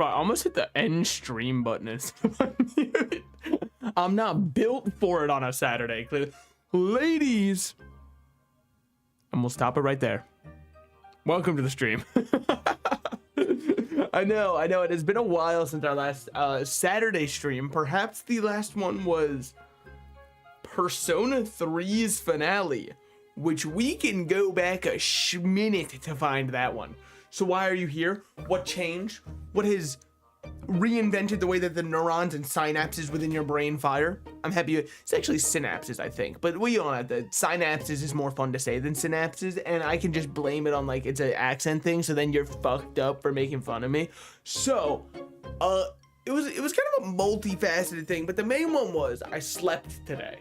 Bro, I almost hit the end stream button instead of unmute. I'm not built for it on a Saturday. Ladies, and we'll stop it right there. Welcome to the stream. I know. It has been a while since our last Saturday stream. Perhaps the last one was Persona 3's finale, which we can go back a minute to find that one. So why are you here? What changed? What has reinvented the way that the neurons and synapses within your brain fire? I'm happy. It's actually synapses, I think, but we all know that synapses is more fun to say than synapses, and I can just blame it on like it's an accent thing, so then you're fucked up for making fun of me. So it was kind of a multifaceted thing, but the main one was I slept today.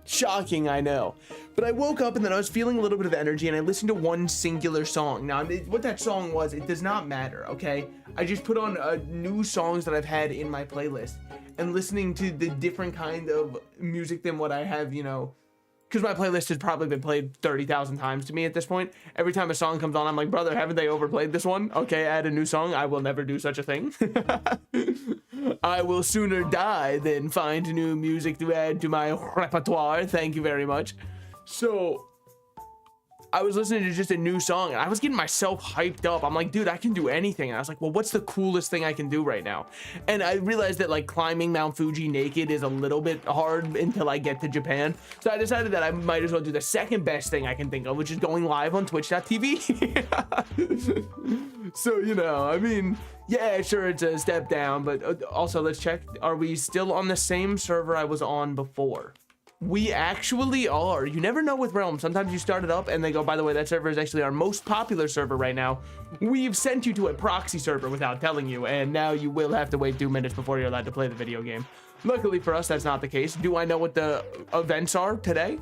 Shocking, I know, but I woke up and then I was feeling a little bit of energy and I listened to one singular song. Now, what that song was, it does not matter, okay? I just put on new songs that I've had in my playlist and listening to the different kind of music than what I have, you know, because my playlist has probably been played 30,000 times to me at this point. Every time a song comes on, I'm like, brother, haven't they overplayed this one? Okay, add a new song. I will never do such a thing. I will sooner die than find new music to add to my repertoire. Thank you very much. So I was listening to just a new song and I was getting myself hyped up. I'm like, dude, I can do anything. And I was like, well, what's the coolest thing I can do right now? And I realized that like climbing Mount Fuji naked is a little bit hard until I get to Japan. So I decided that I might as well do the second best thing I can think of, which is going live on twitch.tv. So, you know, I mean, yeah, sure, it's a step down, but also let's check. Are we still on the same server I was on before? We actually are. You never know with Realm. Sometimes you start it up and they go, by the way, that server is actually our most popular server right now. We've sent you to a proxy server without telling you, and now you will have to wait 2 minutes before you're allowed to play the video game. Luckily for us, that's not the case. Do I know what the events are today?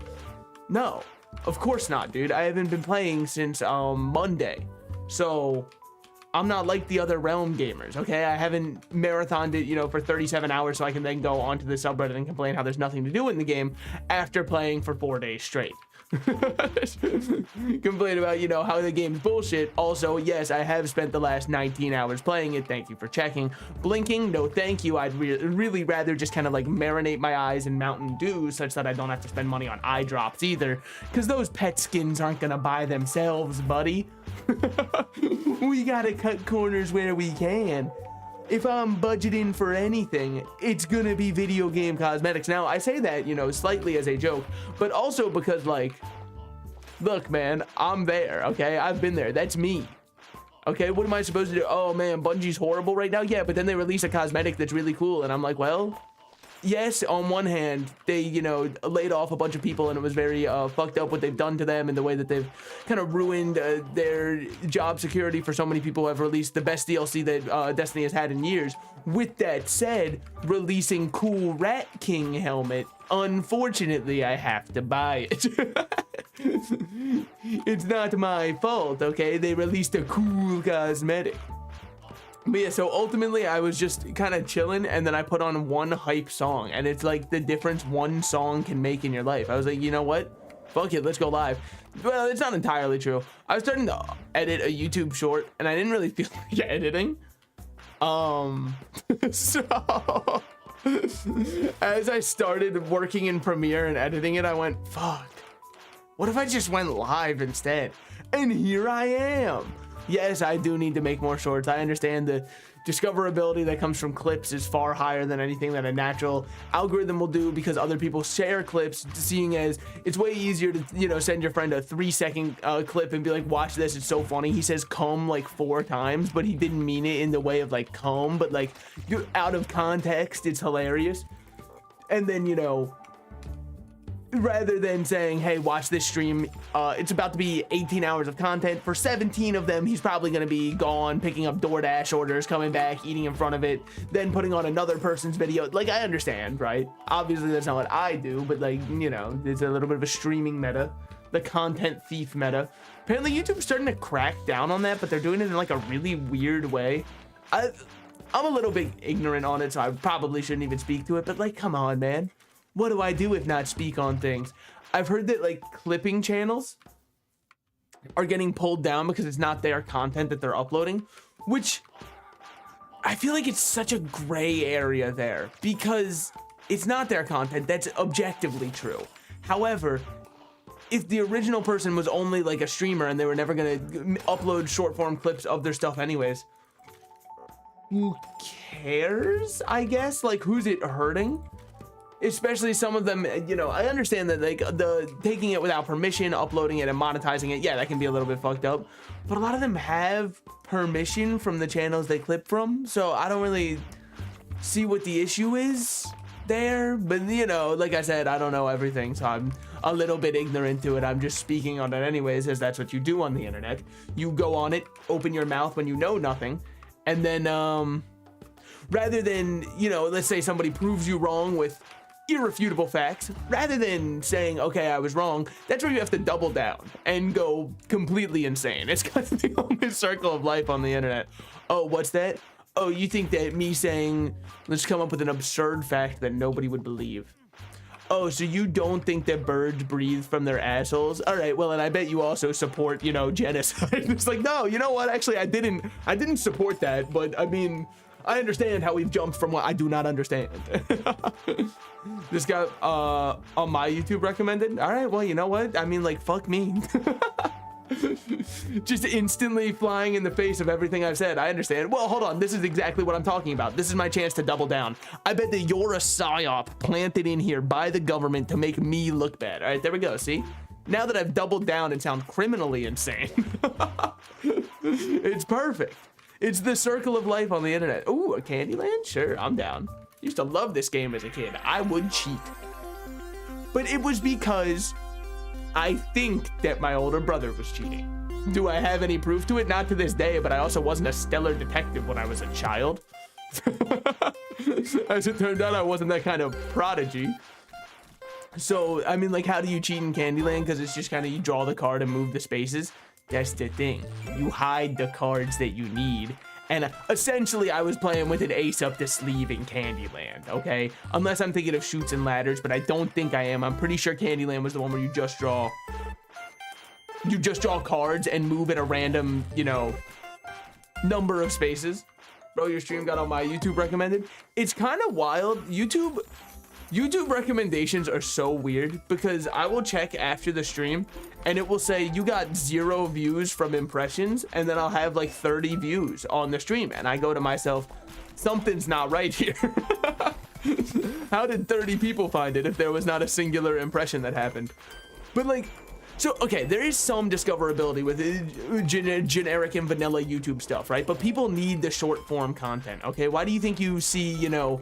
No, of course not, dude. I haven't been playing since Monday. So I'm not like the other Realm gamers, okay? I haven't marathoned it, you know, for 37 hours so I can then go onto the subreddit and complain how there's nothing to do in the game after playing for 4 days straight. Complain about, you know, how the game's bullshit. Also, yes, I have spent the last 19 hours playing it. Thank you for checking. Blinking, no thank you. I'd really rather just kind of like marinate my eyes in Mountain Dew such that I don't have to spend money on eye drops either, because those pet skins aren't gonna buy themselves, buddy. We gotta cut corners where we can. If I'm budgeting for anything, it's gonna be video game cosmetics. Now, I say that, you know, slightly as a joke, but also because, like, look, man, I'm there, okay? I've been there. That's me. Okay, what am I supposed to do? Oh, man, Bungie's horrible right now? Yeah, but then they release a cosmetic that's really cool, and I'm like, well, yes, on one hand, they, you know, laid off a bunch of people and it was very fucked up what they've done to them and the way that they've kind of ruined their job security for so many people who have released the best DLC that Destiny has had in years. With that said, releasing cool Rat King helmet, unfortunately, I have to buy it. It's not my fault, okay? They released a cool cosmetic. But yeah, so ultimately I was just kind of chilling and then I put on one hype song and it's like the difference one song can make in your life. I was like, you know what? Fuck it, let's go live. Well, it's not entirely true. I was starting to edit a YouTube short and I didn't really feel like editing. So as I started working in Premiere and editing it, I went, fuck, what if I just went live instead? And here I am. Yes, I do need to make more shorts. I understand the discoverability that comes from clips is far higher than anything that a natural algorithm will do because other people share clips, seeing as it's way easier to, you know, send your friend a 3-second clip and be like, watch this, it's so funny. He says come like 4 times, but he didn't mean it in the way of like come, but like you're out of context, it's hilarious. And then, you know, rather than saying, hey, watch this stream, it's about to be 18 hours of content. For 17 of them, he's probably going to be gone, picking up DoorDash orders, coming back, eating in front of it, then putting on another person's video. Like, I understand, right? Obviously, that's not what I do, but, like, you know, it's a little bit of a streaming meta, the content thief meta. Apparently, YouTube's starting to crack down on that, but they're doing it in, like, a really weird way. I'm a little bit ignorant on it, so I probably shouldn't even speak to it, but, like, come on, man. What do I do if not speak on things? I've heard that like clipping channels are getting pulled down because it's not their content that they're uploading, which I feel like it's such a gray area there because it's not their content. That's objectively true. However, if the original person was only like a streamer and they were never gonna upload short form clips of their stuff anyways, who cares, I guess? Like, who's it hurting? Especially some of them, you know, I understand that like the taking it without permission, uploading it and monetizing it, yeah, that can be a little bit fucked up. But a lot of them have permission from the channels they clip from, so I don't really see what the issue is there. But you know, like I said, I don't know everything, so I'm a little bit ignorant to it. I'm just speaking on it anyways, as that's what you do on the internet. You go on it, open your mouth when you know nothing, and then rather than, you know, let's say somebody proves you wrong with irrefutable facts, rather than saying, okay, I was wrong, that's where you have to double down and go completely insane. It's kind of the only circle of life on the internet. Oh, what's that? Oh, you think that me saying, let's come up with an absurd fact that nobody would believe. Oh, so you don't think that birds breathe from their assholes? All right, well, and I bet you also support, you know, genocide. It's like, no, you know what? Actually, I didn't support that, but I mean, I understand how we've jumped from what I do not understand. This guy on my YouTube recommended. All right, well, you know what? I mean, like, fuck me. Just instantly flying in the face of everything I've said. I understand. Well, hold on. This is exactly what I'm talking about. This is my chance to double down. I bet that you're a psyop planted in here by the government to make me look bad. All right, there we go. See? Now that I've doubled down and sound criminally insane. It's perfect. It's the circle of life on the internet. Ooh, a Candyland? Sure, I'm down. Used to love this game as a kid. I would cheat. But it was because I think that my older brother was cheating. Do I have any proof to it? Not to this day, but I also wasn't a stellar detective when I was a child. As it turned out, I wasn't that kind of prodigy. So, I mean, like, how do you cheat in Candyland? Because it's just kind of you draw the card and move the spaces. That's the thing. You hide the cards that you need. And essentially, I was playing with an ace up the sleeve in Candyland, okay? Unless I'm thinking of Chutes and Ladders, but I don't think I am. I'm pretty sure Candyland was the one where you just draw cards and move at a random, you know, number of spaces. Bro, your stream got on my YouTube recommended. It's kind of wild. YouTube recommendations are so weird because I will check after the stream and it will say you got 0 views from impressions, and then I'll have like 30 views on the stream, and I go to myself, something's not right here. How did 30 people find it if there was not a singular impression that happened? But like, so okay, there is some discoverability with generic and vanilla YouTube stuff, right? But people need the short form content, okay? Why do you think you see, you know,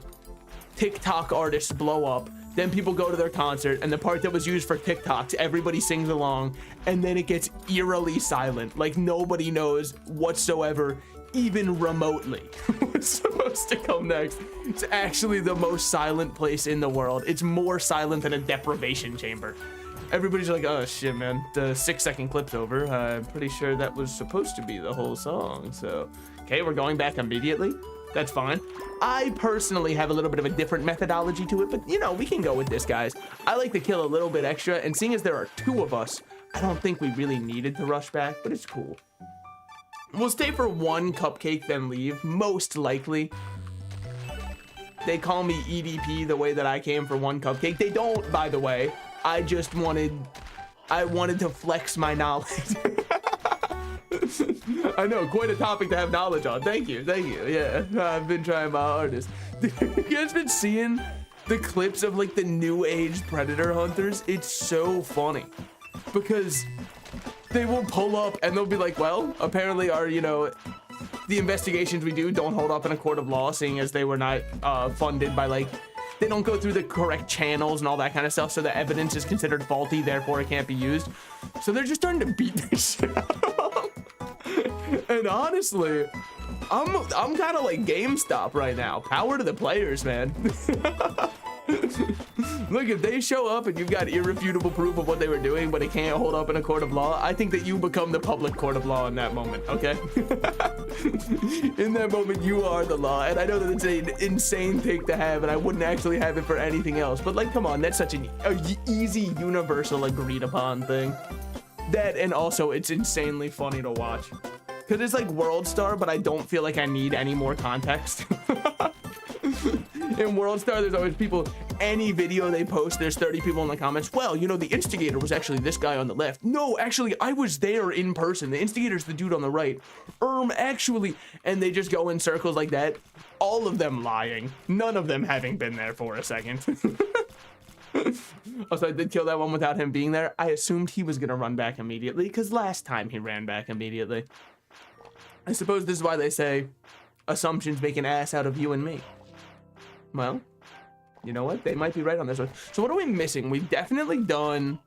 TikTok artists blow up, then people go to their concert, and the part that was used for TikToks, everybody sings along, and then it gets eerily silent, like nobody knows whatsoever, even remotely, what's supposed to come next. It's actually the most silent place in the world. It's more silent than a deprivation chamber. Everybody's like, oh shit, man, the 6-second clip's over. I'm pretty sure that was supposed to be the whole song, so. Okay, we're going back immediately. That's fine. I personally have a little bit of a different methodology to it, but you know, we can go with this, guys. I like to kill a little bit extra, and seeing as there are 2 of us, I don't think we really needed to rush back, but it's cool. We'll stay for 1 cupcake, then leave, most likely. They call me EDP the way that I came for 1 cupcake. They don't, by the way. I wanted to flex my knowledge. I know, quite a topic to have knowledge on. Thank you. Yeah, I've been trying my hardest. You guys been seeing the clips of like the new age predator hunters? It's so funny because they will pull up and they'll be like, well, apparently our, you know, the investigations we do don't hold up in a court of law, seeing as they were not funded by, like, they don't go through the correct channels and all that kind of stuff, so the evidence is considered faulty, therefore it can't be used. So they're just starting to beat this shit out. And honestly, I'm kind of like GameStop right now. Power to the players, man. Look, if they show up and you've got irrefutable proof of what they were doing, but it can't hold up in a court of law, I think that you become the public court of law in that moment, okay? In that moment, you are the law. And I know that it's an insane take to have, and I wouldn't actually have it for anything else. But like, come on, that's such an easy, universal, agreed upon thing. That, and also, it's insanely funny to watch. Because it's like World Star, but I don't feel like I need any more context. In World Star, there's always people, any video they post, there's 30 people in the comments. Well, you know, the instigator was actually this guy on the left. No, actually, I was there in person. The instigator's the dude on the right. Actually, and they just go in circles like that. All of them lying. None of them having been there for a second. Also, I did kill that one without him being there. I assumed he was going to run back immediately, because last time he ran back immediately. I suppose this is why they say, assumptions make an ass out of you and me. Well, you know what? They might be right on this one. So what are we missing? We've definitely done...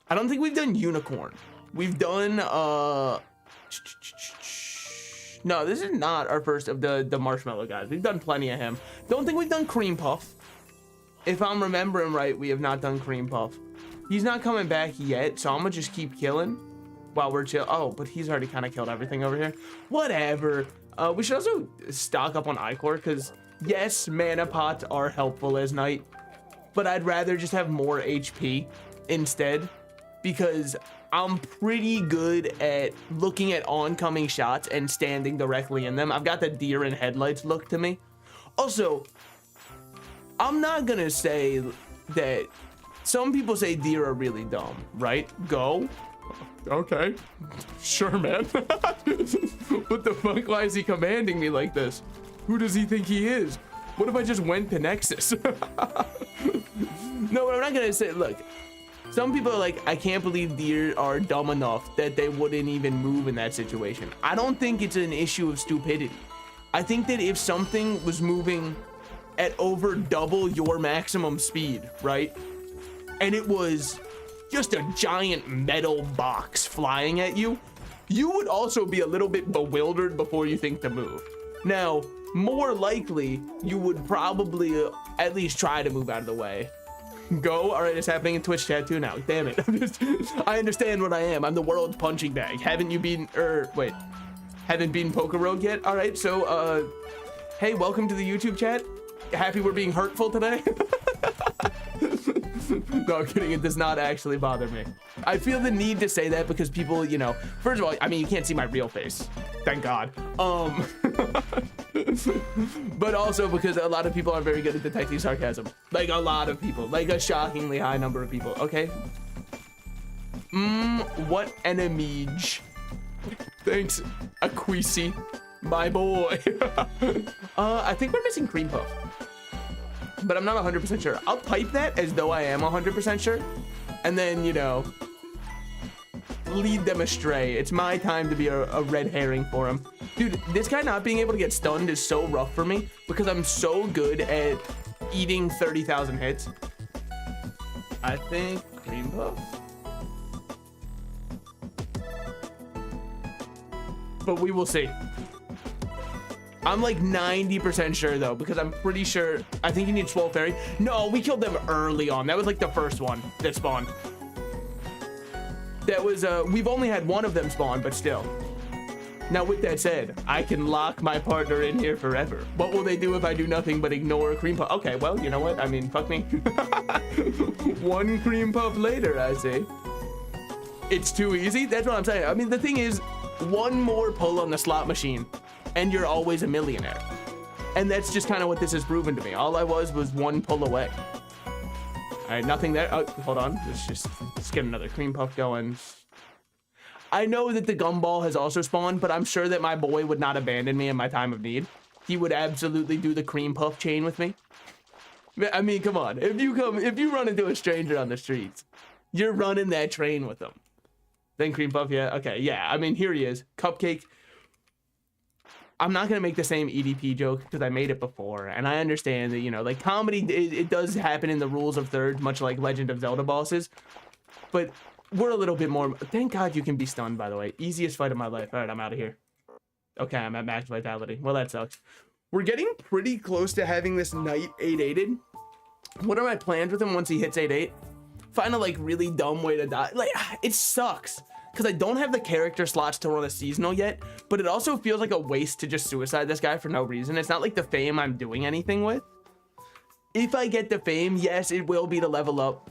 I don't think we've done Unicorn. We've done... No, this is not our first of the Marshmallow guys. We've done plenty of him. Don't think we've done Cream Puff. If I'm remembering right, we have not done Cream Puff. He's not coming back yet, so I'm gonna just keep killing while we're chill. Oh, but he's already kind of killed everything over here. Whatever. We should also stock up on Ichor, because... yes, mana pots are helpful as Knight, but I'd rather just have more HP instead, because I'm pretty good at looking at oncoming shots and standing directly in them. I've got the deer in headlights look to me. Also, I'm not gonna say that some people say deer are really dumb, right? Go. Okay. Sure, man. What the fuck? Why is he commanding me like this? Who does he think he is? What if I just went to Nexus? No, but I'm not gonna say, look, some people are like, I can't believe deer are dumb enough that they wouldn't even move in that situation. I don't think it's an issue of stupidity. I think that if something was moving at over double your maximum speed, right? And it was just a giant metal box flying at you, you would also be a little bit bewildered before you think to move. Now, more likely, you would probably at least try to move out of the way. Go. All right, it's happening in Twitch chat too now. Damn it. I understand what I am. I'm the world's punching bag. Haven't you been, wait, haven't been Poker Rogue yet? All right, so, hey, welcome to the YouTube chat. Happy we're being hurtful today? No, I'm kidding. It does not actually bother me. I feel the need to say that because people, you know, first of all, I mean, you can't see my real face. Thank God. But also because a lot of people are very good at detecting sarcasm. Like a lot of people, like a shockingly high number of people. Okay. What enemy? Thanks, Aquisi, my boy. I think we're missing Cream Puff, but I'm not 100% sure. I'll type that as though I am 100% sure, and then, you know, lead them astray. It's my time to be a red herring for him. Dude, this guy not being able to get stunned is so rough for me because I'm so good at eating 30,000 hits. I think Cream Puff. But we will see. I'm like 90% sure though, because I'm pretty sure, I think you need Swole Fairy. No, we killed them early on. That was like the first one that spawned. That was, we've only had one of them spawn, but still. Now with that said, I can lock my partner in here forever. What will they do if I do nothing but ignore Cream Puff? Okay, well, you know what? I mean, fuck me. One Cream Puff later, I say. It's too easy? That's what I'm saying. I mean, the thing is, one more pull on the slot machine and you're always a millionaire. And that's just kind of what this has proven to me. All I was one pull away. All right, nothing there. Oh, hold on. Let's get another Cream Puff going. I know that the Gumball has also spawned, but I'm sure that my boy would not abandon me in my time of need. He would absolutely do the Cream Puff chain with me. I mean, come on. If you run into a stranger on the streets, you're running that train with them. Then Cream Puff, yeah, okay, yeah. I mean, here he is, Cupcake. I'm not gonna make the same EDP joke because I made it before, and I understand that, you know, like comedy, it does happen in the rules of third, much like Legend of Zelda bosses, but we're a little bit more. Thank God you can be stunned, by the way. Easiest fight of my life. All right, I'm out of here. Okay, I'm at max vitality. Well, that sucks. We're getting pretty close to having this Knight 8-8'd. What are my plans with him once he hits 8-8? Find a like really dumb way to die. Like, it sucks because I don't have the character slots to run a seasonal yet, but it also feels like a waste to just suicide this guy for no reason. It's not like the fame I'm doing anything with. If I get the fame, yes, it will be to level up.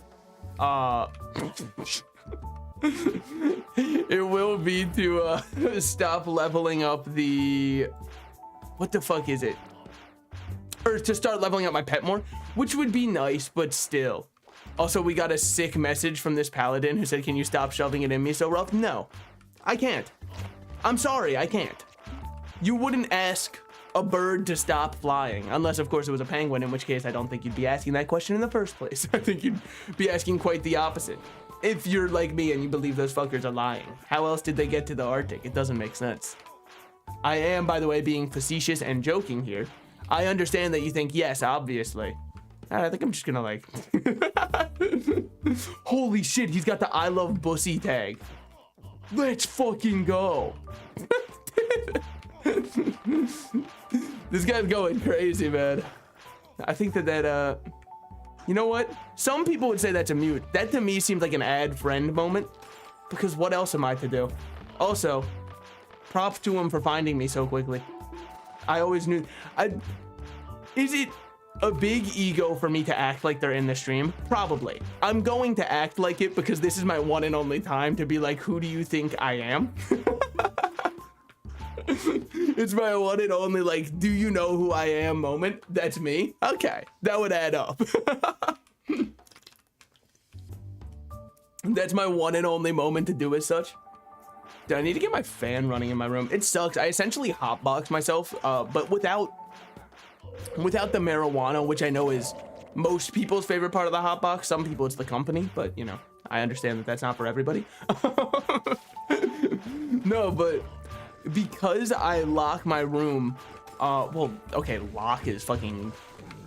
It will be to stop leveling up the... What the fuck is it? Or to start leveling up my pet more, which would be nice, but still. Also, we got a sick message from this paladin who said, can you stop shoving it in me so rough? No, I can't. I'm sorry, I can't. You wouldn't ask a bird to stop flying, unless of course it was a penguin, in which case I don't think you'd be asking that question in the first place. I think you'd be asking quite the opposite. If you're like me and you believe those fuckers are lying. How else did they get to the Arctic? It doesn't make sense. I am, by the way, being facetious and joking here. I understand that you think, yes, obviously. I think I'm just gonna like... Holy shit, he's got the I love Bussy tag. Let's fucking go. This guy's going crazy, man. I think that you know what? Some people would say that's a mute. That to me seems like an add friend moment, because what else am I to do? Also, props to him for finding me so quickly. I always knew. Is it a big ego for me to act like they're in the stream? Probably. I'm going to act like it because this is my one and only time to be like, who do you think I am? It's my one and only, like, do you know who I am moment? That's me? Okay, that would add up. That's my one and only moment to do as such. Dude, I need to get my fan running in my room. It sucks. I essentially hotbox myself, but without the marijuana, which I know is most people's favorite part of the hotbox. Some people it's the company, but you know, I understand that that's not for everybody. No, but because I lock my room, well, okay, lock is fucking,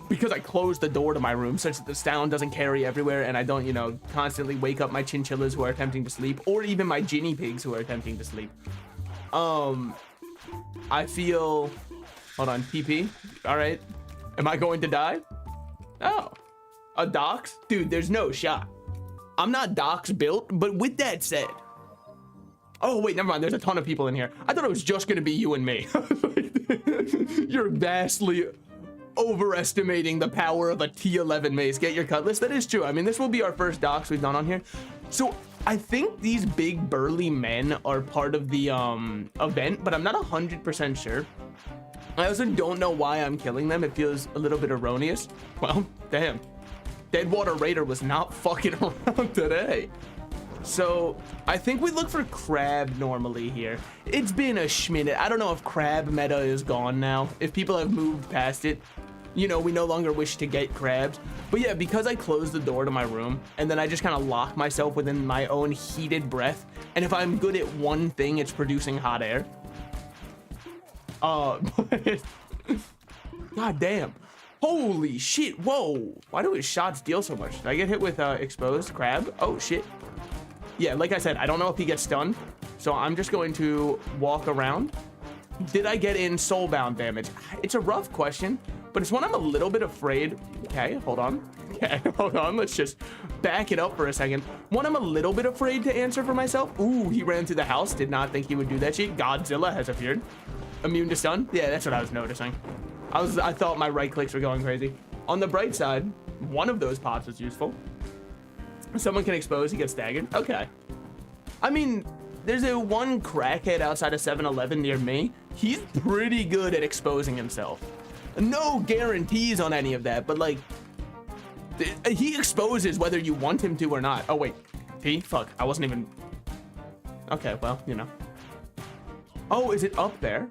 because I close the door to my room such that the sound doesn't carry everywhere and I don't, you know, constantly wake up my chinchillas who are attempting to sleep, or even my guinea pigs who are attempting to sleep. I feel, hold on, PP, all right. Am I going to die? Oh, a dox? Dude, there's no shot. I'm not dox built, but with that said, oh wait, never mind, there's a ton of people in here. I thought it was just gonna be you and me. You're vastly overestimating the power of a T11 mace. Get your cutlass. That is true. I mean, this will be our first dox we've done on here. So I think these big burly men are part of the event, but I'm not 100% sure. I also don't know why I'm killing them. It feels a little bit erroneous. Well, damn. Deadwater Raider was not fucking around today. So I think we look for crab normally here. It's been a schminute. I don't know if crab meta is gone now. If people have moved past it, you know, we no longer wish to get crabs. But yeah, because I closed the door to my room and then I just kind of lock myself within my own heated breath. And if I'm good at one thing, it's producing hot air. God damn. Holy shit. Whoa. Why do his shots deal so much? Did I get hit with exposed crab? Oh shit. Yeah, like I said, I don't know if he gets stunned, so I'm just going to walk around. Did I get in soulbound damage? It's a rough question, but it's one I'm a little bit afraid. Okay, hold on. Okay, hold on. Let's just back it up for a second. One I'm a little bit afraid to answer for myself. Ooh, he ran through the house. Did not think he would do that shit. Godzilla has appeared. Immune to stun? Yeah, that's what I was noticing. I thought my right clicks were going crazy. On the bright side, one of those pots was useful. Someone can expose, he gets staggered. Okay. I mean, there's a one crackhead outside of 7-Eleven near me. He's pretty good at exposing himself. No guarantees on any of that, but like, he exposes whether you want him to or not. Oh wait, P? Fuck, I wasn't even... Okay, well, you know. Oh, is it up there?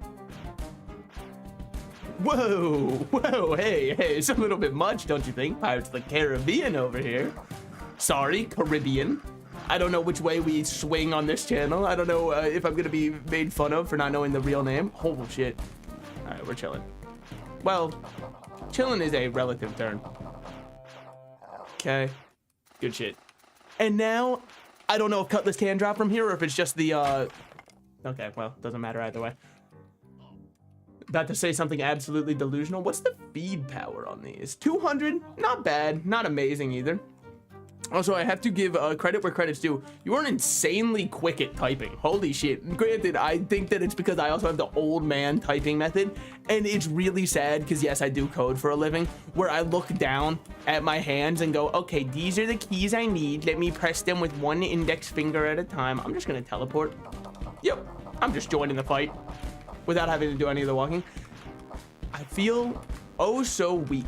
Whoa, whoa, hey, it's a little bit much, don't you think? Pirates of the Caribbean over here. Sorry, Caribbean. I don't know which way we swing on this channel. I don't know if I'm gonna be made fun of for not knowing the real name. Holy shit. All right, we're chilling. Well, chilling is a relative term. Okay, good shit. And now, I don't know if Cutlass can drop from here or if it's just the, okay, well, doesn't matter either way. About to say something absolutely delusional. What's the feed power on these? 200, not bad, not amazing either. Also, I have to give credit where credit's due. You are insanely quick at typing. Holy shit. Granted, I think that it's because I also have the old man typing method. And it's really sad because, yes, I do code for a living, where I look down at my hands and go, okay, these are the keys I need. Let me press them with one index finger at a time. I'm just going to teleport. Yep. I'm just joining the fight without having to do any of the walking. I feel oh so weak,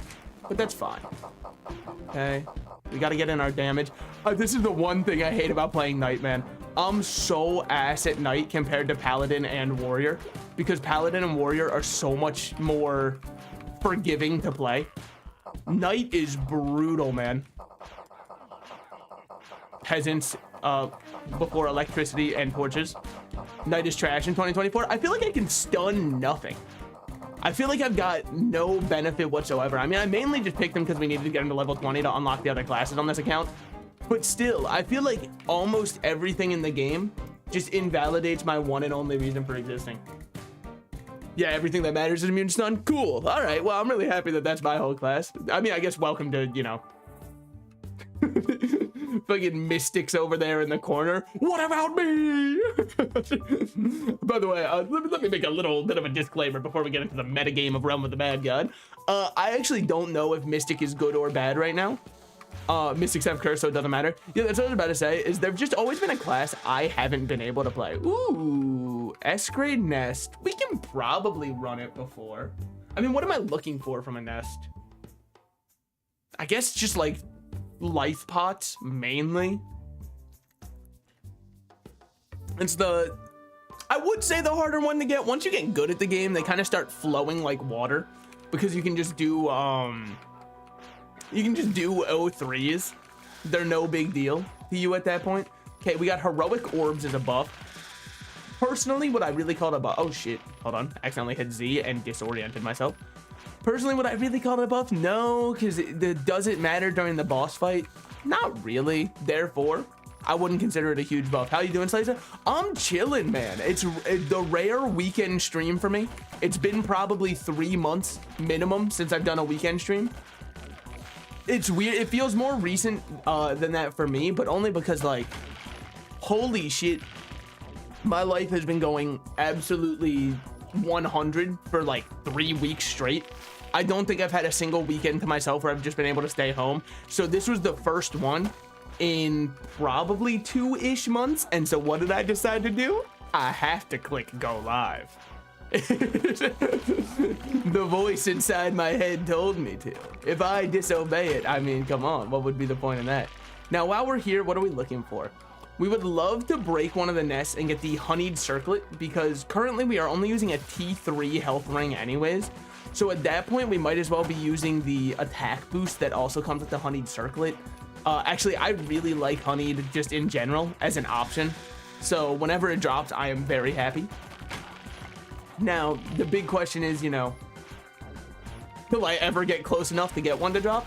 but that's fine. Okay. We got to get in our damage. This is the one thing I hate about playing Knight, man. I'm so ass at Knight compared to Paladin and Warrior, because Paladin and Warrior are so much more forgiving to play. Knight is brutal, man. Peasants before electricity and torches. Knight is trash in 2024. I feel like I can stun nothing. I feel like I've got no benefit whatsoever. I mean, I mainly just picked them because we needed to get into level 20 to unlock the other classes on this account. But still, I feel like almost everything in the game just invalidates my one and only reason for existing. Yeah, everything that matters is immune to stun. Cool. All right. Well, I'm really happy that that's my whole class. I mean, I guess welcome to, you know, fucking mystics over there in the corner. What about me? By the way, let me make a little bit of a disclaimer before we get into the metagame of Realm of the Mad God. I actually don't know if Mystic is good or bad right now. Mystics have curse, so it doesn't matter. Yeah, that's what I was about to say, is there've just always been a class I haven't been able to play. Ooh, S-grade nest. We can probably run it before. I mean, what am I looking for from a nest? I guess just like life pots mainly. It's the, I would say the harder one to get. Once you get good at the game, they kind of start flowing like water, because you can just do O3s. They're no big deal to you at that point. Okay, we got heroic orbs as a buff. Personally, what I really called a buff, oh shit, hold on, accidentally hit Z and disoriented myself. Personally, would I really call it a buff? No, because does it matter during the boss fight? Not really. Therefore, I wouldn't consider it a huge buff. How you doing, Slazer? I'm chilling, man. It's the rare weekend stream for me. It's been probably 3 months minimum since I've done a weekend stream. It's weird. It feels more recent than that for me, but only because, like, holy shit, my life has been going absolutely 100 for like 3 weeks straight. I don't think I've had a single weekend to myself where I've just been able to stay home. So this was the first one in probably 2-ish months. And so what did I decide to do? I have to click go live. The voice inside my head told me to. If I disobey it, I mean, come on, what would be the point in that? Now, while we're here, what are we looking for? We would love to break one of the nests and get the honeyed circlet, because currently we are only using a T3 health ring anyways. So at that point, we might as well be using the attack boost that also comes with the honeyed circlet. Actually, I really like honeyed just in general as an option. So whenever it drops, I am very happy. Now, the big question is, you know, will I ever get close enough to get one to drop?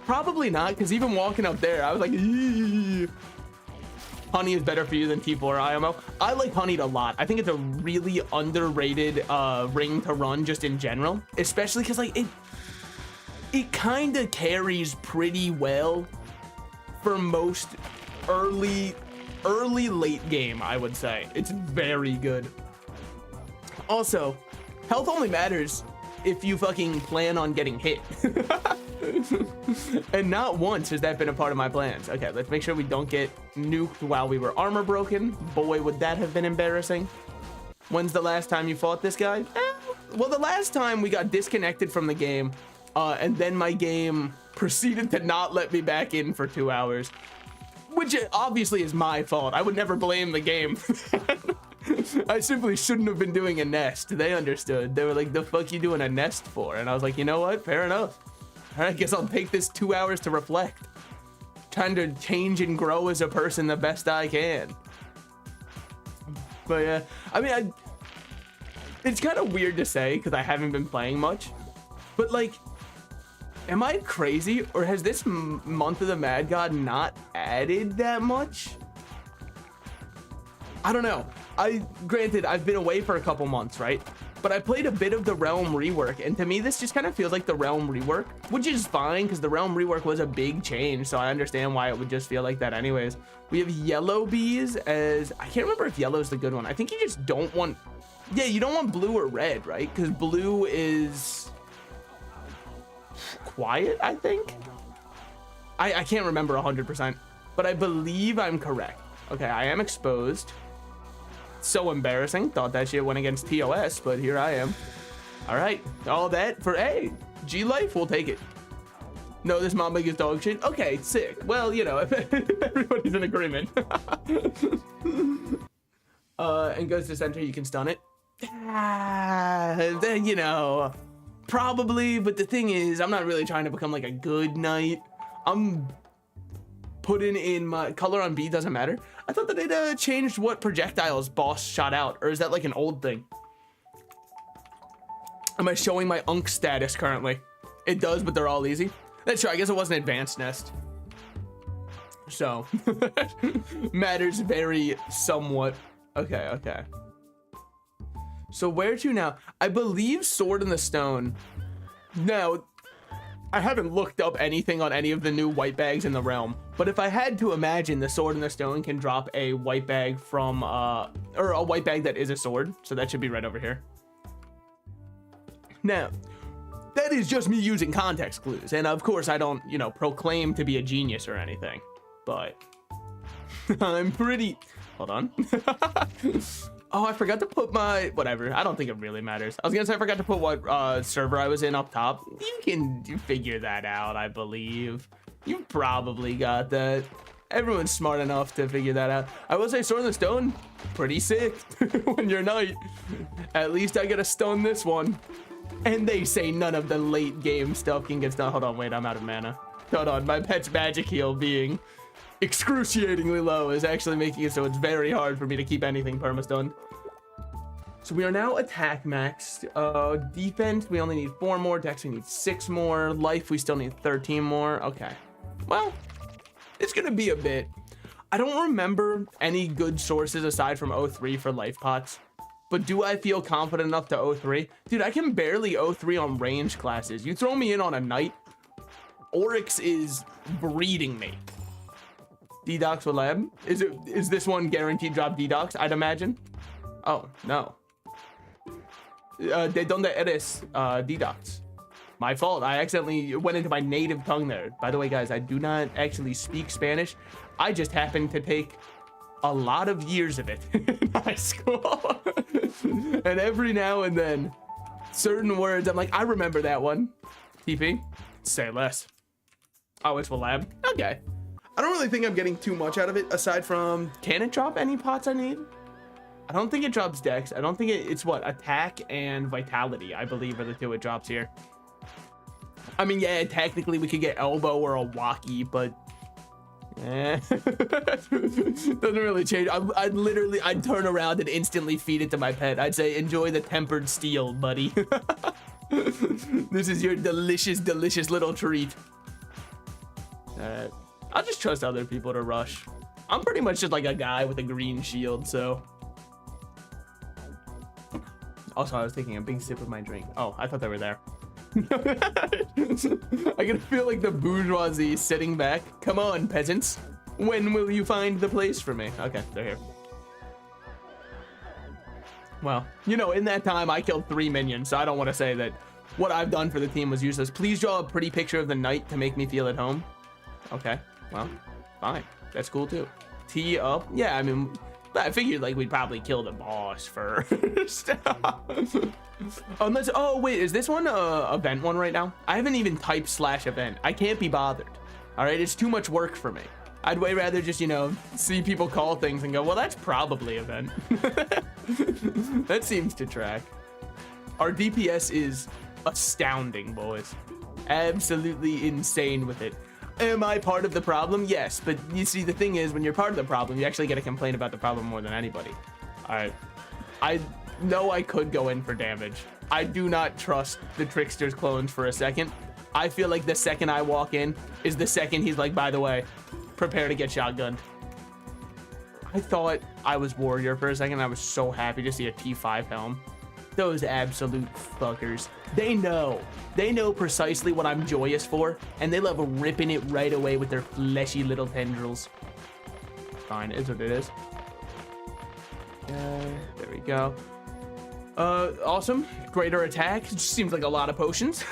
Probably not, because even walking up there, I was like, eee. Honey is better for you than T4 IMO. I like honeyed a lot. I think it's a really underrated ring to run just in general, especially because like it kind of carries pretty well for most early late game, I would say. It's very good. Also, health only matters if you fucking plan on getting hit. And not once has that been a part of my plans. Okay, let's make sure we don't get nuked while we were armor broken. Boy, would that have been embarrassing. When's the last time you fought this guy? Well, the last time we got disconnected from the game, and then my game proceeded to not let me back in for 2 hours, which obviously is my fault. I would never blame the game for that. I simply shouldn't have been doing a nest. They understood. They were like, the fuck you doing a nest for? And I was like, you know what? Fair enough. All right, I guess I'll take this 2 hours to reflect. Trying to change and grow as a person the best I can. But yeah, I mean, it's kind of weird to say because I haven't been playing much. But like, am I crazy? Or has this month of the Mad God not added that much? I don't know. Granted, I've been away for a couple months, right? but I played a bit of the Realm rework, and to me this just kind of feels like the Realm rework, which is fine because the Realm rework was a big change, so I understand why it would just feel like that anyways. We have yellow bees as, I can't remember if yellow is the good one. I think you just don't want, yeah, you don't want blue or red, right? Because blue is quiet, I think. I can't remember 100%, but I believe I'm correct. Okay, I am exposed. So embarrassing. Thought that shit went against TOS, but here I am. All right, all that for A. G Life, we'll take it. No, this mom is dog shit. Okay, sick. Well, you know, if everybody's in agreement. And goes to center, you can stun it. Then, you know, probably, but the thing is, I'm not really trying to become like a good knight. I'm putting in my color on B, doesn't matter. I thought that it changed what projectiles boss shot out, or is that like an old thing? Am I showing my Unk status currently? It does, but they're all easy. That's true, I guess it was an advanced nest. So, matters very somewhat. Okay, okay. So where to now? I believe Sword in the Stone. Now, I haven't looked up anything on any of the new white bags in the realm, but if I had to imagine, the Sword in the Stone can drop a white bag from, or a white bag that is a sword. So that should be right over here. Now, that is just me using context clues. And of course I don't, you know, proclaim to be a genius or anything, but I'm pretty, hold on. Oh, I forgot to put my, whatever. I don't think it really matters. I was gonna say I forgot to put what server I was in up top. You can figure that out, I believe. You probably got that. Everyone's smart enough to figure that out. I will say Sword in the Stone, pretty sick when you're knight. At least I get to stun this one. And they say none of the late game stuff can get done. Hold on, wait, I'm out of mana. Hold on, my pet's magic heal being excruciatingly low is actually making it so it's very hard for me to keep anything perma-stunned. So we are now attack maxed. Defense, we only need 4 more. Dex, we need 6 more. Life, we still need 13 more. Okay. Well, it's gonna be a bit. I don't remember any good sources aside from 03 for life pots. But do I feel confident enough to 03? Dude, I can barely 03 on range classes. You throw me in on a knight, Oryx is breeding me. D-Docs with lab? Is this one guaranteed drop D-Docs, I'd imagine? Oh, no. De donde eres, D-Docs? My fault, I accidentally went into my native tongue there. By the way, guys, I do not actually speak Spanish. I just happen to take a lot of years of it in high school. And every now and then, certain words, I'm like, I remember that one. TP, say less. Oh, it's for lab? Okay. I don't really think I'm getting too much out of it, aside from, can it drop any pots I need? I don't think it drops dex. I don't think it's what, attack and vitality, I believe are the 2 it drops here. I mean, yeah, technically we could get elbow or a walkie, but doesn't really change. I'd turn around and instantly feed it to my pet. I'd say, enjoy the tempered steel, buddy. This is your delicious, delicious little treat. I'll just trust other people to rush. I'm pretty much just like a guy with a green shield, so. Also, I was taking a big sip of my drink. Oh, I thought they were there. I can feel like the bourgeoisie sitting back. Come on, peasants. When will you find the place for me? Okay, they're here. Well, you know, in that time, I killed 3 minions, so I don't want to say that what I've done for the team was useless. Please draw a pretty picture of the knight to make me feel at home. Okay, well, fine. That's cool, too. Tee up. Yeah, I mean, I figured, like, we'd probably kill the boss first. Unless, oh, wait, is this one a event one right now? I haven't even typed /event. I can't be bothered. All right, it's too much work for me. I'd way rather just, you know, see people call things and go, well, that's probably event. That seems to track. Our DPS is astounding, boys. Absolutely insane with it. Am I part of the problem? Yes, but you see, the thing is, when you're part of the problem, you actually get to complain about the problem more than anybody. All right, I know I could go in for damage. I do not trust the Trickster's clones for a second. I feel like the second I walk in is the second he's like, by the way, prepare to get shotgunned. I thought I was Warrior for a second. I was so happy to see a T5 helm. Those absolute fuckers. They know precisely what I'm joyous for, and they love ripping it right away with their fleshy little tendrils. Fine, is what it is. There we go. Awesome. Greater attack. It just seems like a lot of potions.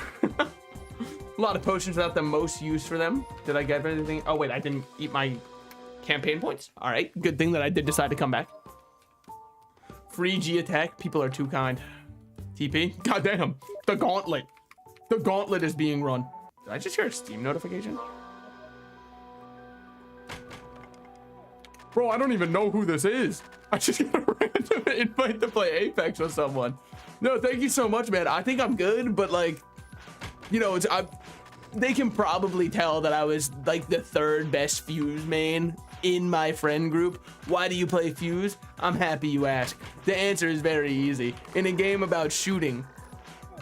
A lot of potions without the most use for them. Did I get anything? Oh, wait, I didn't eat my campaign points. All right, good thing that I did decide to come back. Free G attack. People are too kind. TP. God damn. The gauntlet. The gauntlet is being run. Did I just hear a Steam notification? Bro, I don't even know who this is. I just got a random invite to play Apex with someone. No, thank you so much, man. I think I'm good, but like, you know, they can probably tell that I was like the 3rd best Fuse main in my friend group. Why do you play Fuse? I'm happy you asked. The answer is very easy. In a game about shooting,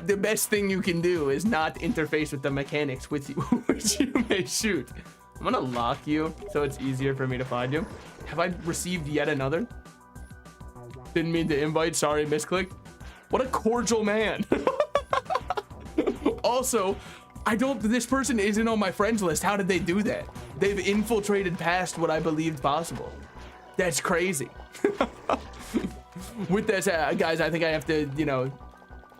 the best thing you can do is not interface with the mechanics with you, which you may shoot. I'm gonna lock you so it's easier for me to find you. Have I received yet another? Didn't mean to invite, sorry, misclicked. What a cordial man. Also, this person isn't on my friends list. How did they do that? They've infiltrated past what I believed possible. That's crazy. With this, guys, I think I have to, you know,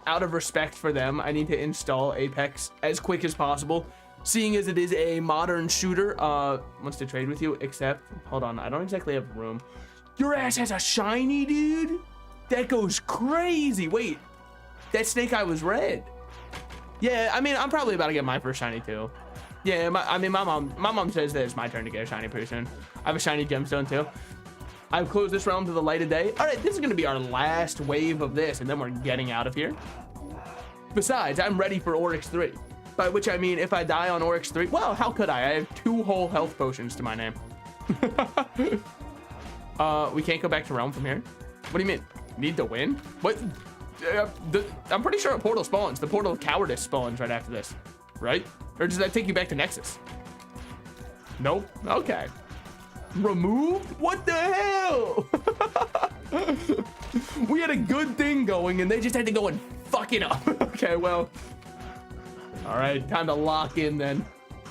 out of respect for them, I need to install Apex as quick as possible. Seeing as it is a modern shooter, wants to trade with you, except, hold on, I don't exactly have room. Your ass has a shiny, dude? That goes crazy. Wait, that Snake Eye was red. Yeah, I mean, I'm probably about to get my first shiny too. Yeah, my mom says that it's my turn to get a shiny pretty soon. I have a shiny gemstone too. I've closed this realm to the light of day. All right, this is gonna be our last wave of this, and then we're getting out of here. Besides, I'm ready for Oryx 3. By which I mean, if I die on Oryx 3, well, how could I? I have 2 whole health potions to my name. We can't go back to realm from here. What do you mean? Need to win? What? I'm pretty sure a portal spawns. The portal of cowardice spawns right after this, right? Or does that take you back to Nexus? Nope. Okay. Removed? What the hell? We had a good thing going and they just had to go and fuck it up. Okay, well. All right, time to lock in then.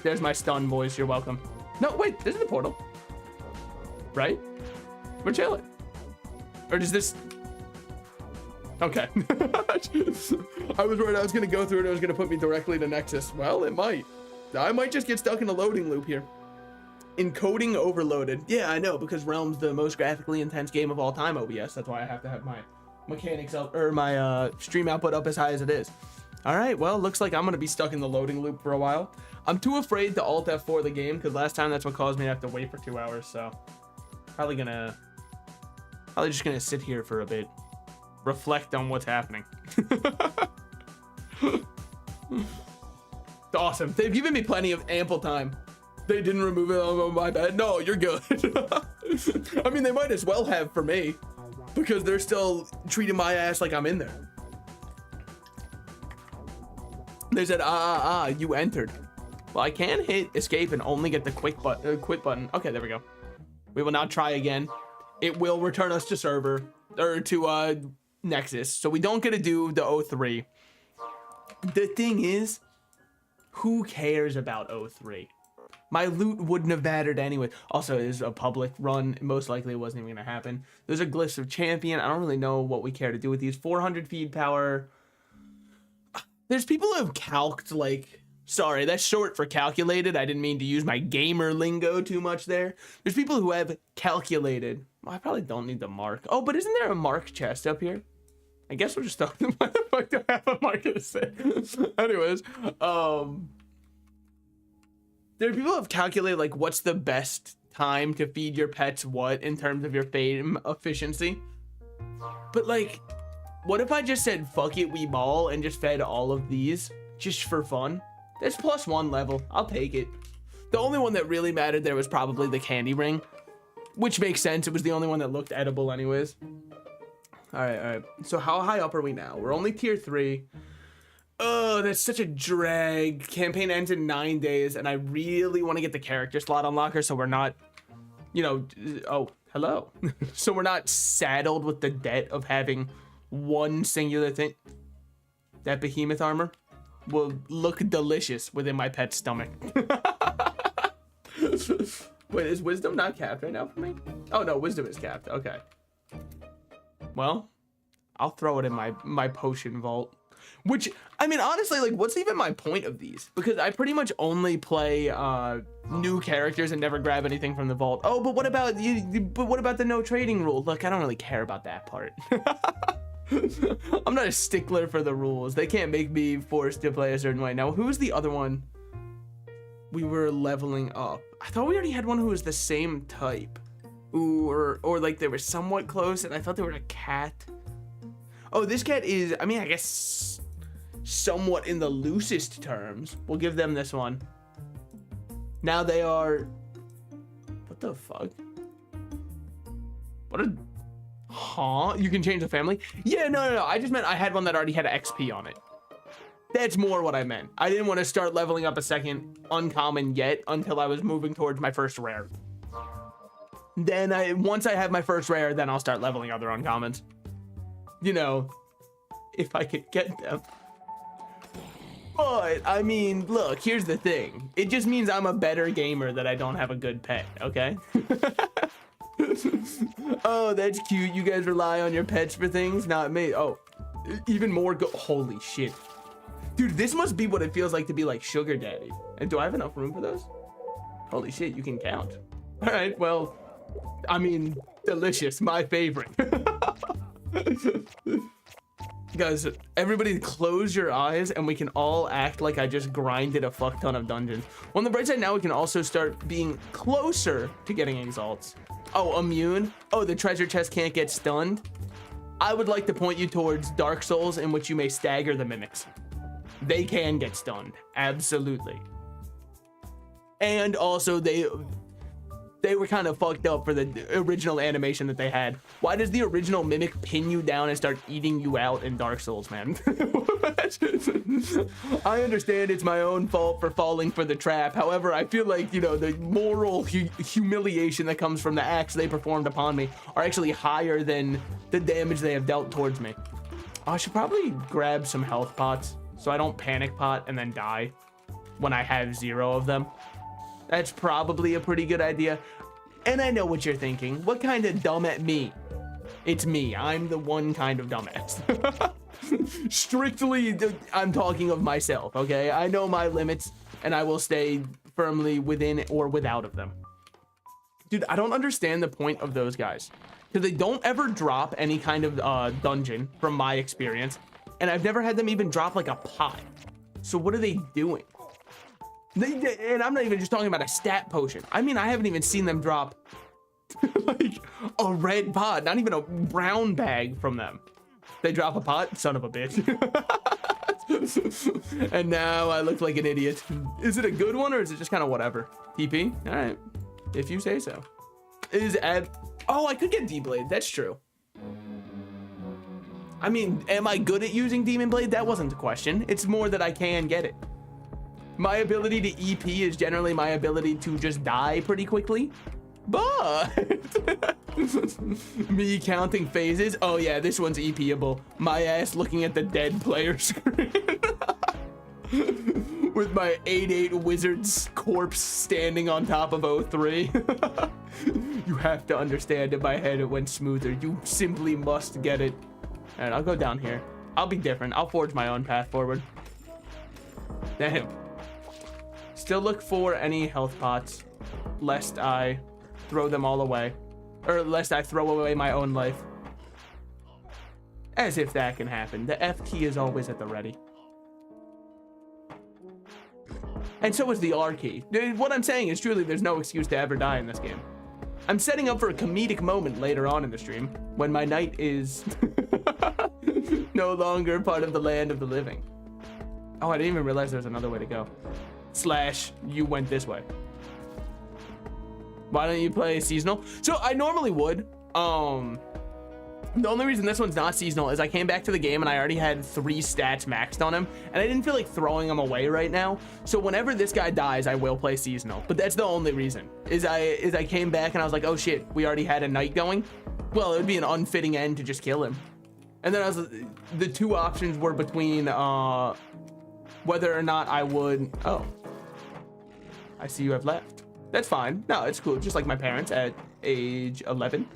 There's my stun, boys. You're welcome. No, wait, this is the portal. Right? We're chilling. Or does this... Okay. I was worried I was gonna go through it and it was gonna put me directly to Nexus. Well, it might. I might just get stuck in a loading loop here. Encoding overloaded. Yeah, I know, because Realm's the most graphically intense game of all time, OBS. That's why I have to have my mechanics up, or my stream output up as high as it is. All right, well, looks like I'm gonna be stuck in the loading loop for a while. I'm too afraid to Alt F4 the game, because last time that's what caused me to have to wait for 2 hours, so probably just gonna sit here for a bit. Reflect on what's happening. Awesome. They've given me plenty of ample time. They didn't remove it. Oh, my bad. No, you're good. I mean, they might as well have for me, because they're still treating my ass like I'm in there. They said, you entered. Well, I can hit escape and only get the quit button. Okay, there we go. We will now try again. It will return us to server, or to Nexus. So we don't get to do the 03. The thing is, who cares about 03? My loot wouldn't have mattered anyway. Also, it is a public run. Most likely it wasn't even gonna happen. There's a Glyphs of Champion. I don't really know what we care to do with these. 400 feed power. There's people who have calced, like, sorry, that's short for calculated. I didn't mean to use my gamer lingo too much there. There's people who have calculated. Well, I probably don't need the mark. Oh, but isn't there a mark chest up here? I guess we're just talking. Why the fuck do I have a mark to say? Anyways, there are people who have calculated, like, what's the best time to feed your pets what in terms of your fame efficiency. But, like, what if I just said, fuck it, we ball, and just fed all of these just for fun? That's +1 level. I'll take it. The only one that really mattered there was probably the candy ring, which makes sense. It was the only one that looked edible anyways. All right. So how high up are we now? We're only tier 3. Oh, that's such a drag. Campaign ends in 9 days, and I really want to get the character slot unlocker so we're not, you know, oh, hello. So we're not saddled with the debt of having one singular thing. That behemoth armor will look delicious within my pet's stomach. Wait, is wisdom not capped right now for me? Oh no, wisdom is capped. Okay. Well, I'll throw it in my potion vault. Which, I mean, honestly, like, what's even my point of these? Because I pretty much only play new characters and never grab anything from the vault. Oh, but what about the no trading rule? Look, I don't really care about that part. I'm not a stickler for the rules. They can't make me forced to play a certain way. Now, who's the other one we were leveling up? I thought we already had one who was the same type. Ooh, or like they were somewhat close, and I thought they were a cat. Oh, this cat is, I mean, I guess somewhat in the loosest terms. We'll give them this one. Now they are, what the fuck? What a, huh? You can change the family? Yeah, no. I just meant I had one that already had an XP on it. That's more what I meant. I didn't want to start leveling up a second uncommon yet until I was moving towards my first rare. Then once I have my first rare, then I'll start leveling other uncommons. You know, if I could get them. But, I mean, look, here's the thing. It just means I'm a better gamer that I don't have a good pet, okay? Oh, that's cute. You guys rely on your pets for things? Not me. Oh, even more holy shit. Dude, this must be what it feels like to be like sugar daddy. And do I have enough room for those? Holy shit, you can count. All right, well, I mean, delicious, my favorite. Guys, everybody close your eyes and we can all act like I just grinded a fuck ton of dungeons. On the bright side, now we can also start being closer to getting exalts. Oh, immune? Oh, the treasure chest can't get stunned? I would like to point you towards Dark Souls, in which you may stagger the mimics. They can get stunned, absolutely. And also they were kind of fucked up for the original animation that they had. Why does the original mimic pin you down and start eating you out in Dark Souls, man? I understand it's my own fault for falling for the trap. However, I feel like, you know, the moral humiliation that comes from the acts they performed upon me are actually higher than the damage they have dealt towards me. I should probably grab some health pots so I don't panic pot and then die when I have 0 of them. That's probably a pretty good idea. And I know what you're thinking. What kind of dumb at me? It's me. I'm the one kind of dumbass. Strictly, I'm talking of myself, okay? I know my limits, and I will stay firmly within or without of them. Dude, I don't understand the point of those guys. Because they don't ever drop any kind of dungeon, from my experience. And I've never had them even drop, like, a pot. So what are they doing? And I'm not even just talking about a stat potion. I mean, I haven't even seen them drop like a red pot, not even a brown bag from them. They drop a pot, son of a bitch. And now I look like an idiot. Is it a good one or is it just kind of whatever? TP? All right, if you say so. Oh, I could get D-Blade, that's true. I mean, am I good at using Demon Blade? That wasn't the question. It's more that I can get it. My ability to EP is generally my ability to just die pretty quickly. But me counting phases. Oh yeah, this one's EP-able. My ass looking at the dead player screen. With my 8-8 wizard's corpse standing on top of 03. You have to understand, in my head it went smoother. You simply must get it. All right, I'll go down here. I'll be different. I'll forge my own path forward. Damn. Still look for any health pots, lest I throw them all away. Or lest I throw away my own life. As if that can happen. The F key is always at the ready. And so is the R key. What I'm saying is truly there's no excuse to ever die in this game. I'm setting up for a comedic moment later on in the stream, when my knight is no longer part of the land of the living. Oh, I didn't even realize there was another way to go. Slash, you went this way. Why don't you play seasonal? So I normally would. The only reason this one's not seasonal is I came back to the game and I already had 3 stats maxed on him, and I didn't feel like throwing them away right now. So whenever this guy dies, I will play seasonal. But that's the only reason. Is I came back and I was like, oh shit, we already had a knight going. Well, it would be an unfitting end to just kill him. And then the two options were between whether or not I would. Oh, I see you have left. That's fine. No, it's cool. Just like my parents at age 11.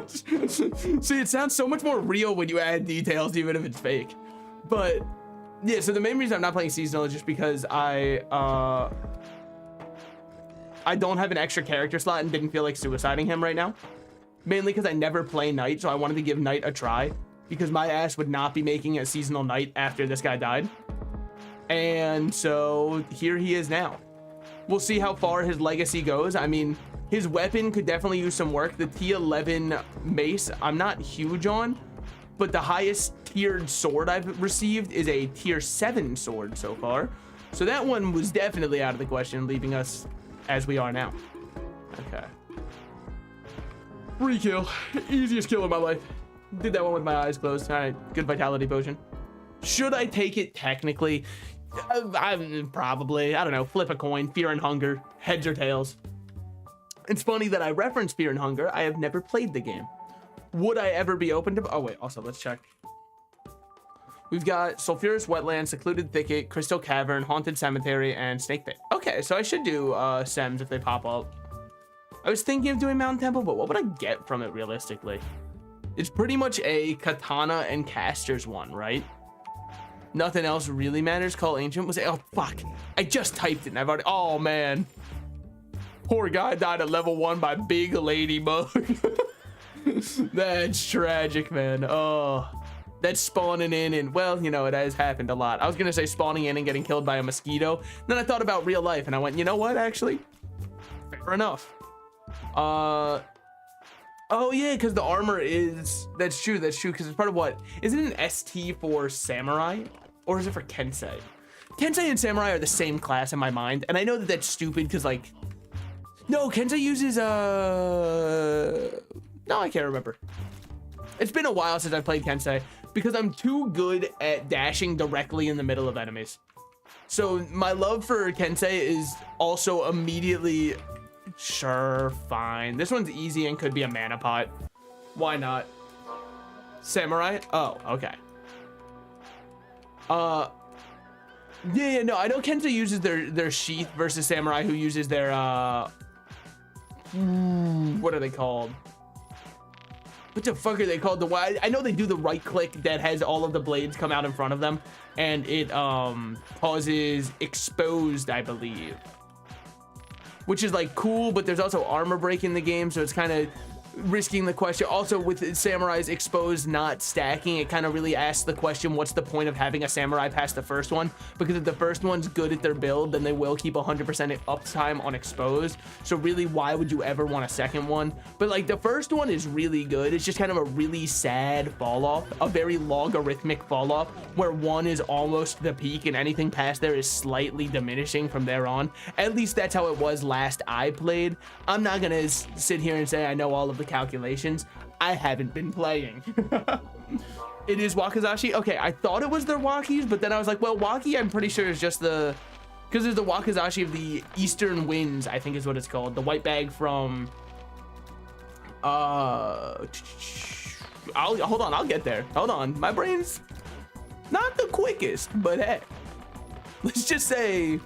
See, it sounds so much more real when you add details, even if it's fake. But yeah, so the main reason I'm not playing seasonal is just because I don't have an extra character slot and didn't feel like suiciding him right now. Mainly because I never play Knight, so I wanted to give Knight a try, because my ass would not be making a seasonal Knight after this guy died. And so here he is now. We'll see how far his legacy goes. I mean, his weapon could definitely use some work. The T11 mace, I'm not huge on, but the highest tiered sword I've received is a tier 7 sword so far. So that one was definitely out of the question, leaving us as we are now. Okay. Free kill. Easiest kill of my life. Did that one with my eyes closed. All right, good vitality potion. Should I take it technically? I probably, I don't know, flip a coin. Fear and Hunger, heads or tails. It's funny that I reference Fear and Hunger. I have never played the game. Would I ever be open to? Oh wait, also let's check. We've got Sulfurous Wetland, Secluded Thicket, Crystal Cavern, Haunted Cemetery, and Snake Pit. Okay, so I should do Sems if they pop up. I was thinking of doing Mountain Temple, but what would I get from it realistically? It's pretty much a Katana and Casters one, right? Nothing else really matters. Call Ancient was, oh fuck. I just typed it and I've already, oh man. Poor guy died at level 1 by Big Ladybug. That's tragic, man. Oh, that's spawning in and, well, you know, it has happened a lot. I was gonna say spawning in and getting killed by a mosquito. Then I thought about real life and I went, you know what, actually? Fair enough. Oh yeah, because the armor is, that's true, because it's part of what? Isn't it an ST for Samurai? Or is it for Kensei? Kensei and Samurai are the same class in my mind, and I know that that's stupid because, like, no, Kensei uses no, I can't remember. It's been a while since I played Kensei because I'm too good at dashing directly in the middle of enemies. So my love for Kensei is also immediately, sure, fine. This one's easy and could be a mana pot. Why not? Samurai? Oh, okay. Yeah, no, I know Kensei uses their sheath versus Samurai, who uses their what are they called? What the fuck are they called? I know they do the right click that has all of the blades come out in front of them, and it causes exposed, I believe. Which is like cool, but there's also armor break in the game, so it's kind of risking the question. Also, with Samurai's exposed not stacking, it kind of really asks the question, what's the point of having a Samurai past the first one? Because if the first one's good at their build, then they will keep 100% uptime on exposed. So really, why would you ever want a second one? But like the first one is really good. It's just kind of a really sad fall off, a very logarithmic fall off, where 1 is almost the peak and anything past there is slightly diminishing from there on. At least that's how it was last I played. I'm not gonna sit here and say I know all of the calculations. I haven't been playing. It is Wakizashi. Okay, I thought it was their Wakis, but then I was like, well, Waki I'm pretty sure is just the, because there's the Wakizashi of the Eastern Winds, I think is what it's called, the white bag from hold on, I'll get there. Hold on, my brain's not the quickest, but hey, let's just say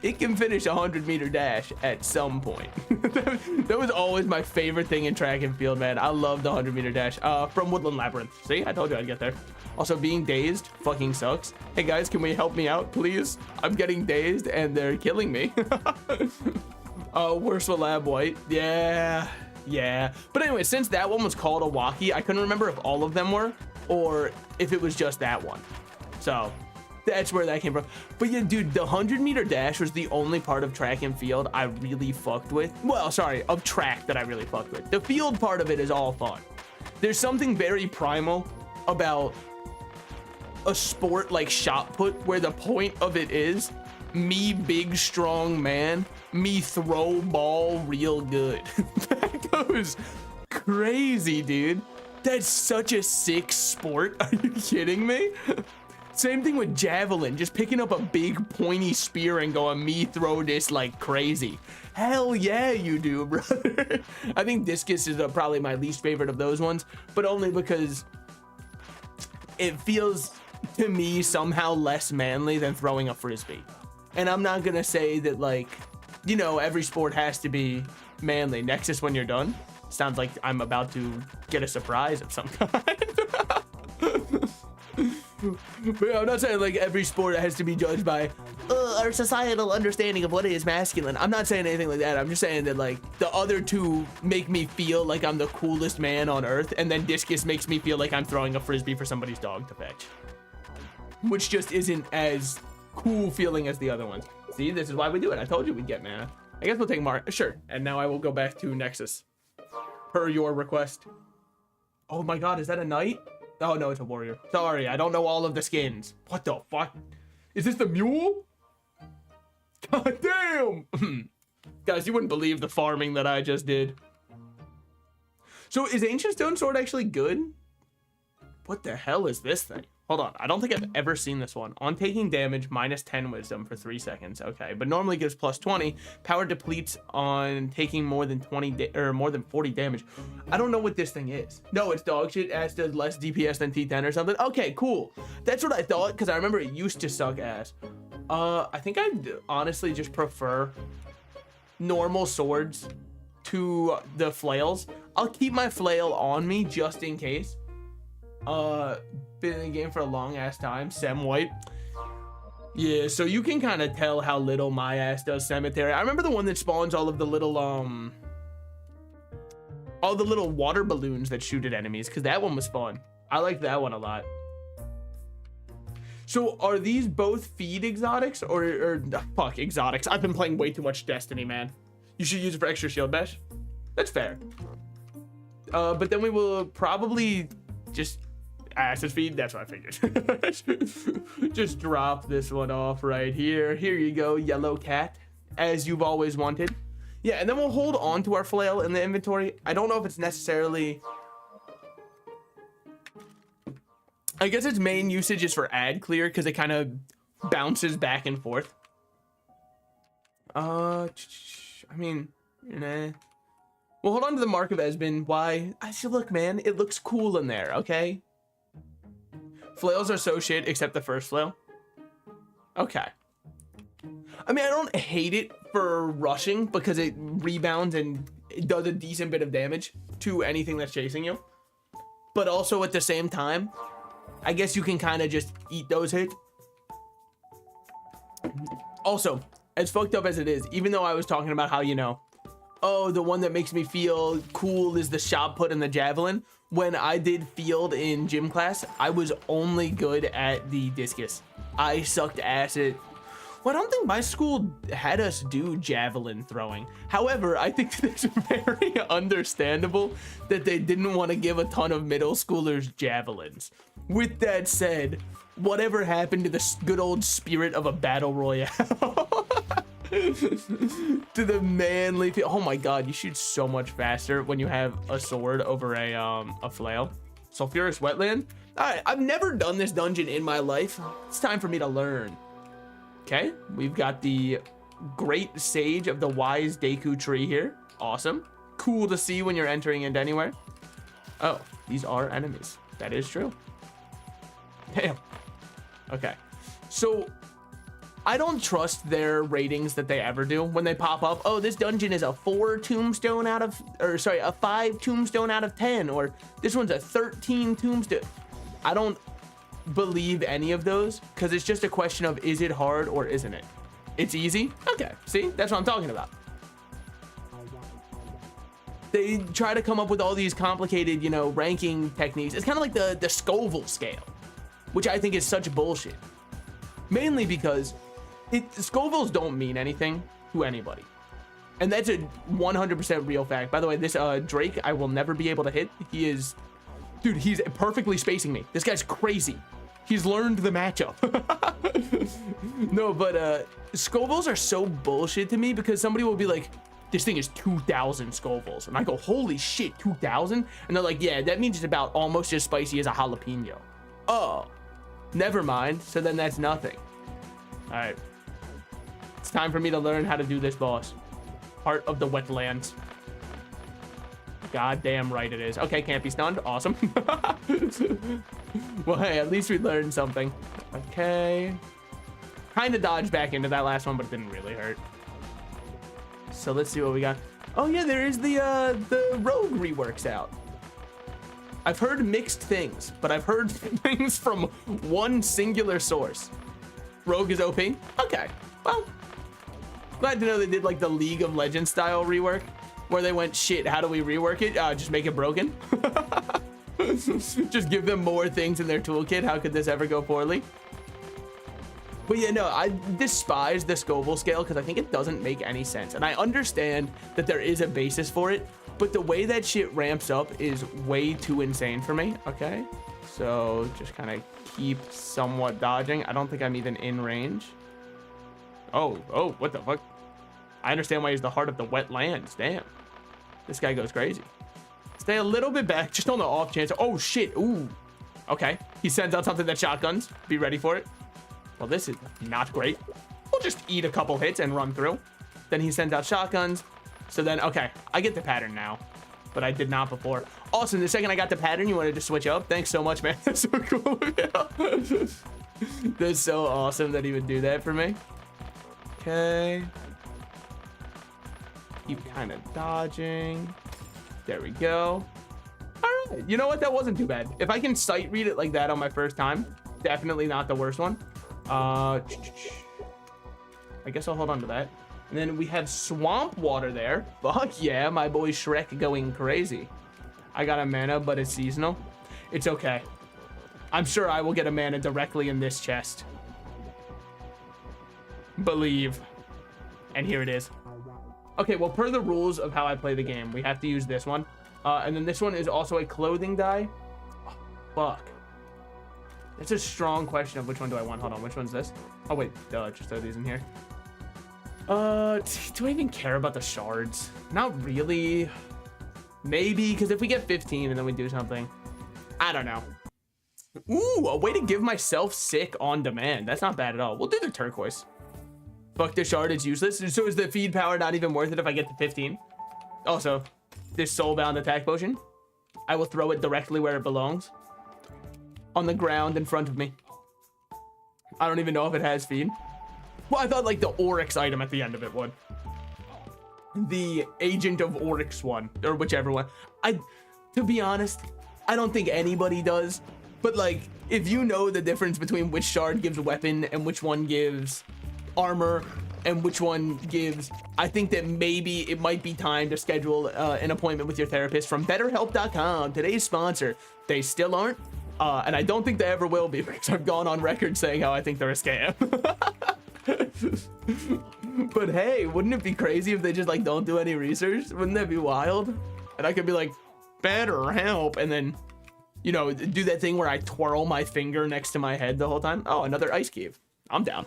it can finish a 100-meter dash at some point. That was always my favorite thing in track and field, man. I love the 100-meter dash from Woodland Labyrinth. See, I told you I'd get there. Also, being dazed fucking sucks. Hey guys, can we help me out, please? I'm getting dazed and they're killing me. Worse with Lab White. Yeah. But anyway, since that one was called a Waki, I couldn't remember if all of them were or if it was just that one. So that's where that came from. But yeah, dude, the 100-meter dash was the only part of track and field I really fucked with. Well, sorry, of track that I really fucked with. The field part of it is all fun. There's something very primal about a sport like shot put, where the point of it is me, big, strong man, me throw ball real good. That goes crazy, dude. That's such a sick sport. Are you kidding me? Same thing with javelin, just picking up a big pointy spear and going, me throw this like crazy. Hell yeah, you do, brother. I think discus is probably my least favorite of those ones, but only because it feels to me somehow less manly than throwing a frisbee. And I'm not gonna say that, like, you know, every sport has to be manly. Nexus, when you're done. Sounds like I'm about to get a surprise of some kind. But yeah, I'm not saying like every sport has to be judged by our societal understanding of what is masculine. I'm not saying anything like that. I'm just saying that, like, the other two make me feel like I'm the coolest man on earth, and then discus makes me feel like I'm throwing a frisbee for somebody's dog to fetch, which just isn't as cool feeling as the other ones. See, this is why we do it. I told you we'd get mana. I guess we'll take Mark. Sure. And now I will go back to Nexus per your request. Oh my god, is that a knight? Oh no, it's a warrior. Sorry, I don't know all of the skins. What the fuck? Is this the mule? God damn! Guys, you wouldn't believe the farming that I just did. So is Ancient Stone Sword actually good? What the hell is this thing? Hold on, I don't think I've ever seen this one. On taking damage, minus 10 wisdom for 3 seconds. Okay, but normally gives plus 20. Power depletes on taking more than 40 damage. I don't know what this thing is. No, it's dog shit. Ass does less DPS than T10 or something. Okay, cool. That's what I thought, because I remember it used to suck ass. I think I'd honestly just prefer normal swords to the flails. I'll keep my flail on me just in case. Been in the game for a long ass time. Sem White. Yeah, so you can kind of tell how little my ass does cemetery. I remember the one that spawns all the little water balloons that shoot at enemies, because that one was fun. I like that one a lot. So are these both feed exotics or fuck exotics? I've been playing way too much Destiny, man. You should use it for extra shield bash. That's fair. But then we will probably just acid feed. That's what I figured. Just drop this one off right here. Here you go, yellow cat, as you've always wanted. Yeah, and then we'll hold on to our flail in the inventory. I don't know if it's necessarily, I guess its main usage is for ad clear, because it kind of bounces back and forth. I mean, nah. We'll hold on to the Mark of Esbin. Why? I said, look, man, it looks cool in there, okay? Flails are so shit, except the first flail. Okay. I mean, I don't hate it for rushing, because it rebounds and it does a decent bit of damage to anything that's chasing you. But also at the same time, I guess you can kind of just eat those hits. Also, as fucked up as it is, even though I was talking about how, you know, oh, the one that makes me feel cool is the shot put and the javelin. When I did field in gym class, I was only good at the discus. I sucked ass at... Well, I don't think my school had us do javelin throwing. However, I think it's very understandable that they didn't want to give a ton of middle schoolers javelins. With that said, whatever happened to the good old spirit of a battle royale? To the manly feel. Oh my god, you shoot so much faster when you have a sword over a flail. Sulfurous wetland. All right, I've never done this dungeon in my life. It's time for me to learn. Okay, we've got the great sage of the wise Deku tree here. Awesome. Cool to see when you're entering into anywhere. Oh, these are enemies. That is true. Damn. Okay, so I don't trust their ratings that they ever do when they pop up. Oh, this dungeon is a 4 tombstone out of, or sorry, a 5 tombstone out of 10, or this one's a 13 tombstone. I don't believe any of those, because it's just a question of, is it hard or isn't it? It's easy? Okay, see, that's what I'm talking about. They try to come up with all these complicated, you know, ranking techniques. It's kind of like the Scoville scale, which I think is such bullshit. Mainly because Scovilles don't mean anything to anybody. And that's a 100% real fact. By the way, this Drake, I will never be able to hit. He is, dude, he's perfectly spacing me. This guy's crazy. He's learned the matchup. No, but Scovilles are so bullshit to me, because somebody will be like, this thing is 2,000 Scovilles. And I go, holy shit, 2,000? And they're like, yeah, that means it's about almost as spicy as a jalapeno. Oh, never mind. So then that's nothing. All right. It's time for me to learn how to do this boss. Heart of the wetlands. Goddamn right it is. Okay, can't be stunned. Awesome. Well, hey, at least we learned something. Okay. Kind of dodged back into that last one, but it didn't really hurt. So let's see what we got. Oh yeah, there is the rogue reworks out. I've heard mixed things, but I've heard things from one singular source. Rogue is OP? Okay, well, glad to know they did like the League of Legends style rework, where they went, shit, how do we rework it? Just make it broken. Just give them more things in their toolkit. How could this ever go poorly? But yeah, no, I despise the Scoville scale because I think it doesn't make any sense. And I understand that there is a basis for it, but the way that shit ramps up is way too insane for me. Okay, so just kind of keep somewhat dodging. I don't think I'm even in range. Oh, what the fuck? I understand why he's the heart of the wetlands. Damn, this guy goes crazy. Stay a little bit back, just on the off chance. Oh shit, ooh. Okay, he sends out something that shotguns. Be ready for it. Well, this is not great. We'll just eat a couple hits and run through. Then he sends out shotguns. So then, okay, I get the pattern now, but I did not before. Awesome, the second I got the pattern, you wanted to switch up. Thanks so much, man. That's so cool. That's so awesome that he would do that for me. Okay. Keep kind of dodging. There we go. All right, you know what? That wasn't too bad. If I can sight read it like that on my first time, definitely not the worst one. I guess I'll hold on to that. And then we have swamp water there. Fuck yeah, my boy Shrek going crazy. I got a mana, but it's seasonal. It's okay. I'm sure I will get a mana directly in this chest. Believe. And here it is. Okay, well, per the rules of how I play the game, we have to use this one. And then this one is also a clothing dye. Oh, fuck. It's a strong question of which one do I want. Hold on, which one's this? Oh, wait, just throw these in here. Do I even care about the shards? Not really. Maybe, because if we get 15 and then we do something. I don't know. Ooh, a way to give myself sick on demand. That's not bad at all. We'll do the turquoise. Fuck the shard, it's useless. So is the feed power not even worth it if I get to 15? Also, this soulbound attack potion, I will throw it directly where it belongs. On the ground in front of me. I don't even know if it has feed. Well, I thought like the Oryx item at the end of it would. The Agent of Oryx one, or whichever one. To be honest, I don't think anybody does. But like, if you know the difference between which shard gives weapon and which one gives armor and which one gives, I think that maybe it might be time to schedule an appointment with your therapist from BetterHelp.com, today's sponsor. They still aren't. And I don't think they ever will be because I've gone on record saying how I think they're a scam. But hey, wouldn't it be crazy if they just like don't do any research? Wouldn't that be wild? And I could be like, BetterHelp, and then, you know, do that thing where I twirl my finger next to my head the whole time. Oh, another ice cave. I'm down.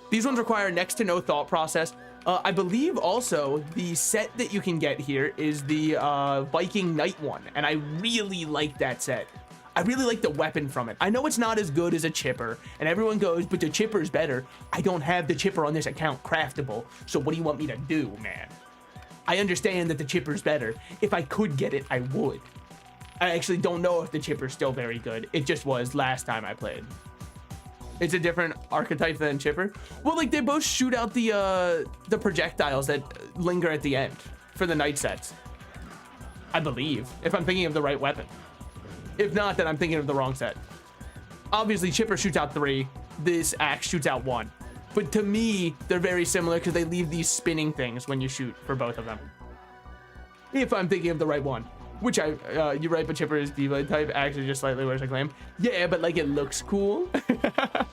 These ones require next to no thought process. I believe also the set that you can get here is the Viking Knight one, and I really like that set. I really like the weapon from it. I know it's not as good as a chipper, and everyone goes, but the chipper's better. I don't have the chipper on this account craftable, so what do you want me to do, man? I understand that the chipper's better. If I could get it, I would. I actually don't know if the chipper's still very good. It just was last time I played. It's a different archetype than chipper. Well, like they both shoot out the projectiles that linger at the end for the knight sets. I believe, if I'm thinking of the right weapon. If not, then I'm thinking of the wrong set. Obviously, chipper shoots out 3. This axe shoots out 1. But to me, they're very similar because they leave these spinning things when you shoot for both of them. If I'm thinking of the right one. Which you're right, but chipper is D-blade type. Actually, just slightly worse, I claim. Yeah, but like it looks cool.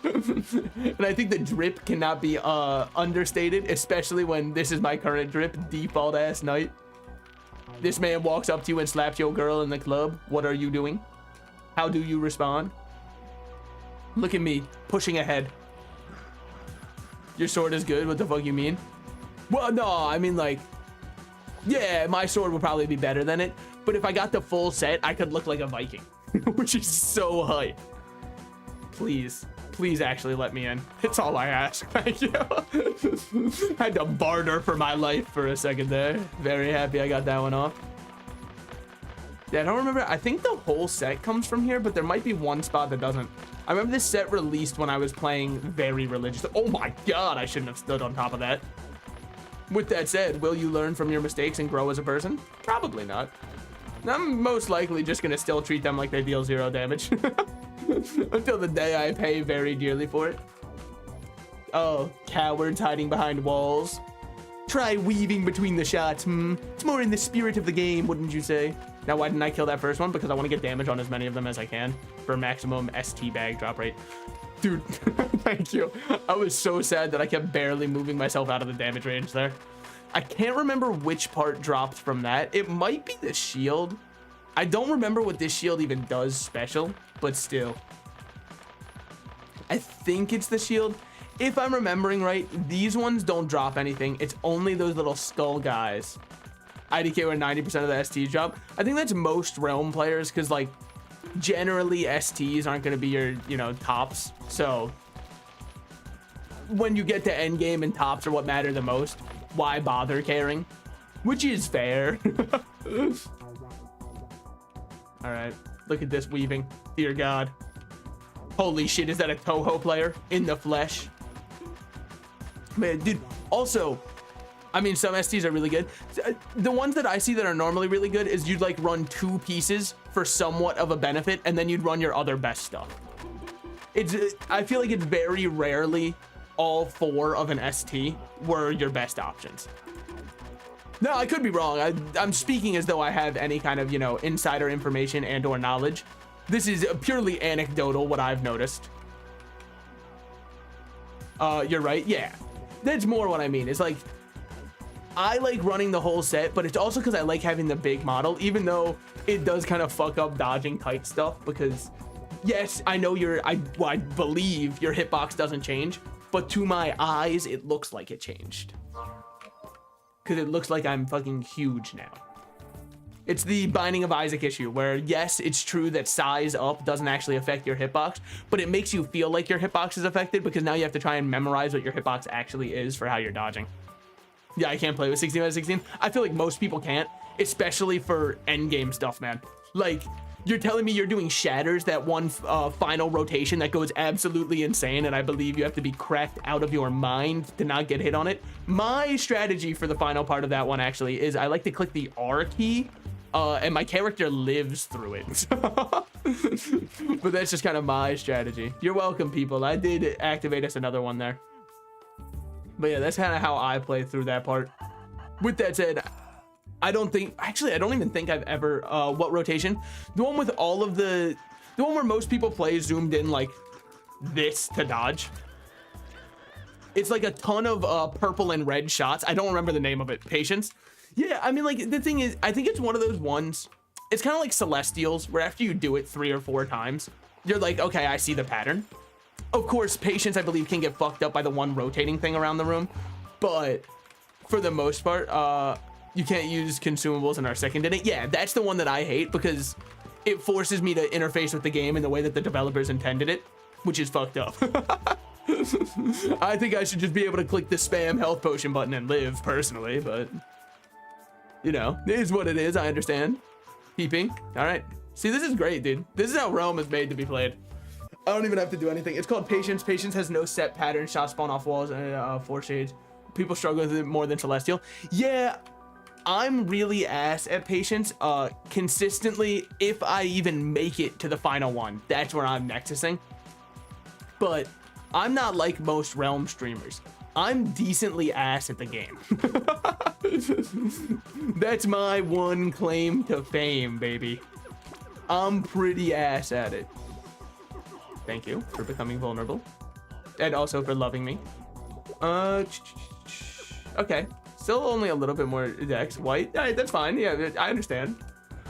And I think the drip cannot be understated, especially when this is my current drip, default ass knight. This man walks up to you and slaps your girl in the club. What are you doing? How do you respond? Look at me, pushing ahead. Your sword is good? What the fuck you mean? Well, no, I mean like, yeah, my sword would probably be better than it. But if I got the full set, I could look like a Viking, which is so hype. Please, please actually let me in. It's all I ask. Thank you. Had to barter for my life for a second there. Very happy I got that one off. Yeah, I don't remember. I think the whole set comes from here, but there might be one spot that doesn't. I remember this set released when I was playing very religious. Oh my God, I shouldn't have stood on top of that. With that said, will you learn from your mistakes and grow as a person? Probably not. I'm most likely just gonna still treat them like they deal 0 damage. Until the day I pay very dearly for it. Oh, cowards hiding behind walls. Try weaving between the shots, It's more in the spirit of the game, wouldn't you say? Now, why didn't I kill that first one? Because I want to get damage on as many of them as I can for maximum ST bag drop rate. Dude, thank you. I was so sad that I kept barely moving myself out of the damage range there. I can't remember which part dropped from that. It might be the shield. I don't remember what this shield even does special, but still. I think it's the shield. If I'm remembering right, these ones don't drop anything. It's only those little skull guys. IDK where 90% of the STs drop. I think that's most Realm players, because like generally STs aren't going to be your, you know, tops. So when you get to end game and tops are what matter the most, why bother caring? Which is fair. All right, look at this weaving. Dear God. Holy shit, is that a Toho player in the flesh? Man, dude, also, I mean, some STs are really good. The ones that I see that are normally really good is you'd like run 2 pieces for somewhat of a benefit, and then you'd run your other best stuff. I feel like it's very rarely all 4 of an ST were your best options. No, I could be wrong. I'm speaking as though I have any kind of, you know, insider information and or knowledge. This is purely anecdotal, what I've noticed. You're right. Yeah, that's more what I mean. It's like, I like running the whole set, but it's also because I like having the big model, even though it does kind of fuck up dodging tight stuff, because yes, I know I believe your hitbox doesn't change, but to my eyes, it looks like it changed. Because it looks like I'm fucking huge now. It's the Binding of Isaac issue, where yes, it's true that size up doesn't actually affect your hitbox, but it makes you feel like your hitbox is affected, because now you have to try and memorize what your hitbox actually is for how you're dodging. Yeah, I can't play with 16 out of 16. I feel like most people can't, especially for endgame stuff, man. Like, you're telling me you're doing shatters, that one final rotation that goes absolutely insane, and I believe you have to be cracked out of your mind to not get hit on it. My strategy for the final part of that one actually is I like to click the R key, and my character lives through it. But that's just kind of my strategy. You're welcome, people. I did activate us another one there. But yeah, that's kind of how I play through that part. With that said, I don't even think I've ever, what rotation? The one with all of the one where most people play zoomed in like this to dodge. It's like a ton of purple and red shots. I don't remember the name of it. Patience. Yeah, I mean, like, the thing is, I think it's one of those ones, it's kind of like Celestials, where after you do it 3 or 4 times, you're like, okay, I see the pattern. Of course, Patience, I believe, can get fucked up by the one rotating thing around the room, but for the most part, you can't use consumables and are second in it. Yeah, that's the one that I hate, because it forces me to interface with the game in the way that the developers intended it, which is fucked up. I think I should just be able to click the spam health potion button and live, personally, but you know, it is what it is. I understand. Peeping. All right. See, this is great, dude. This is how Realm is made to be played. I don't even have to do anything. It's called Patience. Patience has no set pattern. Shots spawn off walls and 4 shades. People struggle with it more than Celestial. Yeah, I'm really ass at Patience. Consistently, if I even make it to the final one, that's where I'm nexusing. But I'm not like most Realm streamers. I'm decently ass at the game. That's my one claim to fame, baby. I'm pretty ass at it. Thank you for becoming vulnerable. And also for loving me. Okay. Still only a little bit more dex. White. All right, that's fine. Yeah, I understand.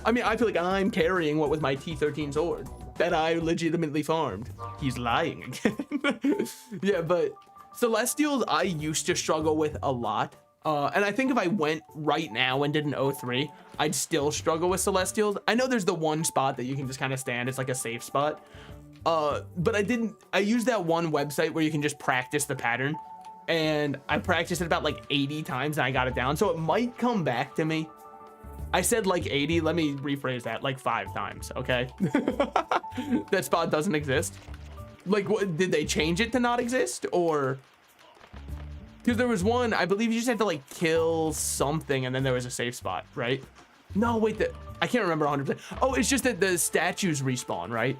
I mean, I feel like I'm carrying what with my T13 sword that I legitimately farmed. He's lying again. Yeah, but Celestials I used to struggle with a lot. And I think if I went right now and did an 03, I'd still struggle with Celestials. I know there's the one spot that you can just kind of stand. It's like a safe spot. But I used that one website where you can just practice the pattern. And I practiced it about like 80 times and I got it down. So it might come back to me. I said like 80. Let me rephrase that, like 5 times, okay? That spot doesn't exist. Like, what, did they change it to not exist? Or, because there was one, I believe you just had to like kill something and then there was a safe spot, right? No, wait, I can't remember 100%. Oh, it's just that the statues respawn, right?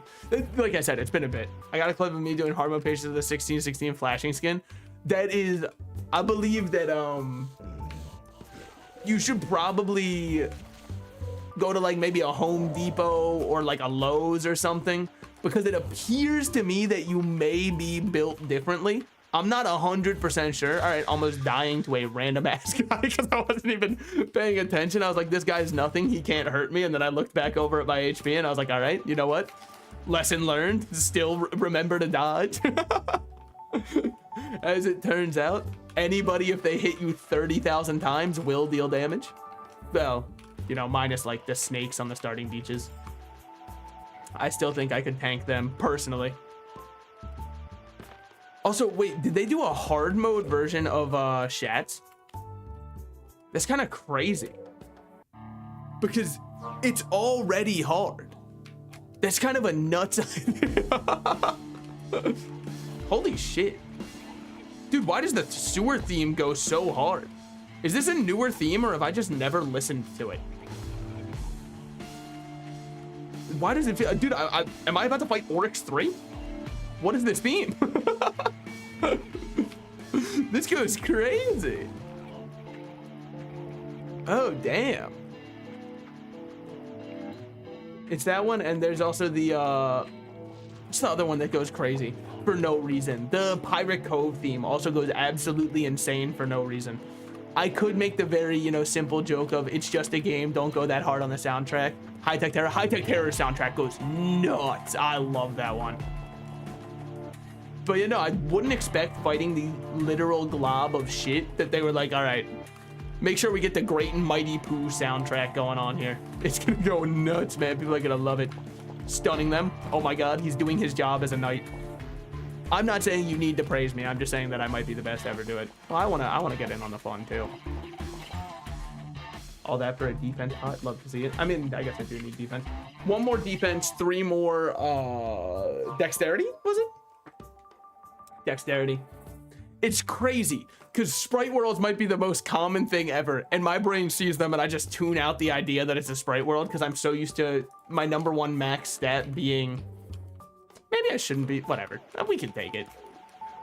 Like I said, it's been a bit. I got a clip of me doing hard mode patients of the 1616 flashing skin. That is, I believe that you should probably go to like maybe a Home Depot or like a Lowe's or something, because it appears to me that you may be built differently. I'm not 100% sure. All right, almost dying to a random ass guy because I wasn't even paying attention. I was like, this guy's nothing. He can't hurt me. And then I looked back over at my HP and I was like, all right, you know what? Lesson learned. Still remember to dodge. As it turns out, anybody, if they hit you 30,000 times, will deal damage. Well, you know, minus like the snakes on the starting beaches. I still think I could tank them personally. Also, wait, did they do a hard mode version of Shats? That's kind of crazy. Because it's already hard. That's kind of a nuts idea. Holy shit. Dude, why does the sewer theme go so hard? Is this a newer theme or have I just never listened to it? Why does it feel, dude, am I about to fight Oryx 3? What is this theme? This goes crazy. Oh, damn. It's that one, and there's also the, what's the other one that goes crazy for no reason? The Pirate Cove theme also goes absolutely insane for no reason. I could make the very, you know, simple joke of it's just a game, don't go that hard on the soundtrack. High Tech Terror soundtrack goes nuts. I love that one. But you know, I wouldn't expect fighting the literal glob of shit that they were like, all right, make sure we get the Great and Mighty Pooh soundtrack going on here. It's gonna go nuts, man. People are gonna love it. Stunning them. Oh my God, he's doing his job as a knight. I'm not saying you need to praise me. I'm just saying that I might be the best to ever do it. Well, I wanna get in on the fun too. All that for a defense pot. Love to see it. I mean, I guess I do need defense. 1 more defense, 3 more dexterity, was it? Dexterity. It's crazy because sprite worlds might be the most common thing ever, and my brain sees them and I just tune out the idea that it's a sprite world because I'm so used to my #1 max stat being, maybe I shouldn't be, whatever, we can take it.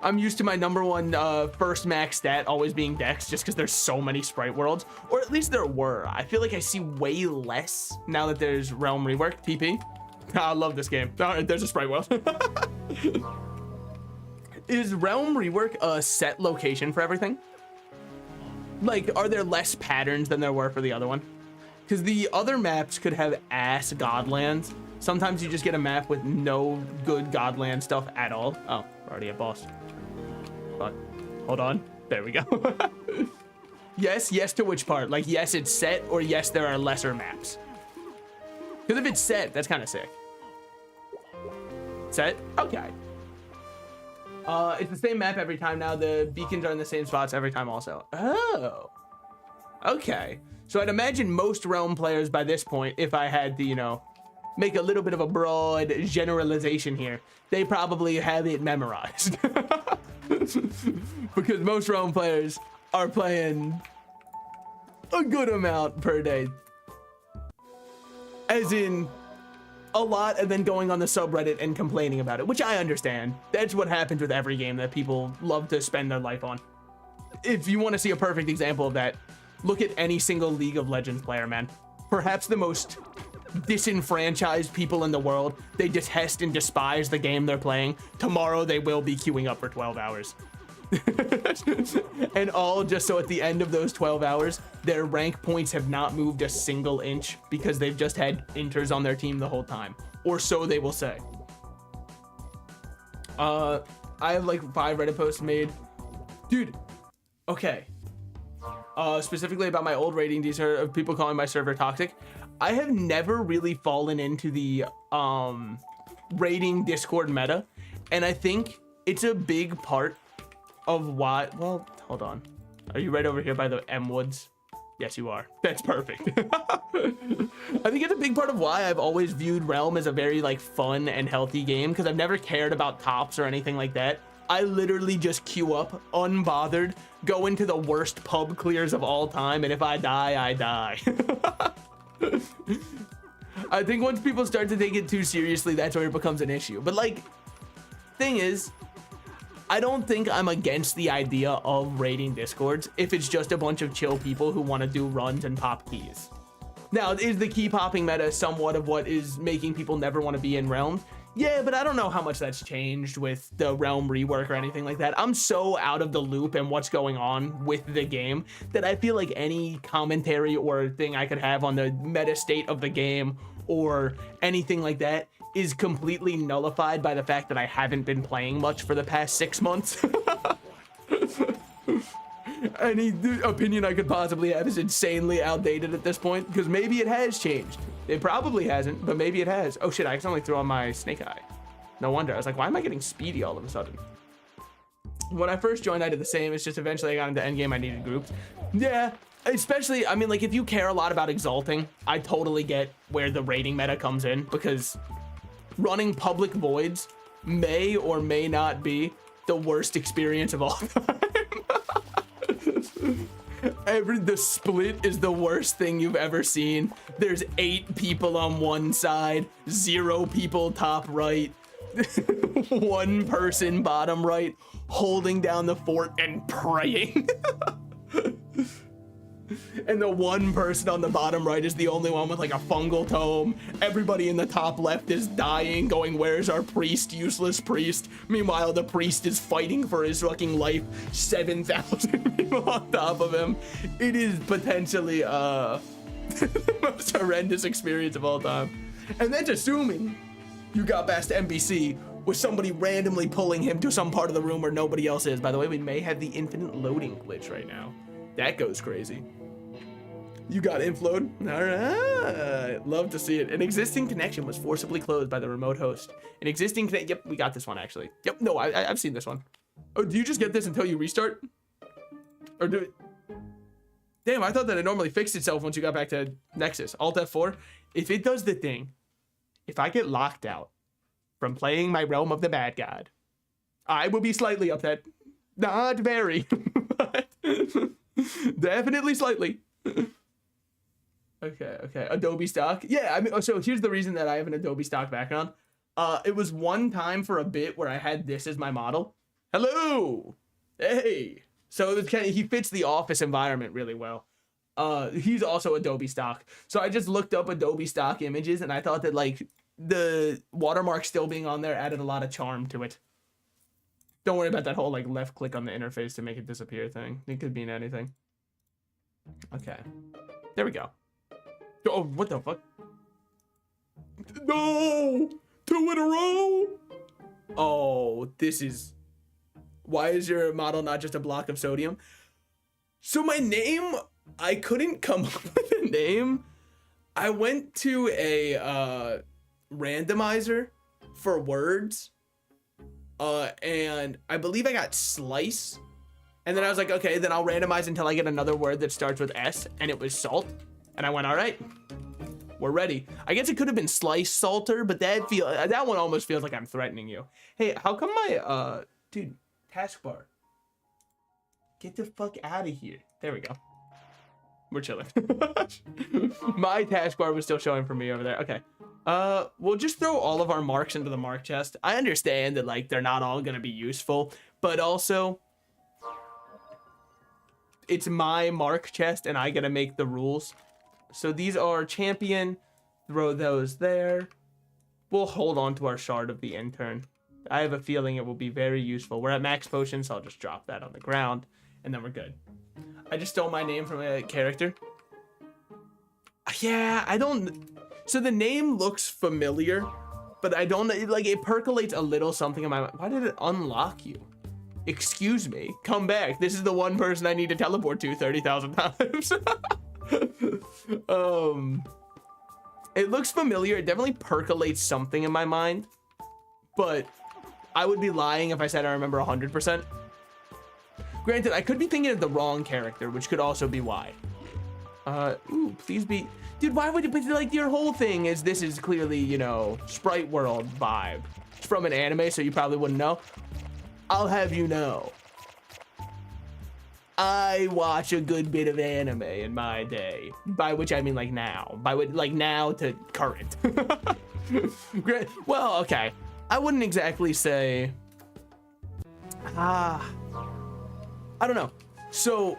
I'm used to my #1 first max stat always being dex just because there's so many sprite worlds, or at least there were. I feel like I see way less now that there's realm rework. TP. I love this game. Oh, there's a sprite world. Is realm rework a set location for everything? Like, are there less patterns than there were for the other one? Because the other maps could have ass godlands. Sometimes you just get a map with no good godland stuff at all. Oh, we're already at boss. But hold on, there we go. Yes to which part? Like, yes, it's set, or yes, there are lesser maps. Because if it's set, that's kind of sick. Set? Okay. It's the same map every time now. The beacons are in the same spots every time also. Oh. Okay. So I'd imagine most realm players by this point, if I had to, you know, make a little bit of a broad generalization here, they probably have it memorized. Because most realm players are playing a good amount per day. As in a lot, and then going on the subreddit and complaining about it, which I understand. That's what happens with every game that people love to spend their life on. If you want to see a perfect example of that, look at any single League of Legends player, man. Perhaps the most disenfranchised people in the world. They detest and despise the game they're playing. Tomorrow they will be queuing up for 12 hours. And all just so at the end of those 12 hours, their rank points have not moved a single inch because they've just had inters on their team the whole time. Or so they will say. I have like 5 Reddit posts made. Dude, okay. Specifically about my old rating of people calling my server toxic. I have never really fallen into the rating Discord meta. And I think it's a big part of why, well, hold on. Are you right over here by the M Woods? Yes, you are. That's perfect. I think it's a big part of why I've always viewed Realm as a very like fun and healthy game, because I've never cared about tops or anything like that. I literally just queue up, unbothered, go into the worst pub clears of all time, and if I die, I die. I think once people start to take it too seriously, that's where it becomes an issue. But like, thing is, I don't think I'm against the idea of raiding discords if it's just a bunch of chill people who want to do runs and pop keys. Now, is the key popping meta somewhat of what is making people never want to be in Realms? Yeah, but I don't know how much that's changed with the Realm rework or anything like that. I'm so out of the loop and what's going on with the game that I feel like any commentary or thing I could have on the meta state of the game or anything like that is completely nullified by the fact that I haven't been playing much for the past 6 months. Any opinion I could possibly have is insanely outdated at this point, because maybe it has changed. It probably hasn't, but maybe it has. Oh shit, I accidentally threw on my snake eye. No wonder. I was like, why am I getting speedy all of a sudden? When I first joined, I did the same. It's just eventually I got into endgame, I needed groups. Yeah, especially, I mean, like, if you care a lot about exalting, I totally get where the raiding meta comes in, because running public voids may or may not be the worst experience of all time. The split is the worst thing you've ever seen. There's 8 people on one side, 0 people top right, 1 person bottom right, holding down the fort and praying. And the 1 person on the bottom right is the only one with like a fungal tome. Everybody in the top left is dying, going, where's our priest, useless priest? Meanwhile, the priest is fighting for his fucking life, 7,000 people on top of him. It is potentially the most horrendous experience of all time. And that's assuming you got past NPC with somebody randomly pulling him to some part of the room where nobody else is. By the way, we may have the infinite loading glitch right now. That goes crazy. You got inflowed? All right, love to see it. An existing connection was forcibly closed by the remote host. An existing yep, we got this one actually. Yep, no, I've seen this one. Oh, do you just get this until you restart? Or do it? Damn, I thought that it normally fixed itself once you got back to Nexus. Alt F4, if it does the thing, if I get locked out from playing my Realm of the Bad God, I will be slightly upset. Not very, but definitely slightly. Okay. Adobe stock. Yeah, I mean, so here's the reason that I have an Adobe stock background. It was one time for a bit where I had this as my model. Hello. Hey. So it was he fits the office environment really well. He's also Adobe stock. So I just looked up Adobe stock images and I thought that like the watermark still being on there added a lot of charm to it. Don't worry about that whole like left click on the interface to make it disappear thing. It could mean anything. Okay. There we go. Oh, what the fuck? No! 2 in a row! Oh, this is... Why is your model not just a block of sodium? So my name, I couldn't come up with a name. I went to a randomizer for words. And I believe I got slice. And then I was like, okay, then I'll randomize until I get another word that starts with S, and it was salt. And I went, all right, we're ready. I guess it could have been slice salter, but that one almost feels like I'm threatening you. Hey, how come my, dude, taskbar? Get the fuck out of here. There we go. We're chilling. My taskbar was still showing for me over there. Okay. We'll just throw all of our marks into the mark chest. I understand that, like, they're not all gonna be useful, but also, it's my mark chest and I gotta make the rules. So these are champion, throw those there. We'll hold on to our shard of the intern. I have a feeling it will be very useful. We're at max potions, so I'll just drop that on the ground and then we're good. I just stole my name from a character. Yeah, I don't, so the name looks familiar, but I don't, like, it percolates a little something in my mind. Why did it unlock you? Excuse me, come back. This is the one person I need to teleport to 30,000 times. It looks familiar. It definitely percolates something in my mind, but I would be lying if I said I remember 100%. Granted, I could be thinking of the wrong character, which could also be why. Ooh, please be, dude, why would it be like your whole thing is this is clearly, you know, Sprite World vibe. It's from an anime, so you probably wouldn't know. I'll have you know, I watch a good bit of anime in my day, by which I mean like now, like now to current. Great. Well, okay, I wouldn't exactly say, I don't know. So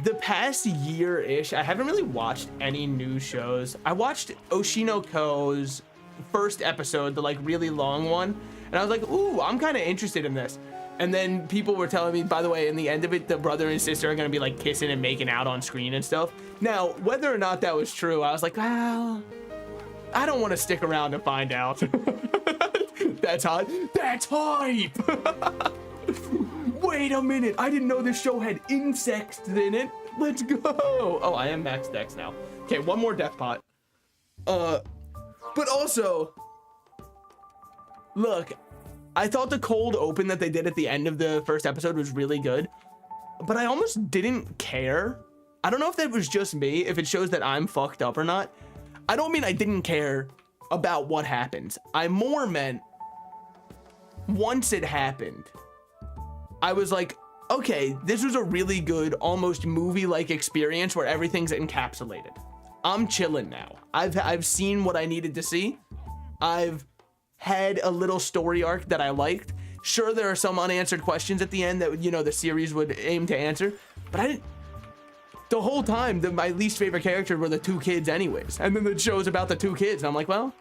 the past year-ish, I haven't really watched any new shows. I watched Oshinoko-'s first episode, the like really long one, and I was like, ooh, I'm kind of interested in this. And then people were telling me, by the way, in the end of it, the brother and sister are gonna be like kissing and making out on screen and stuff. Now, whether or not that was true, I was like, well, I don't want to stick around to find out. That's hot. That's hype. Wait a minute, I didn't know this show had insects in it. Let's go. Oh, I am max dex now. Okay, one more death pot. But also, look, I thought the cold open that they did at the end of the first episode was really good, but I almost didn't care. I don't know if that was just me, if it shows that I'm fucked up or not. I don't mean I didn't care about what happens. I more meant once it happened, I was like, okay, this was a really good, almost movie-like experience where everything's encapsulated. I'm chilling now. I've seen what I needed to see. I've had a little story arc that I liked. Sure, there are some unanswered questions at the end that, you know, the series would aim to answer, but I didn't. The whole time, my least favorite character were the two kids anyways. And then the show's about the two kids. And I'm like, well,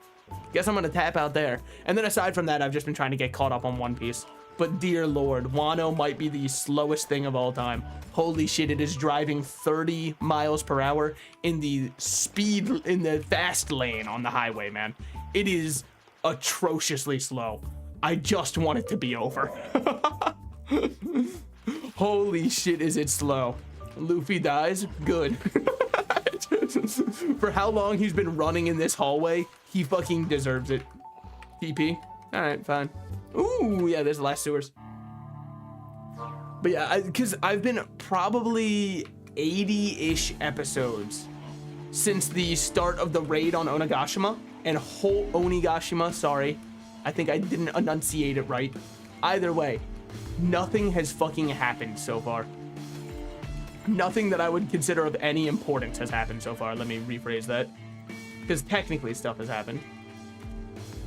guess I'm gonna tap out there. And then aside from that, I've just been trying to get caught up on One Piece. But dear Lord, Wano might be the slowest thing of all time. Holy shit, it is driving 30 miles per hour in the fast lane on the highway, man. It is atrociously slow. I just want it to be over. Holy shit, is it slow. Luffy dies, good. For how long he's been running in this hallway, he fucking deserves it. TP, all right, fine. Ooh, yeah, there's the last sewers. But yeah, because I've been probably 80-ish episodes since the start of the raid on Onigashima, and whole Onigashima, sorry. I think I didn't enunciate it right. Either way, nothing has fucking happened so far. Nothing that I would consider of any importance has happened so far. Let me rephrase that. Because technically stuff has happened.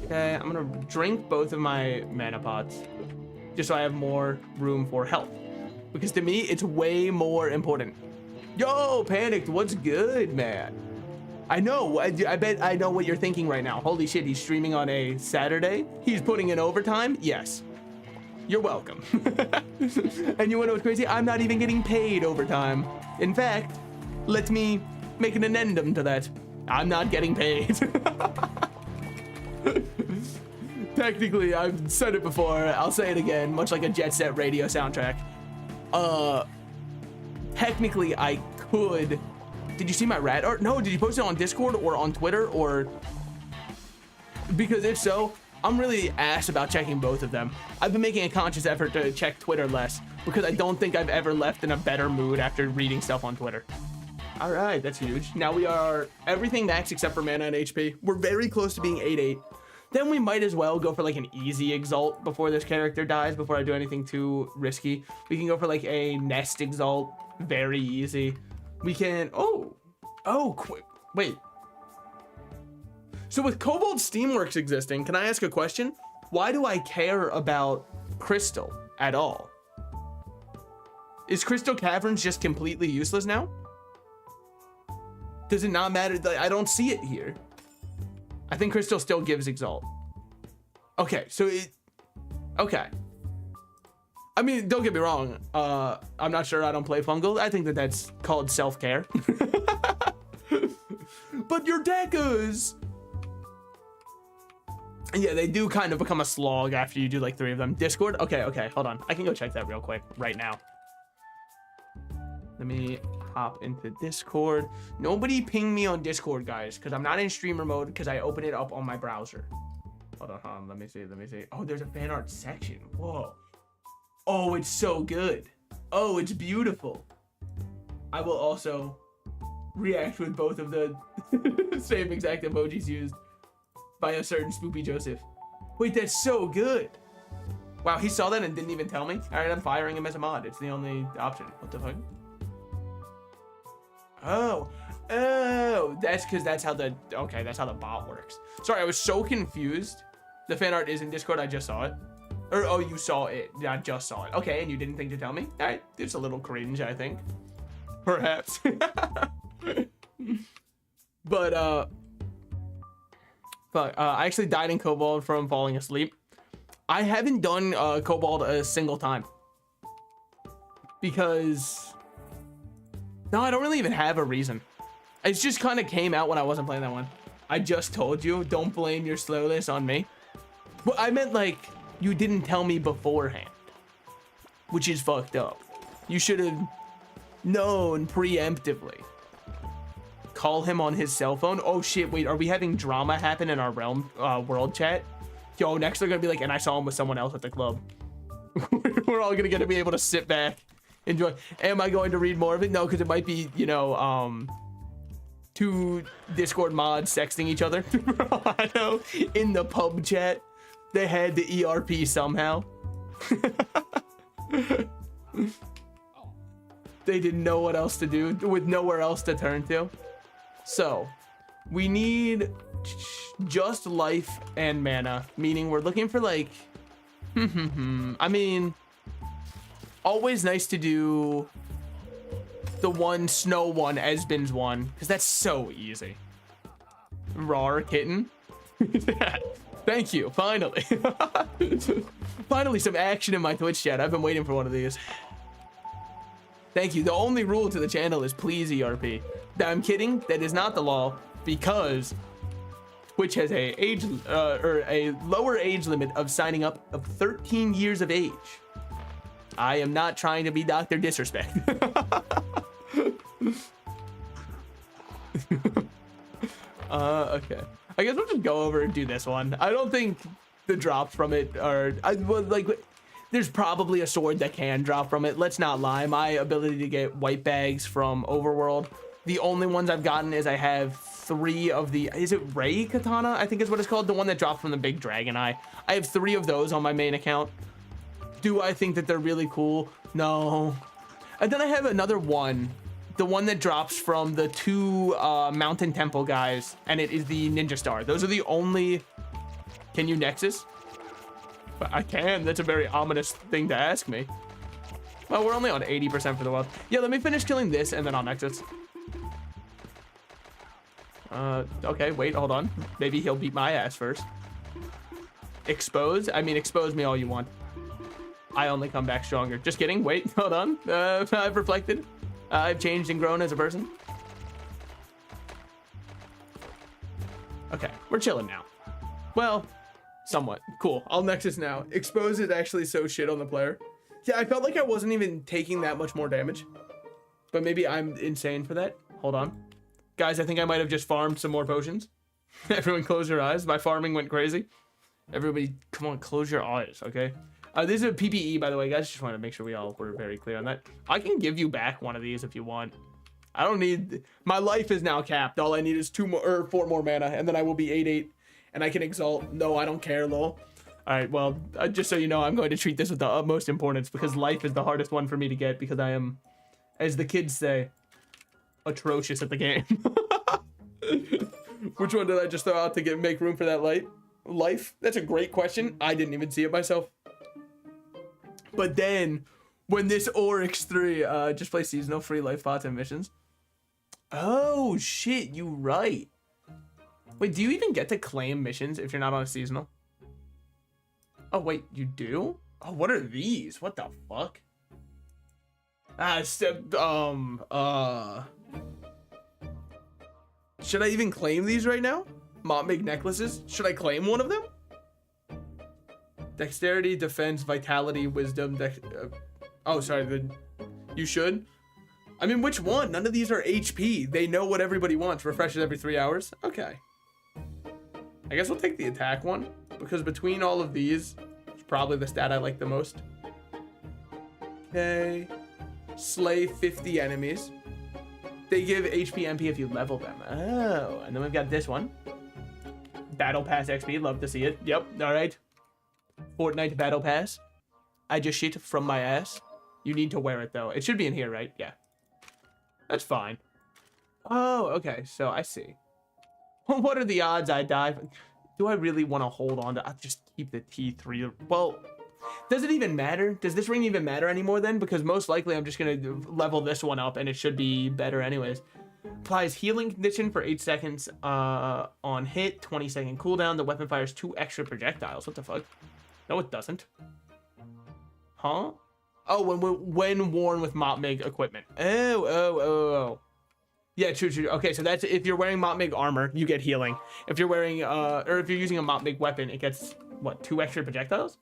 Okay, I'm gonna drink both of my mana pots just so I have more room for health. Because to me, it's way more important. Yo, Panicked, what's good, man? I know, I bet I know what you're thinking right now. Holy shit, he's streaming on a Saturday? He's putting in overtime? Yes. You're welcome. And you wanna know what's crazy? I'm not even getting paid overtime. In fact, let me make an addendum to that. I'm not getting paid. Technically, I've said it before, I'll say it again, much like a Jet Set Radio soundtrack. Technically, I could. Did you see my rat art? No, did you post it on Discord or on Twitter or? Because if so, I'm really ass about checking both of them. I've been making a conscious effort to check Twitter less because I don't think I've ever left in a better mood after reading stuff on Twitter. All right, that's huge. Now we are everything max except for mana and HP. We're very close to being 8-8. Then we might as well go for like an easy exalt before this character dies, before I do anything too risky. We can go for like a nest exalt, very easy. We can, wait. So with Cobalt Steamworks existing, can I ask a question? Why do I care about Crystal at all? Is Crystal Caverns just completely useless now? Does it not matter? I don't see it here. I think Crystal still gives Exalt. Okay, so okay. I mean, don't get me wrong. I'm not sure I don't play Fungal. I think that that's called self-care. But your deckers. Yeah, they do kind of become a slog after you do like 3 of them. Discord? Okay, hold on. I can go check that real quick right now. Let me hop into Discord. Nobody ping me on Discord, guys, because I'm not in streamer mode because I open it up on my browser. Hold on. Let me see. Oh, there's a fan art section. Whoa. Oh, it's so good. Oh, it's beautiful. I will also react with both of the same exact emojis used by a certain Spoopy Joseph. Wait, that's so good. Wow, he saw that and didn't even tell me. All right, I'm firing him as a mod. It's the only option. What the fuck? Oh, that's because that's how the bot works. Sorry, I was so confused. The fan art is in Discord. I just saw it. Or, oh, you saw it. I just saw it. Okay, and you didn't think to tell me? All right, it's a little cringe, I think. Perhaps. But, fuck, I actually died in Cobalt from falling asleep. I haven't done Cobalt a single time. Because... no, I don't really even have a reason. It just kind of came out when I wasn't playing that one. I just told you, don't blame your slowness on me. But I meant, like, you didn't tell me beforehand. Which is fucked up. You should have known preemptively. Call him on his cell phone. Oh shit, wait, are we having drama happen in our world chat? Yo, next they're gonna be like, and I saw him with someone else at the club. We're all gonna get to be able to sit back, enjoy. Am I going to read more of it? No, because it might be, you know, two Discord mods sexting each other. I know, in the pub chat. They had the ERP somehow. They didn't know what else to do, with nowhere else to turn to. So, we need just life and mana, meaning we're looking for like, I mean, always nice to do the one snow one, Esbin's one, because that's so easy. Rar kitten. Thank you, finally. Finally some action in my Twitch chat. I've been waiting for one of these. Thank you. The only rule to the channel is please ERP. I'm kidding, that is not the law, because Twitch has a lower age limit of signing up of 13 years of age. I am not trying to be Dr. Disrespect. Okay. I guess we'll just go over and do this one. I don't think the drops from it are... there's probably a sword that can drop from it. Let's not lie. My ability to get white bags from Overworld, the only ones I've gotten is I have 3 of the... is it Ray Katana? I think is what it's called. The one that drops from the big dragon eye. I have 3 of those on my main account. Do I think that they're really cool? No. And then I have another one. The one that drops from the 2 Mountain Temple guys, and it is the Ninja Star. Those are the only... Can you Nexus? But I can. That's a very ominous thing to ask me. Well, we're only on 80% for the wealth. Yeah, let me finish killing this, and then I'll Nexus. Okay, wait, hold on. Maybe he'll beat my ass first. Expose? I mean, expose me all you want. I only come back stronger. Just kidding. Wait, hold on. I've reflected. I've changed and grown as a person. Okay, we're chilling now. Well, somewhat. Cool. I'll Nexus now. Expose is actually so shit on the player. Yeah, I felt like I wasn't even taking that much more damage. But maybe I'm insane for that. Hold on. Guys, I think I might have just farmed some more potions. Everyone close your eyes. My farming went crazy. Everybody, come on, close your eyes, okay? This is a PPE, by the way, guys. Just want to make sure we all were very clear on that. I can give you back one of these if you want. I don't need... My life is now capped. All I need is 4 more mana, and then I will be 8/8, and I can exalt. No, I don't care, lol. All right, well, just so you know, I'm going to treat this with the utmost importance, because life is the hardest one for me to get, because I am, as the kids say, atrocious at the game. Which one did I just throw out to make room for that life? That's a great question. I didn't even see it myself. But then, when this Oryx 3, just play seasonal free life pots and missions. Oh, shit, you right. Wait, do you even get to claim missions if you're not on a seasonal? Oh, wait, you do? Oh, what are these? What the fuck? Should I even claim these right now? Montmig necklaces? Should I claim one of them? Dexterity, defense, vitality, wisdom, oh, sorry, you should? I mean, which one? None of these are HP. They know what everybody wants. Refreshes every 3 hours. Okay. I guess we'll take the attack one, because between all of these, it's probably the stat I like the most. Okay. Slay 50 enemies. They give HP MP if you level them. Oh, and then we've got this one. Battle Pass XP, love to see it. Yep, all right. Fortnite Battle Pass. I just shit from my ass. You need to wear it though. It should be in here, right? Yeah. That's fine. Oh, okay, so I see. What are the odds I die? Do I really want to hold on to? I'll just keep the T3. Well, does it even matter? Does this ring even matter anymore then? Because most likely I'm just going to level this one up and it should be better anyways. Applies healing condition for 8 seconds on hit, 20-second cooldown. The weapon fires 2 extra projectiles. What the fuck? No, it doesn't. Huh? Oh, when worn with Mop Mig equipment. Oh. Yeah, true. Okay, so that's if you're wearing Mop Mig armor, you get healing. If you're wearing, or if you're using a Mop Mig weapon, it gets, what, 2 extra projectiles?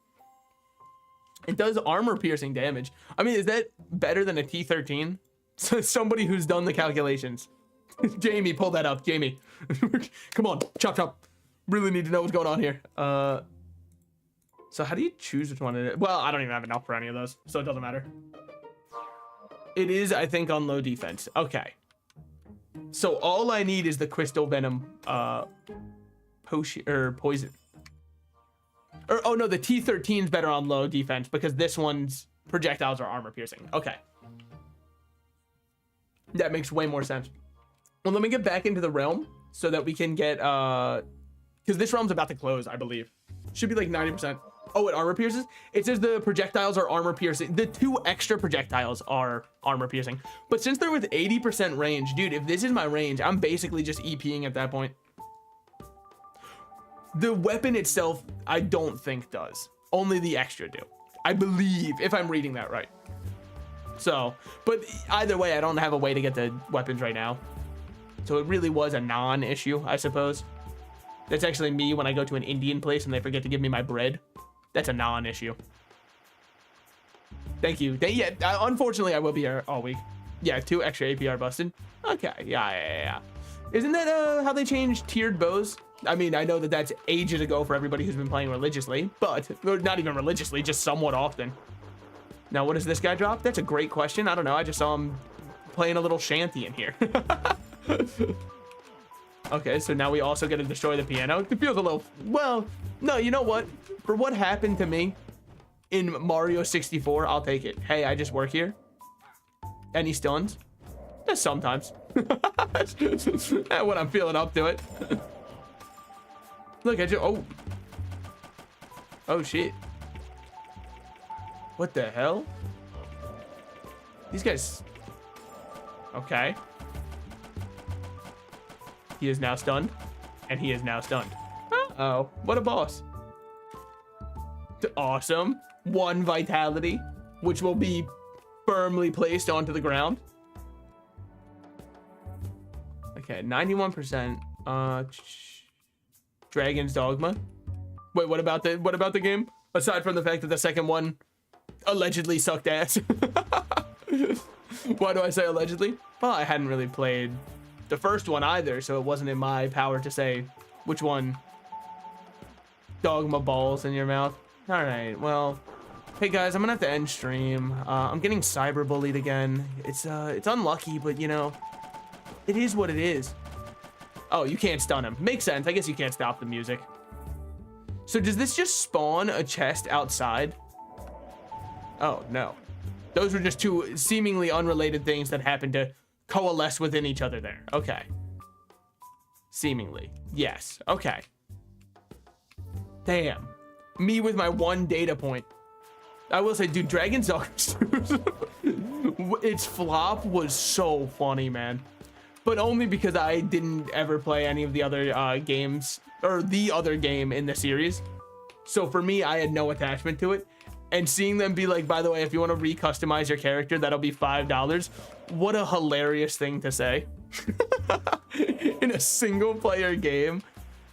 It does armor piercing damage. I mean, is that better than a T13? So somebody who's done the calculations. Jamie, pull that up. Jamie. Come on, chop. Really need to know what's going on here. So how do you choose which one it is? Well, I don't even have enough for any of those, so it doesn't matter. It is, I think, on low defense. Okay. So all I need is the crystal venom potion or poison. Or oh no, the T13 is better on low defense because this one's projectiles are armor piercing. Okay. That makes way more sense. Well, let me get back into the realm so that we can get because this realm's about to close, I believe. Should be like 90%. Oh, it armor pierces? It says the projectiles are armor piercing. The 2 extra projectiles are armor piercing. But since they're with 80% range, dude, if this is my range, I'm basically just EPing at that point. The weapon itself, I don't think does. Only the extra do. I believe, if I'm reading that right. So, but either way, I don't have a way to get the weapons right now. So it really was a non-issue, I suppose. That's actually me when I go to an Indian place and they forget to give me my bread. That's a non-issue. Thank you. Yeah, unfortunately, I will be here all week. Yeah, 2 extra APR busted. Okay, yeah. Isn't that how they changed tiered bows? I mean, I know that that's ages ago for everybody who's been playing religiously, but not even religiously, just somewhat often. Now, what does this guy drop? That's a great question. I don't know. I just saw him playing a little shanty in here. Okay, so now we also get to destroy the piano. It feels a little, well, no, you know what? For what happened to me in Mario 64, I'll take it. Hey, I just work here. Any stuns? Just sometimes. When I'm feeling up to it. Look, I just, oh shit. What the hell? These guys, okay. He is now stunned, and he is now stunned. Uh-oh, what a boss. Awesome. 1 vitality, which will be firmly placed onto the ground. Okay, 91%. Dragon's Dogma. Wait, what about the game? Aside from the fact that the second one allegedly sucked ass. Why do I say allegedly? Well, I hadn't really played the first one either, so it wasn't in my power to say which one. Dogma balls in your mouth. All right, well, hey guys, I'm gonna have to end stream. I'm getting cyberbullied again. It's unlucky, but you know, it is what it is. Oh, you can't stun him. Makes sense. I guess you can't stop the music. So does this just spawn a chest outside? Oh no, those were just 2 seemingly unrelated things that happened to coalesce within each other there. Okay. Seemingly. Yes. Okay. Damn. Me with my 1 data point. I will say, dude, Dragon's Dogma, its flop was so funny, man. But only because I didn't ever play any of the other games, or the other game in the series. So for me, I had no attachment to it. And seeing them be like, by the way, if you want to re-customize your character, that'll be $5. What a hilarious thing to say. In a single player game,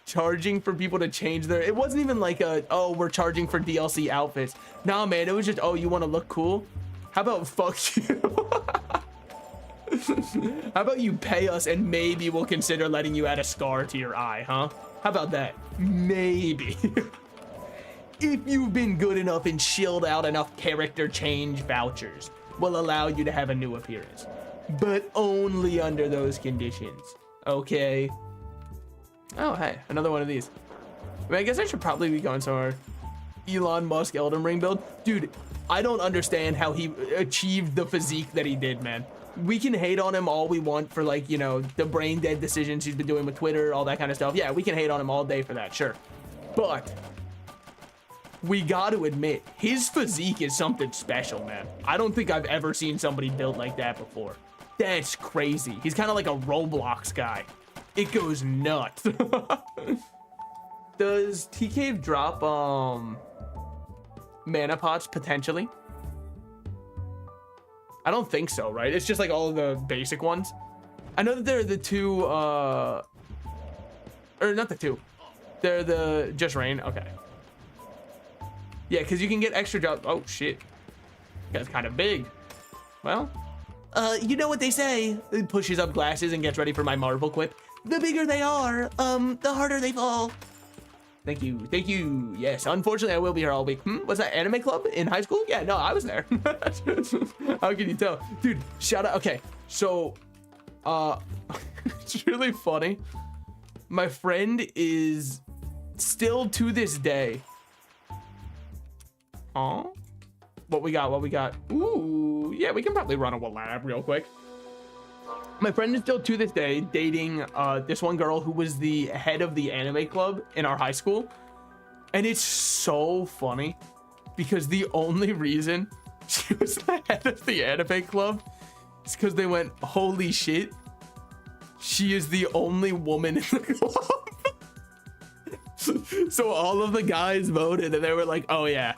charging for people to change their, it wasn't even like oh, we're charging for DLC outfits. Nah, man, it was just, oh, you want to look cool? How about fuck you? How about you pay us and maybe we'll consider letting you add a scar to your eye, huh? How about that? Maybe. If you've been good enough and shilled out enough character change vouchers, will allow you to have a new appearance. but only under those conditions. Okay. Oh, hey, another one of these. I mean, I guess I should probably be going somewhere. Elon Musk Elden Ring build. Dude, I don't understand how he achieved the physique that he did, man. We can hate on him all we want for, like, you know, the brain dead decisions he's been doing with Twitter, all that kind of stuff. Yeah, we can hate on him all day for that, sure. But we got to admit, his physique is something special, man. I don't think I've ever seen somebody built like that before. That's crazy. He's kind of like a Roblox guy. It goes nuts. Does TK drop mana pots potentially? I don't think so, right? It's just like all of the basic ones. I know that they're the two or not the two. They're the just rain. Okay. Yeah, because you can get extra drops. Oh shit. That's kind of big. Well, you know what they say. It pushes up glasses and gets ready for my Marvel quip. The bigger they are, the harder they fall. Thank you. Thank you. Yes, unfortunately, I will be here all week. Was that anime club in high school? Yeah, no, I was there. How can you tell? Dude, shout out. Okay, so, it's really funny. My friend is still to this day. Oh, what we got? What we got? Ooh, yeah, we can probably run a lab real quick. My friend is still to this day dating this one girl who was the head of the anime club in our high school. And it's so funny because the only reason she was the head of the anime club is because they went, holy shit, she is the only woman in the club. So all of the guys voted and they were like, oh yeah,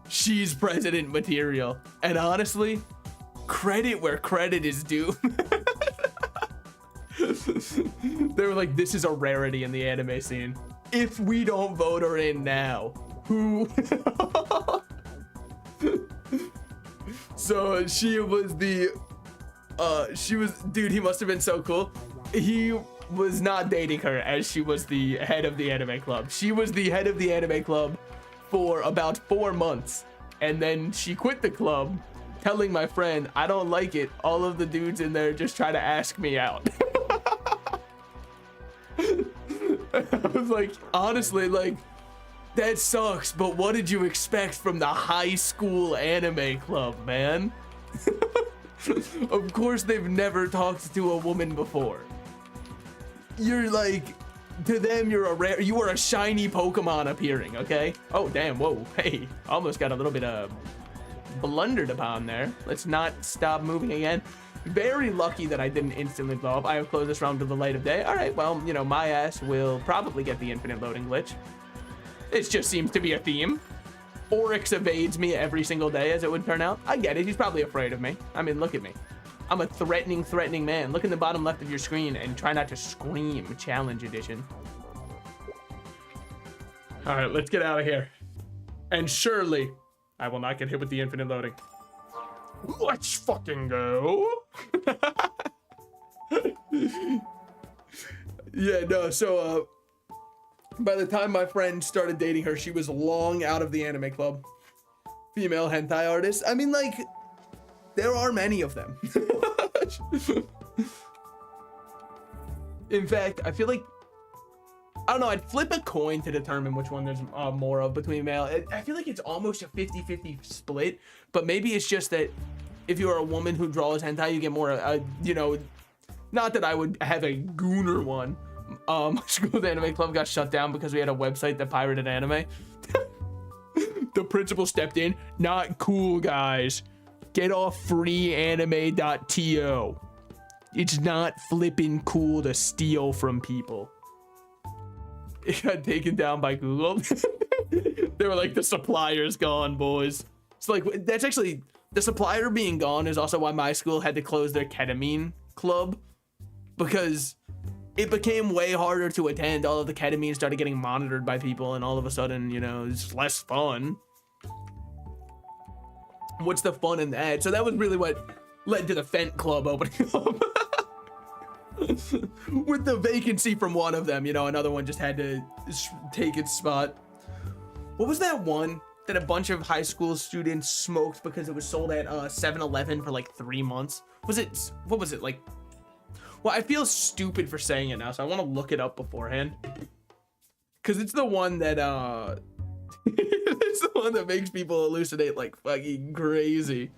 she's president material. And honestly, credit where credit is due. They were like, this is a rarity in the anime scene. If we don't vote her in now, who? So she was the, dude, he must have been so cool. He was not dating her as she was the head of the anime club. She was the head of the anime club for about 4 months. And then she quit the club, telling my friend, I don't like it. All of the dudes in there just try to ask me out. I was like, honestly, like, that sucks, but what did you expect from the high school anime club, man? Of course they've never talked to a woman before. You're like, to them, you are a shiny Pokemon appearing, okay? Oh, damn, whoa, hey, almost got a little bit of blundered upon there. Let's not stop moving again. Very lucky that I didn't instantly blow up. I have closed this round to the light of day. All right, well, you know, my ass will probably get the infinite loading glitch. It just seems to be a theme. Oryx evades me every single day, as it would turn out. I get it. He's probably afraid of me. I mean, look at me. I'm a threatening man. Look in the bottom left of your screen and try not to scream. Challenge edition. All right, let's get out of here. And surely I will not get hit with the infinite loading. Let's fucking go. Yeah, no, so by the time my friend started dating her, she was long out of the anime club. Female hentai artists. I mean, like, there are many of them. In fact, I feel like, I don't know, I'd flip a coin to determine which one there's more of between male. I feel like it's almost a 50-50 split, but maybe it's just that if you're a woman who draws hentai, you get more, you know, not that I would have a gooner one. My school's anime club got shut down because we had a website that pirated anime. The principal stepped in. Not cool, guys. Get off freeanime.to. It's not flipping cool to steal from people. It got taken down by Google. They were like, the supplier's gone, boys. So like, that's actually, the supplier being gone is also why my school had to close their ketamine club, because it became way harder to attend. All of the ketamine started getting monitored by people, and all of a sudden, you know, it's less fun. What's the fun in that? So that was really what led to the Fent club opening up. With the vacancy from one of them, you know, another one just had to take its spot. What was that one? that a bunch of high school students smoked because it was sold at 7-Eleven for like 3 months. What was it like? Well, I feel stupid for saying it now, so I want to look it up beforehand. Cause it's the one that it's the one that makes people hallucinate like fucking crazy.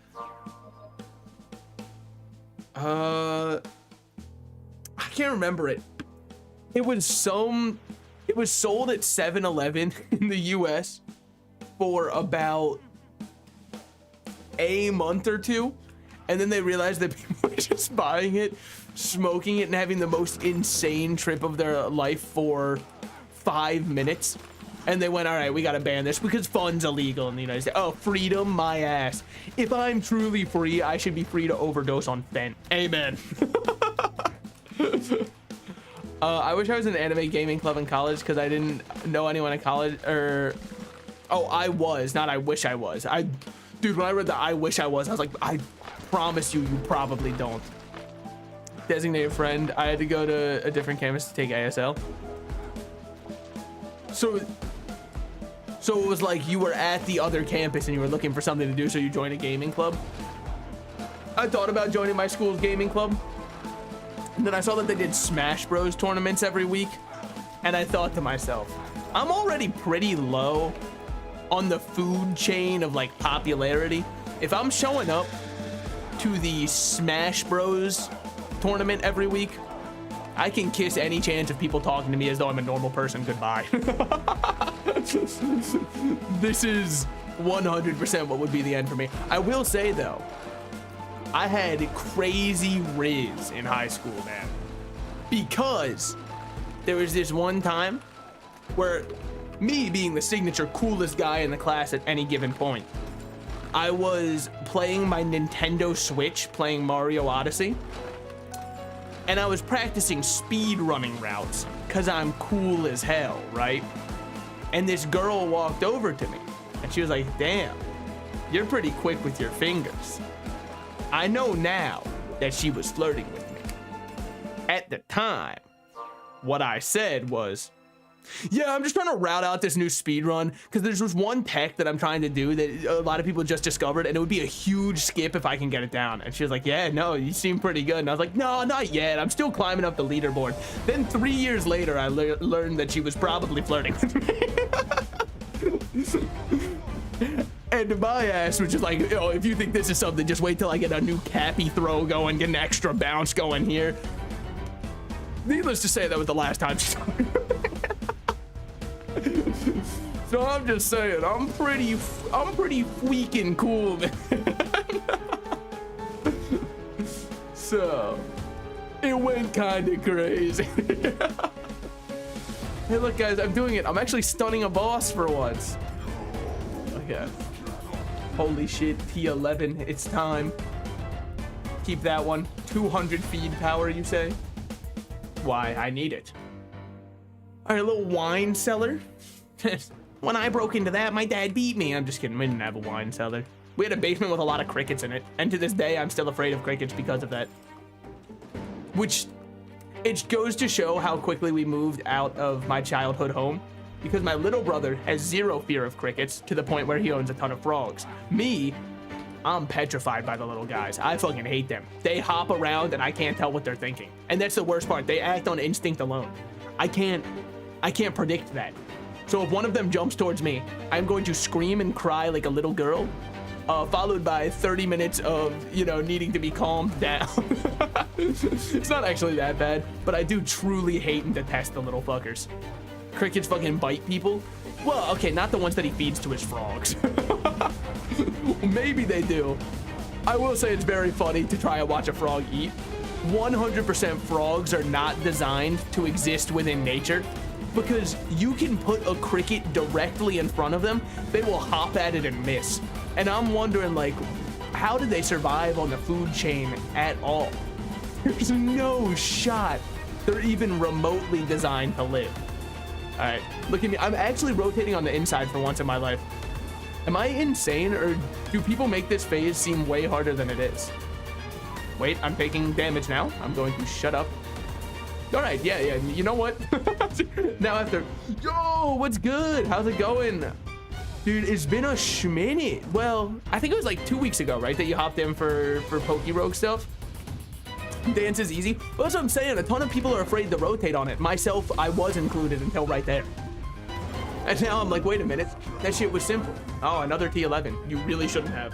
I can't remember it. It was sold at 7-Eleven in the US for about a month or two, and then they realized that people were just buying it, smoking it, and having the most insane trip of their life for 5 minutes. And they went, all right, we gotta ban this because fun's illegal in the United States. Oh, freedom, my ass. If I'm truly free, I should be free to overdose on fent. Amen. I wish I was in an anime gaming club in college because I didn't know anyone in college, or... Oh, I was, not I wish I was. Dude, when I read the I wish I was like, I promise you, you probably don't. Designated friend, I had to go to a different campus to take ASL. So it was like you were at the other campus and you were looking for something to do, so you joined a gaming club. I thought about joining my school's gaming club. And then I saw that they did Smash Bros tournaments every week. And I thought to myself, I'm already pretty low on the food chain of like popularity. If I'm showing up to the Smash Bros tournament every week, I can kiss any chance of people talking to me as though I'm a normal person goodbye. This is 100% what would be the end for me. I will say though, I had crazy riz in high school, man. Because there was this one time where me being the signature coolest guy in the class at any given point, I was playing my Nintendo Switch, playing Mario Odyssey. And I was practicing speed running routes because I'm cool as hell, right? And this girl walked over to me and she was like, damn, you're pretty quick with your fingers. I know now that she was flirting with me. At the time, what I said was, yeah, I'm just trying to route out this new speed run because there's this one tech that I'm trying to do that a lot of people just discovered, and it would be a huge skip if I can get it down. And she was like, yeah, no, you seem pretty good. And I was like, no, not yet. I'm still climbing up the leaderboard. Then 3 years later, I learned that she was probably flirting with me. And my ass was just like, oh, if you think this is something, just wait till I get a new cappy throw going, get an extra bounce going here. Needless to say, that was the last time she saw me. So I'm just saying, I'm pretty freaking cool, man. So it went kind of crazy. Hey, look, guys, I'm doing it. I'm actually stunning a boss for once. Okay. Holy shit, T11, it's time. Keep that one. 200 feed power, you say? Why, I need it. All right, a little wine cellar. When I broke into that, my dad beat me. I'm just kidding, we didn't have a wine cellar. We had a basement with a lot of crickets in it. And to this day, I'm still afraid of crickets because of that. Which, it goes to show how quickly we moved out of my childhood home. Because my little brother has zero fear of crickets to the point where he owns a ton of frogs. Me, I'm petrified by the little guys. I fucking hate them. They hop around and I can't tell what they're thinking. And that's the worst part. They act on instinct alone. I can't predict that. So if one of them jumps towards me, I'm going to scream and cry like a little girl, followed by 30 minutes of, you know, needing to be calmed down. It's not actually that bad, but I do truly hate and detest the little fuckers. Crickets fucking bite people. Well, okay, not the ones that he feeds to his frogs. Maybe they do. I will say it's very funny to try and watch a frog eat. 100% frogs are not designed to exist within nature, because you can put a cricket directly in front of them, they will hop at it and miss. And I'm wondering, like, how did they survive on the food chain at all? There's no shot they're even remotely designed to live. All right, look at me. I'm actually rotating on the inside for once in my life. Am I insane, or do people make this phase seem way harder than it is? Wait, I'm taking damage now. I'm going to shut up. All right, yeah, you know what? Now after, yo, what's good? How's it going? Dude, it's been a schminute. Well, I think it was like 2 weeks ago, right, that you hopped in for Poke Rogue stuff. Dance is easy. Well, that's what I'm saying. A ton of people are afraid to rotate on it. Myself, I was included until right there. And now I'm like, wait a minute. That shit was simple. Oh, another T11. You really shouldn't have.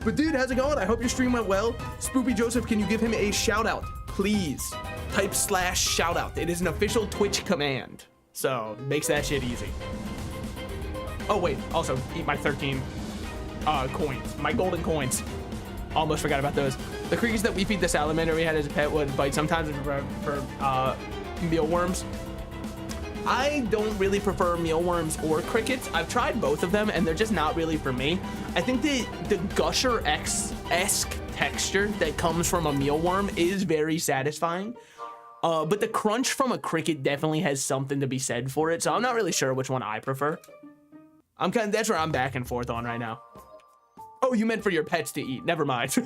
But dude, how's it going? I hope your stream went well. Spoopy Joseph, can you give him a shout out? Please. Type /shout out. It is an official Twitch command. So, makes that shit easy. Oh, wait. Also, eat my 13 coins. My golden coins. Almost forgot about those. The crickets that we feed the salamander we had as a pet would bite sometimes for mealworms. I don't really prefer mealworms or crickets. I've tried both of them and they're just not really for me. I think the Gusher X-esque texture that comes from a mealworm is very satisfying. But the crunch from a cricket definitely has something to be said for it. So I'm not really sure which one I prefer. That's where I'm back and forth on right now. Oh, you meant for your pets to eat. Never mind.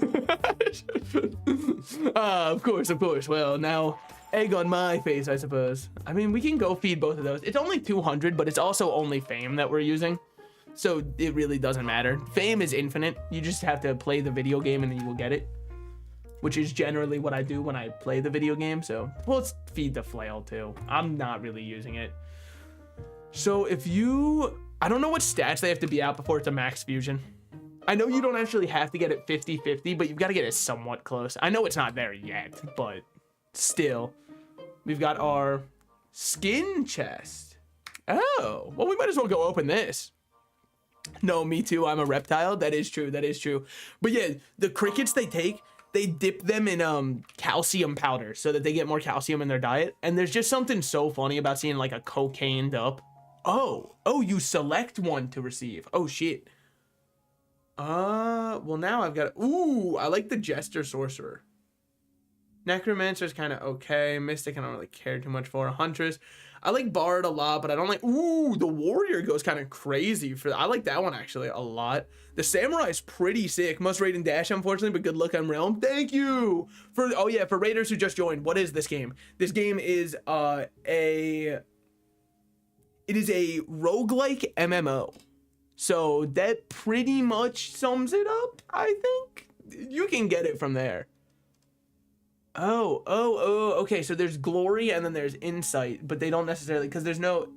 Of course. Well, now egg on my face, I suppose. I mean, we can go feed both of those. It's only 200, but it's also only fame that we're using. So it really doesn't matter. Fame is infinite. You just have to play the video game and then you will get it. Which is generally what I do when I play the video game. So well, let's feed the flail too. I'm not really using it. So if you... I don't know what stats they have to be out before it's a max fusion. I know you don't actually have to get it 50-50, but you've got to get it somewhat close. I know it's not there yet, but still. We've got our skin chest. Oh, well, we might as well go open this. No, me too. I'm a reptile. That is true. That is true. But yeah, the crickets they dip them in calcium powder so that they get more calcium in their diet. And there's just something so funny about seeing like a cocained up. Oh, you select one to receive. Oh, shit. Well, now I've got... Ooh, I like the Jester Sorcerer. Necromancer's kind of okay. Mystic, I don't really care too much for. Huntress. I like Bard a lot, but I don't like... Ooh, the Warrior goes kind of crazy. I like that one, actually, a lot. The Samurai's pretty sick. Must raid and dash, unfortunately, but good luck on Realm. Thank you! Oh, yeah, for Raiders who just joined, what is this game? This game is It is a roguelike MMO. So that pretty much sums it up, I think. You can get it from there. Oh, okay. So there's glory and then there's insight, but they don't necessarily, because there's no...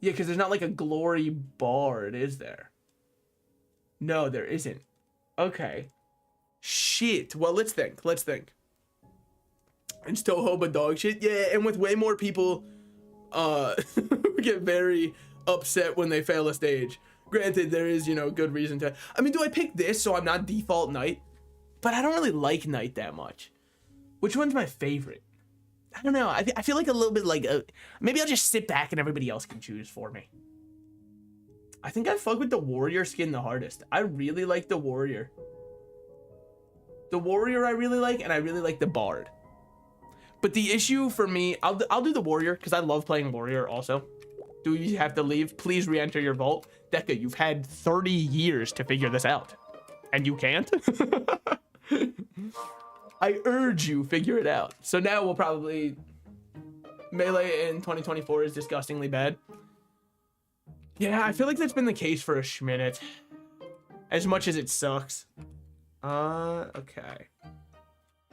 Yeah, because there's not like a glory bard, is there? No, there isn't. Okay. Shit. Well, let's think. And Stohoba dog shit. Yeah, and with way more people... get very upset when they fail a stage. Granted, there is, good reason to... I mean, do I pick this so I'm not default knight? But I don't really like knight that much. Which one's my favorite? I don't know. I feel like a little bit like... maybe I'll just sit back and everybody else can choose for me. I think I fuck with the warrior skin the hardest. I really like the warrior. The warrior I really like, and I really like the bard. But the issue for me, I'll do the warrior because I love playing warrior also. Do you have to leave? Please re-enter your vault. Deca, you've had 30 years to figure this out. And you can't? I urge you, figure it out. So now we'll probably... Melee in 2024 is disgustingly bad. Yeah, I feel like that's been the case for a schminute. As much as it sucks. Okay.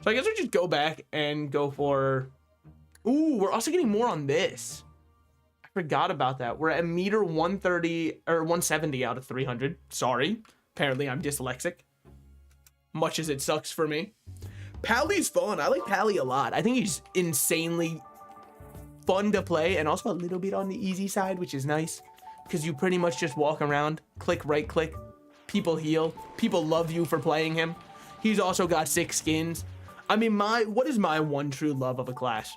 So I guess we just go back and go for... Ooh, we're also getting more on this. I forgot about that. We're at meter 130 or 170 out of 300. Sorry. Apparently I'm dyslexic. Much as it sucks for me. Pally's fun. I like Pally a lot. I think he's insanely fun to play and also a little bit on the easy side, which is nice. Because you pretty much just walk around, click, right click. People heal. People love you for playing him. He's also got 6 skins. I mean, what is my one true love of a class?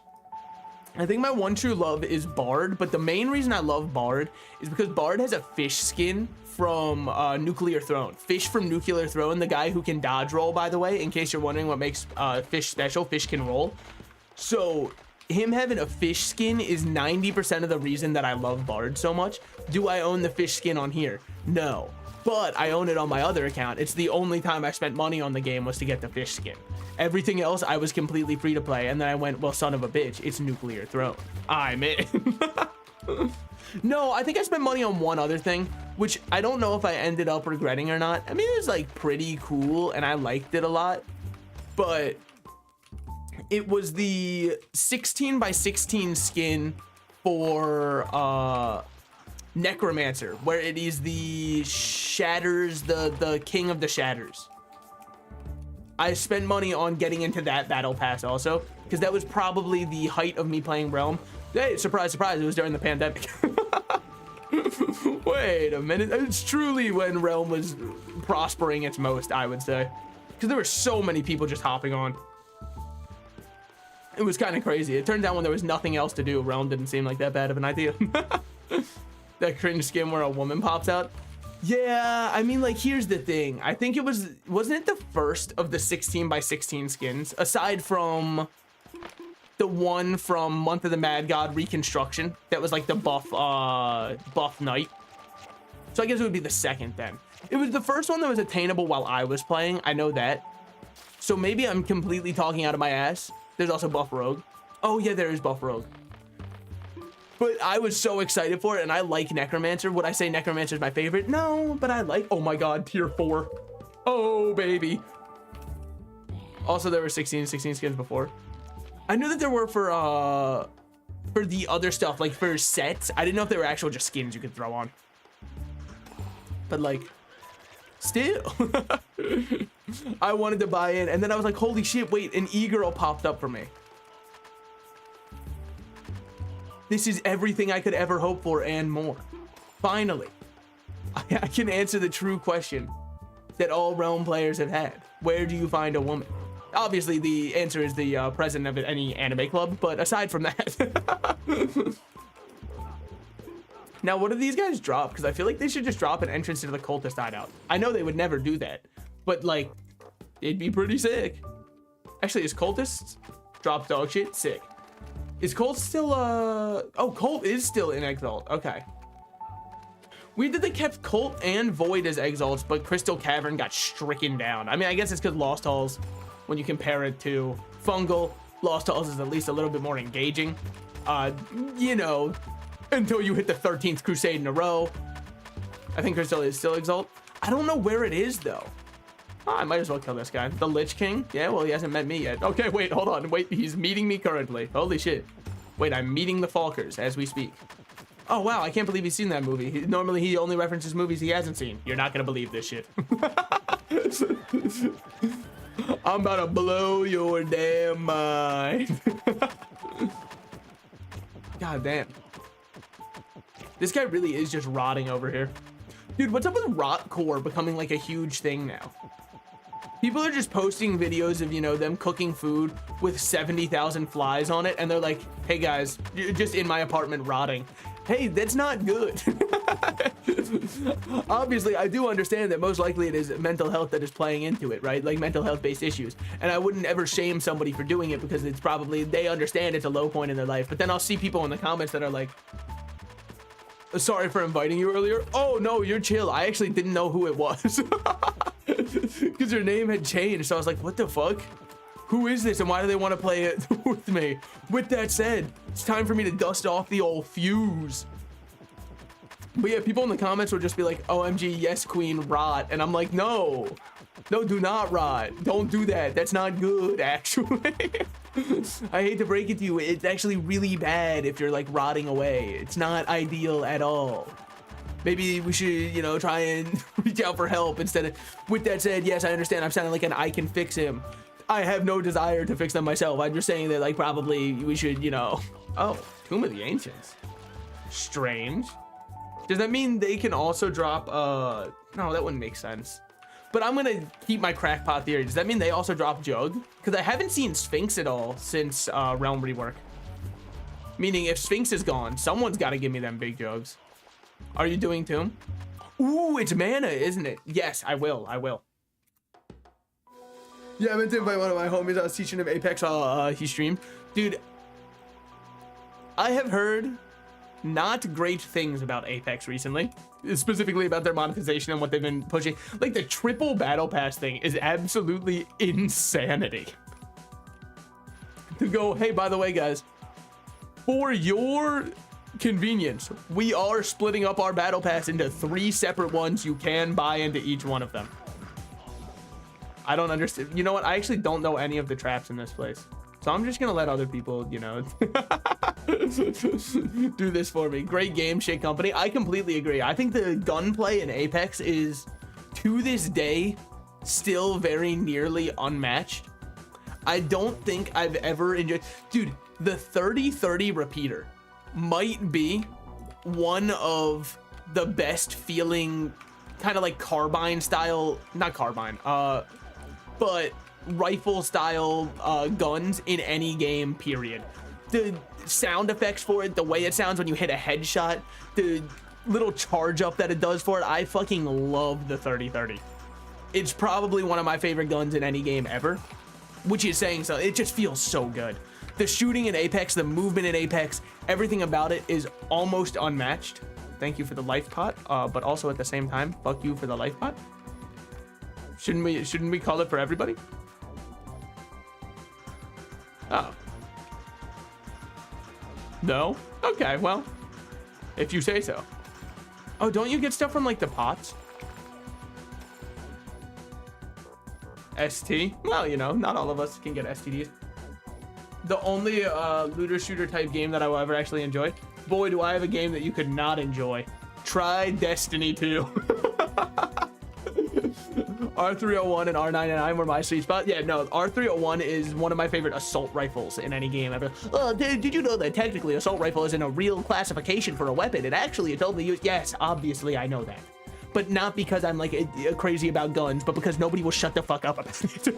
I think my one true love is Bard, but the main reason I love Bard is because Bard has a fish skin from Nuclear Throne. Fish from Nuclear Throne, the guy who can dodge roll, by the way, in case you're wondering what makes Fish special. Fish can roll. So him having a fish skin is 90% of the reason that I love Bard so much. Do I own the fish skin on here? No. But I own it on my other account. It's the only time I spent money on the game was to get the fish skin. Everything else, I was completely free to play. And then I went, well, son of a bitch, it's Nuclear Throne. I'm in. No, I think I spent money on one other thing, which I don't know if I ended up regretting or not. I mean, it was like pretty cool and I liked it a lot, but it was the 16 by 16 skin for Necromancer, where it is the shatters, the king of the shatters. I spent money on getting into that battle pass also, because that was probably the height of me playing Realm. Hey, surprise, surprise, it was during the pandemic. Wait a minute, it's truly when Realm was prospering its most, I would say. Because there were so many people just hopping on. It was kind of crazy. It turned out when there was nothing else to do, Realm didn't seem like that bad of an idea. That cringe skin where a woman pops out. Yeah, I mean, like, here's the thing. I think it wasn't it the first of the 16 by 16 skins, aside from the one from Month of the Mad God Reconstruction that was like the buff knight. So I guess it would be the second then. It was the first one that was attainable while I was playing. I know that. So maybe I'm completely talking out of my ass. There's also buff rogue. Oh yeah, there is buff rogue. But I was so excited for it, and I like Necromancer. Would I say Necromancer is my favorite? No, but I like, oh my God, tier 4. Oh, baby. Also, there were 16 skins before. I knew that there were for the other stuff, like for sets. I didn't know if they were actual just skins you could throw on. But like, still. I wanted to buy in, and then I was like, holy shit, wait, an e-girl popped up for me. This is everything I could ever hope for and more. Finally, I can answer the true question that all Realm players have had. Where do you find a woman? Obviously, the answer is the president of any anime club, but aside from that. Now, what do these guys drop? Because I feel like they should just drop an entrance into the cultist hideout. I know they would never do that, but like, it'd be pretty sick. Actually, is cultists drop dog shit? Sick. Is Colt still, oh, Colt is still in Exalt. Okay. We did they kept Colt and Void as Exalts, but Crystal Cavern got stricken down. I mean, I guess it's because Lost Halls, when you compare it to Fungal, Lost Halls is at least a little bit more engaging. You know, until you hit the 13th Crusade in a row. I think Crystal is still Exalt. I don't know where it is, though. Oh, I might as well kill this guy. The Lich King? Yeah, well, he hasn't met me yet. Okay, wait, hold on. Wait, he's meeting me currently. Holy shit. Wait, I'm meeting the Falkers as we speak. Oh, wow, I can't believe he's seen that movie. Normally, he only references movies he hasn't seen. You're not gonna believe this shit. I'm about to blow your damn mind. God damn. This guy really is just rotting over here. Dude, what's up with rot core becoming like a huge thing now? People are just posting videos of, you know, them cooking food with 70,000 flies on it, and they're like, hey guys, just in my apartment rotting. Hey, that's not good. Obviously, I do understand that most likely it is mental health that is playing into it, right? Like mental health based issues. And I wouldn't ever shame somebody for doing it because it's probably, they understand it's a low point in their life. But then I'll see people in the comments that are like, sorry for inviting you earlier. Oh no, you're chill. I actually didn't know who it was. Because your name had changed. So I was like, what the fuck? Who is this and why do they want to play it with me? With that said, it's time for me to dust off the old fuse. But yeah, people in the comments would just be like, OMG, yes, queen, rot. And I'm like, no, do not rot. Don't do that. That's not good, actually. I hate to break it to you. It's actually really bad if you're like rotting away. It's not ideal at all. Maybe we should, you know, try and reach out for help instead of, with that said, yes, I understand. I'm sounding like an I can fix him. I have no desire to fix them myself. I'm just saying that, like, probably we should, you know. Oh, Tomb of the Ancients. Strange. Does that mean they can also drop, no, that wouldn't make sense. But I'm gonna keep my crackpot theory. Does that mean they also drop Jug? Because I haven't seen Sphinx at all since Realm Rework. Meaning if Sphinx is gone, someone's gotta give me them big Jugs. Are you doing Tomb? Ooh, it's mana, isn't it? Yes, I will. Yeah, I meant to invite one of my homies. I was teaching him Apex while he streamed. Dude, I have heard not great things about Apex recently, specifically about their monetization and what they've been pushing. Like the triple battle pass thing is absolutely insanity. To go, hey, by the way, guys, for your Convenience. We are splitting up our battle pass into 3 separate ones. You can buy into each one of them. I don't understand. You know what? I actually don't know any of the traps in this place. So I'm just going to let other people, you know, do this for me. Great game, Shake Company. I completely agree. I think the gunplay in Apex is, to this day, still very nearly unmatched. I don't think I've ever enjoyed... Dude, the 30-30 repeater might be one of the best feeling kind of like carbine style, not carbine, but rifle style guns in any game, period. The sound effects for it, the way it sounds when you hit a headshot, the little charge up that it does for it, I fucking love the 30-30. It's probably one of my favorite guns in any game ever, which is saying so. It just feels so good. The shooting in Apex, the movement in Apex, everything about it is almost unmatched. Thank you for the life pot, but also at the same time, fuck you for the life pot. Shouldn't we call it for everybody? Oh. No? Okay, well, if you say so. Oh, don't you get stuff from like the pots? ST? Well, you know, not all of us can get STDs. The only looter shooter type game that I will ever actually enjoy. Boy, do I have a game that you could not enjoy. Try Destiny 2. R301 and R99 were my sweet spot. Yeah, no, R301 is one of my favorite assault rifles in any game ever. Did you know that technically assault rifle isn't a real classification for a weapon? It actually, it's only used. Yes, obviously I know that. But not because I'm like crazy about guns, but because nobody will shut the fuck up about it.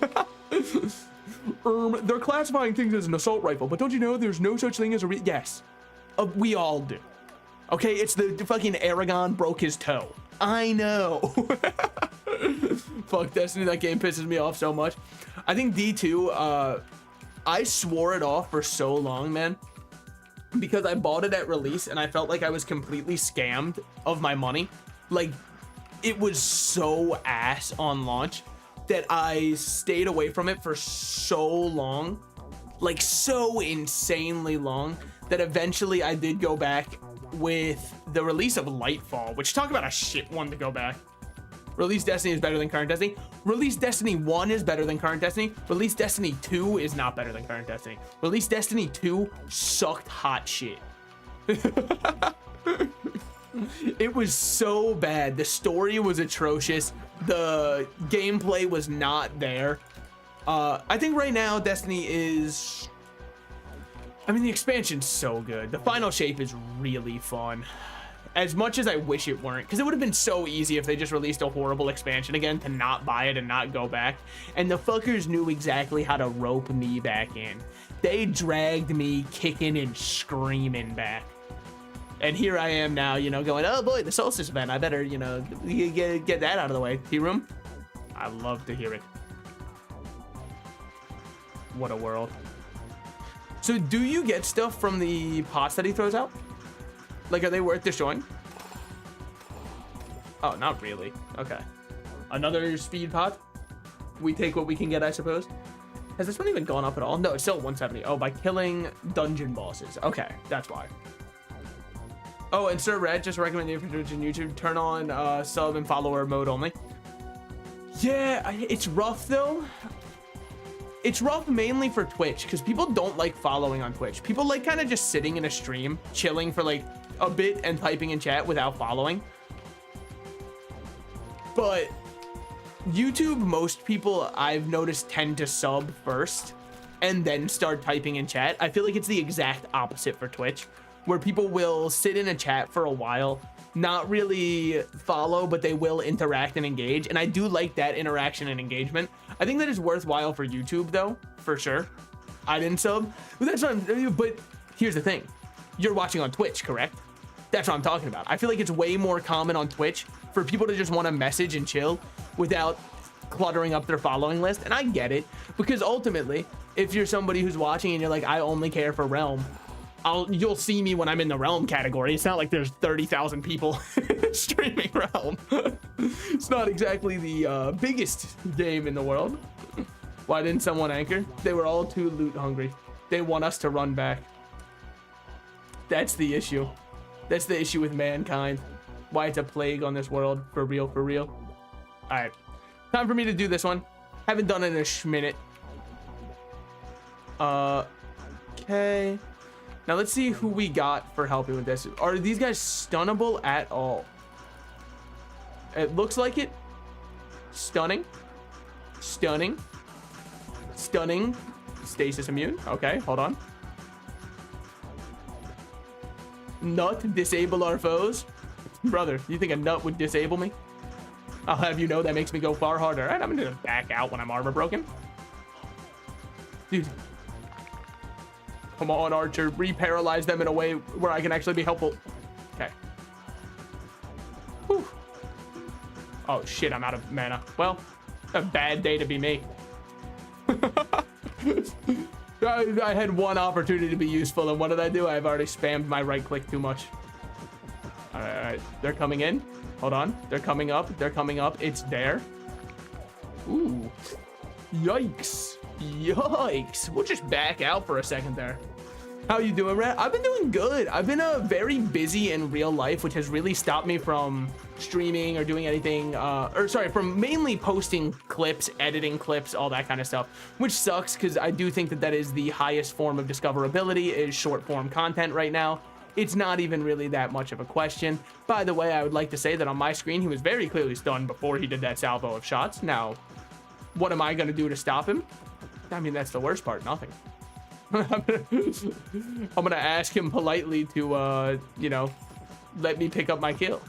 They're classifying things as an assault rifle, but don't you know there's no such thing as a yes. We all do. Okay, it's the fucking Aragon broke his toe. I know. Fuck Destiny, that game pisses me off so much. I think D2, I swore it off for so long, man, because I bought it at release and I felt like I was completely scammed of my money. Like, it was so ass on launch that I stayed away from it for so long, like so insanely long, that eventually I did go back with the release of Lightfall, which, talk about a shit one to go back. Release Destiny is better than current Destiny. Release Destiny 1 is better than current Destiny. Release Destiny 2 is not better than current Destiny. Release Destiny 2 sucked hot shit. It was so bad. The story was atrocious. The gameplay was not there. I think right now Destiny is... I mean, the expansion's so good. The final shape is really fun. As much as I wish it weren't, because it would have been so easy if they just released a horrible expansion again to not buy it and not go back. And the fuckers knew exactly how to rope me back in. They dragged me kicking and screaming back. And here I am now, you know, going, oh boy, the Solstice event. I better, you know, get that out of the way. T-Room? I love to hear it. What a world. So do you get stuff from the pots that he throws out? Like, are they worth destroying? Oh, not really. Okay. Another speed pot. We take what we can get, I suppose. Has this one even gone up at all? No, it's still 170. Oh, by killing dungeon bosses. Okay, that's why. Oh, and Sir Red just recommended you for Twitch and YouTube. Turn on sub and follower mode only. Yeah, it's rough though. It's rough mainly for Twitch because people don't like following on Twitch. People like kind of just sitting in a stream, chilling for like a bit and typing in chat without following. But YouTube, most people I've noticed tend to sub first and then start typing in chat. I feel like it's the exact opposite for Twitch, where people will sit in a chat for a while, not really follow, but they will interact and engage. And I do like that interaction and engagement. I think that is worthwhile for YouTube though, for sure. I didn't sub, but here's the thing. You're watching on Twitch, correct? That's what I'm talking about. I feel like it's way more common on Twitch for people to just want to message and chill without cluttering up their following list. And I get it, because ultimately, if you're somebody who's watching and you're like, I only care for Realm, you'll see me when I'm in the Realm category. It's not like there's 30,000 people streaming Realm. It's not exactly the biggest game in the world. Why didn't someone anchor? They were all too loot hungry. They want us to run back. That's the issue. That's the issue with mankind. Why it's a plague on this world. For real, for real. All right. Time for me to do this one. Haven't done it in a minute. Okay. Now let's see who we got for helping with this. Are these guys stunnable at all? It looks like it. Stunning. Stunning. Stunning. Stasis immune. Okay, hold on. Nut, disable our foes. Brother, you think a nut would disable me? I'll have you know that makes me go far harder. All right, I'm gonna back out when I'm armor broken. Dude. Come on, Archer. Re-paralyze them in a way where I can actually be helpful. Okay. Whew. Oh, shit, I'm out of mana. Well, a bad day to be me. I had one opportunity to be useful, and what did I do? I've already spammed my right click too much. All right. They're coming in. Hold on. They're coming up. They're coming up. It's there. Ooh. Yikes. Yikes. We'll just back out for a second there. How you doing, Rat? I've been doing good. I've been very busy in real life, which has really stopped me from streaming or doing anything, from mainly posting clips, editing clips, all that kind of stuff, which sucks because I do think that that is the highest form of discoverability is short form content right now. It's not even really that much of a question. By the way, I would like to say that on my screen, he was very clearly stunned before he did that salvo of shots. Now, what am I going to do to stop him? I mean, that's the worst part, nothing. I'm gonna ask him politely to, you know, let me pick up my kill.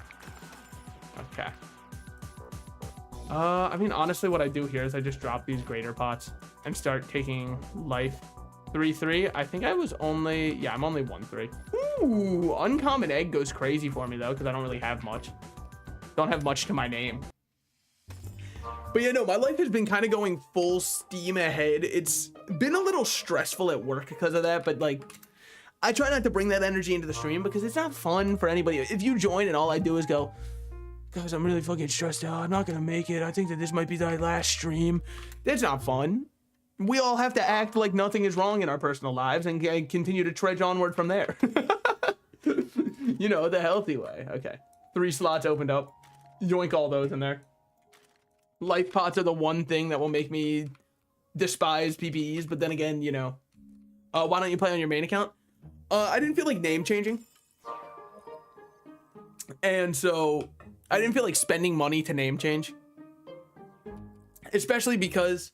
Okay. I mean, honestly, what I do here is I just drop these greater pots and start taking life. 3-3. I think I was only, yeah, I'm only 1-3. Ooh, uncommon egg goes crazy for me though, because I don't really have much. Don't have much to my name. But yeah, no, my life has been kind of going full steam ahead. It's been a little stressful at work because of that, but like, I try not to bring that energy into the stream because it's not fun for anybody. If you join and all I do is go, guys, I'm really fucking stressed out. I'm not gonna make it. I think that this might be my last stream. That's not fun. We all have to act like nothing is wrong in our personal lives and continue to trudge onward from there. You know, the healthy way. Okay, 3 slots opened up. Yoink all those in there. Life pots are the one thing that will make me despise PPEs, but then again, you know, why don't you play on your main account? I didn't feel like name changing. And so I didn't feel like spending money to name change. Especially because,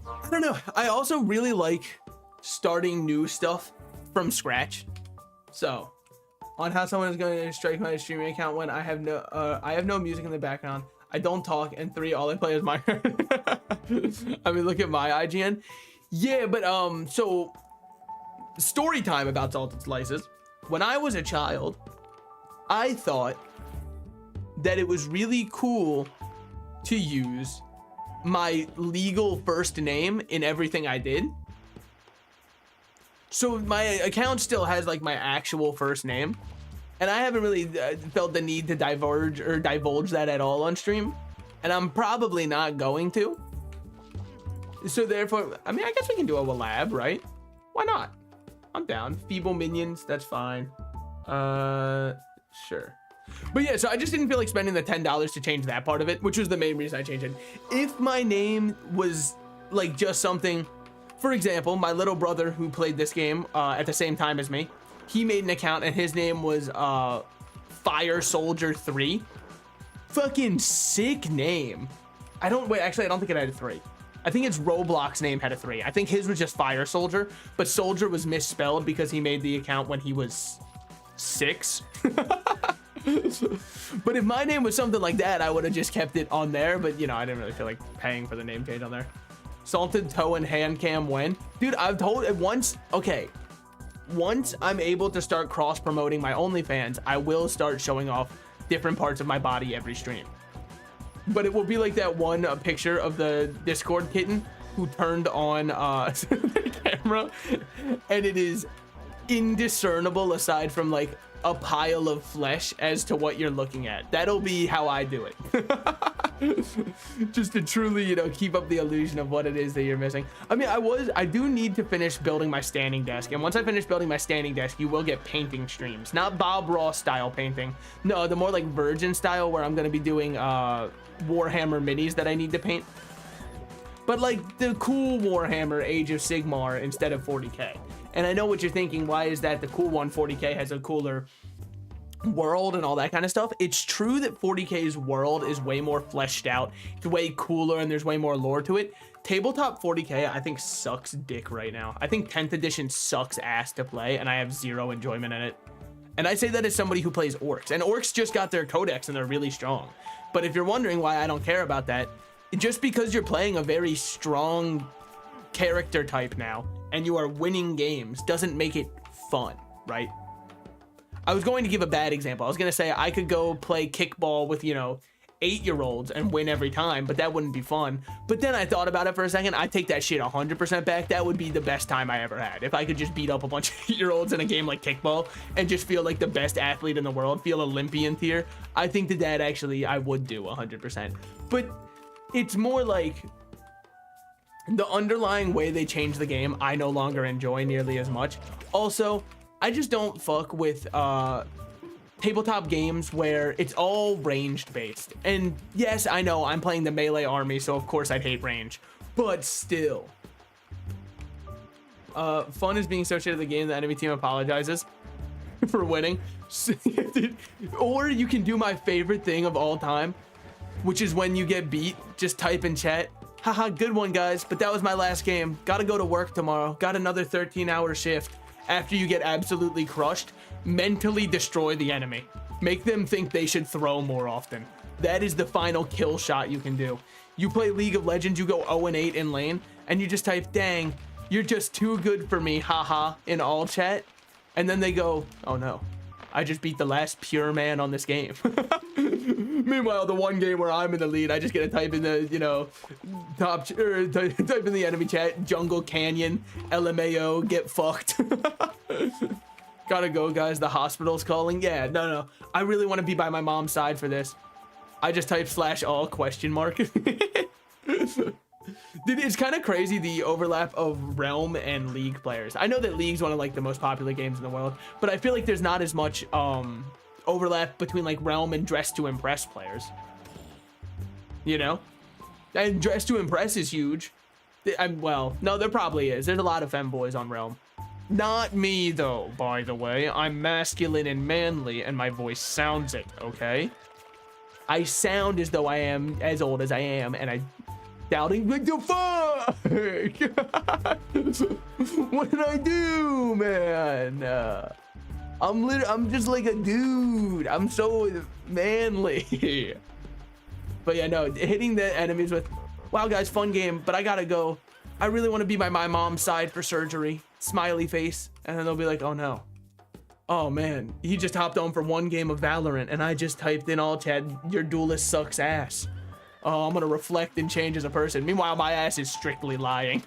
I don't know, I also really like starting new stuff from scratch. So, on how someone is going to strike my streaming account when I have no music in the background. I don't talk, and 3, all I play is Minecraft. I mean, look at my IGN. Yeah, but, so, story time about Salted Slices. When I was a child, I thought that it was really cool to use my legal first name in everything I did. So my account still has, like, my actual first name. And I haven't really felt the need to divulge that at all on stream. And I'm probably not going to. So therefore, I mean, I guess we can do a collab, right? Why not? I'm down. Feeble minions, that's fine. Sure. But yeah, so I just didn't feel like spending the $10 to change that part of it, which was the main reason I changed it. If my name was like just something, for example, my little brother who played this game at the same time as me, he made an account and his name was Fire Soldier 3. Fucking sick name. Actually, I don't think it had a 3. I think its Roblox name had a 3. I think his was just Fire Soldier, but Soldier was misspelled because he made the account when he was 6. But if my name was something like that, I would have just kept it on there, but you know, I didn't really feel like paying for the name change on there. Salted toe and hand cam when? Dude, I've told it once, okay. Once I'm able to start cross promoting my OnlyFans, I will start showing off different parts of my body every stream. But it will be like that one picture of the Discord kitten who turned on the camera, and it is indiscernible aside from like a pile of flesh as to what you're looking at. That'll be how I do it. Just to truly, you know, keep up the illusion of what it is that you're missing. I mean, I do need to finish building my standing desk, and once I finish building my standing desk, you will get painting streams. Not Bob Ross style painting. No, the more like Virgin style, where I'm gonna be doing Warhammer minis that I need to paint. But like the cool Warhammer Age of Sigmar instead of 40k. And I know what you're thinking, why is that the cool one? 40k has a cooler world and all that kind of stuff. It's true that 40k's world is way more fleshed out, it's way cooler, and there's way more lore to it. Tabletop 40k I think sucks dick right now. I think 10th edition sucks ass to play, and I have zero enjoyment in it. And I say that as somebody who plays orcs, and orcs just got their codex and they're really strong. But if you're wondering why I don't care about that, just because you're playing a very strong character type now and you are winning games doesn't make it fun, right? I was going to give a bad example. I was going to say I could go play kickball with, you know, 8-year-olds and win every time, but that wouldn't be fun. But then I thought about it for a second. I take that shit 100% back. That would be the best time I ever had. If I could just beat up a bunch of 8-year-olds in a game like kickball and just feel like the best athlete in the world, feel Olympian tier, I think that actually I would do 100%. But it's more like the underlying way they change the game, I no longer enjoy nearly as much. Also, I just don't fuck with tabletop games where it's all ranged based. And yes, I know I'm playing the melee army, so of course I'd hate range, but still. Fun is being associated with the game. The enemy team apologizes for winning. Or you can do my favorite thing of all time, which is when you get beat, just type in chat, haha, good one guys, but that was my last game. Gotta go to work tomorrow. Got another 13-hour shift. After you get absolutely crushed, mentally destroy the enemy. Make them think they should throw more often. That is the final kill shot you can do. You play League of Legends, you go 0-8 in lane, and you just type, dang, you're just too good for me, haha, in all chat. And then they go, oh no, I just beat the last pure man on this game. Meanwhile, the one game where I'm in the lead, I just get to type in the, you know, type in the enemy chat, Jungle Canyon, LMAO, get fucked. Gotta go, guys. The hospital's calling. Yeah, no. I really want to be by my mom's side for this. I just type /all question mark. Dude, it's kind of crazy the overlap of Realm and League players. I know that League's one of like the most popular games in the world, but I feel like there's not as much overlap between like Realm and Dress to Impress players. You know? And Dress to Impress is huge. Well, no, there probably is. There's a lot of femboys on Realm. Not me though, by the way. I'm masculine and manly and my voice sounds it, okay? I sound as though I am as old as I am, and I doubting what the fuck? What did I do, man? I'm just like a dude. I'm so manly. But yeah, no, hitting the enemies with, wow guys, fun game, but I gotta go. I really want to be by my mom's side for surgery. Smiley face. And then they'll be like, oh no. Oh man, he just hopped on for one game of Valorant and I just typed in all chat, your duelist sucks ass. Oh, I'm gonna reflect and change as a person. Meanwhile, my ass is strictly lying.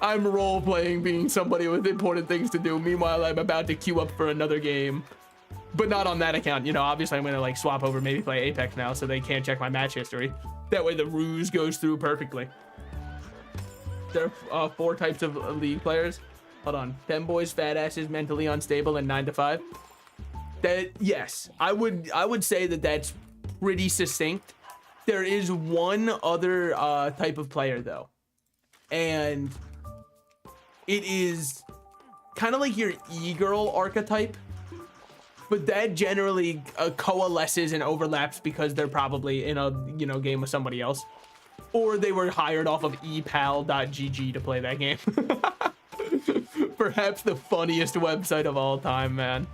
I'm role-playing being somebody with important things to do. Meanwhile, I'm about to queue up for another game. But not on that account. You know, obviously I'm gonna like swap over, maybe play Apex now so they can't check my match history. That way the ruse goes through perfectly. There are 4 types of League players. Hold on. Femboys, fat asses, mentally unstable, and 9 to 5. That, yes, I would say that that's pretty succinct. There is one other type of player though, and it is kind of like your e-girl archetype, but that generally coalesces and overlaps because they're probably in a game with somebody else, or they were hired off of epal.gg to play that game. Perhaps the funniest website of all time, man.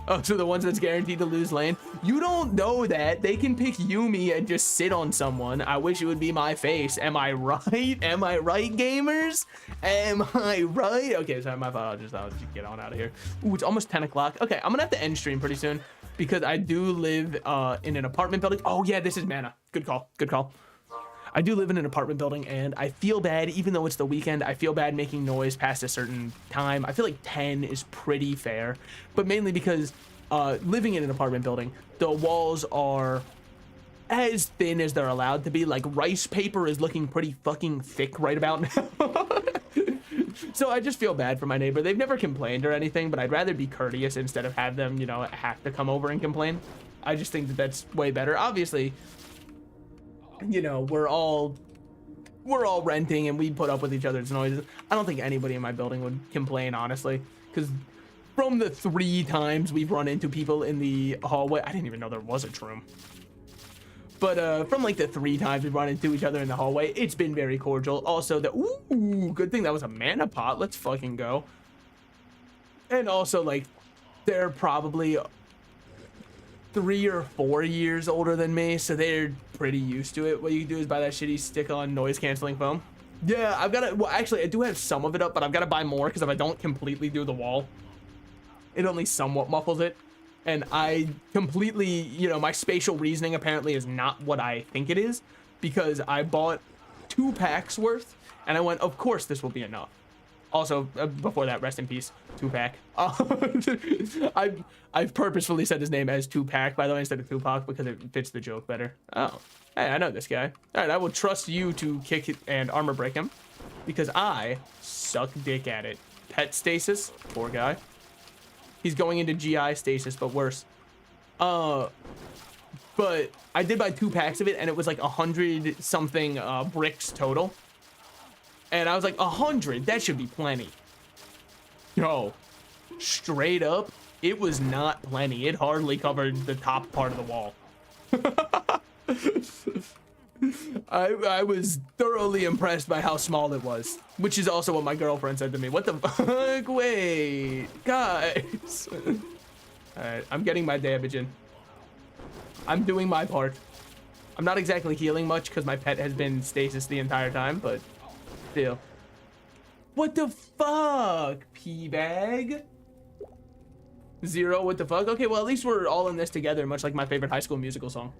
Oh, so the ones that's guaranteed to lose lane? You don't know that. They can pick Yumi and just sit on someone. I wish it would be my face. Am I right? Am I right, gamers? Am I right? Okay, sorry, my fault. I'll just get on out of here. Ooh, it's almost 10 o'clock. Okay, I'm gonna have to end stream pretty soon because I do live in an apartment building. Oh yeah, this is Mana. Good call, good call. I do live in an apartment building and I feel bad, even though it's the weekend, I feel bad making noise past a certain time. I feel like 10 is pretty fair, but mainly because living in an apartment building, the walls are as thin as they're allowed to be. Like, rice paper is looking pretty fucking thick right about now. So I just feel bad for my neighbor. They've never complained or anything, but I'd rather be courteous instead of have them, you know, have to come over and complain. I just think that that's way better. Obviously, you know, we're all renting and we put up with each other's noises. I don't think anybody in my building would complain, honestly, because from the 3 times we've run into people in the hallway, I didn't even know there was a room. But from like the 3 times we've run into each other in the hallway, it's been very cordial. Also, ooh, good thing that was a mana pot. Let's fucking go. And also, like, they're probably 3 or 4 years older than me, so they're pretty used to it. What you can do is buy that shitty stick-on noise-canceling foam. Yeah, I've got to, well, actually, I do have some of it up, but I've got to buy more because if I don't completely do the wall, it only somewhat muffles it. And I completely, you know, my spatial reasoning apparently is not what I think it is, because I bought 2 packs worth, and I went, of course this will be enough. Also, before that, rest in peace, Tupac. I've purposefully said his name as Tupac, by the way, instead of Tupac, because it fits the joke better. Oh, hey, I know this guy. All right, I will trust you to kick it and armor break him, because I suck dick at it. Pet stasis, poor guy. He's going into GI stasis, but worse. But I did buy 2 packs of it, and it was like 100 something bricks total. And I was like, 100, that should be plenty. Yo, straight up, it was not plenty. It hardly covered the top part of the wall. I was thoroughly impressed by how small it was, which is also what my girlfriend said to me. What the fuck? Wait, guys. All right, I'm getting my damage in. I'm doing my part. I'm not exactly healing much because my pet has been stasis the entire time, but still. What the fuck, P-bag? 0, what the fuck? Okay, well, at least we're all in this together, much like my favorite High School Musical song.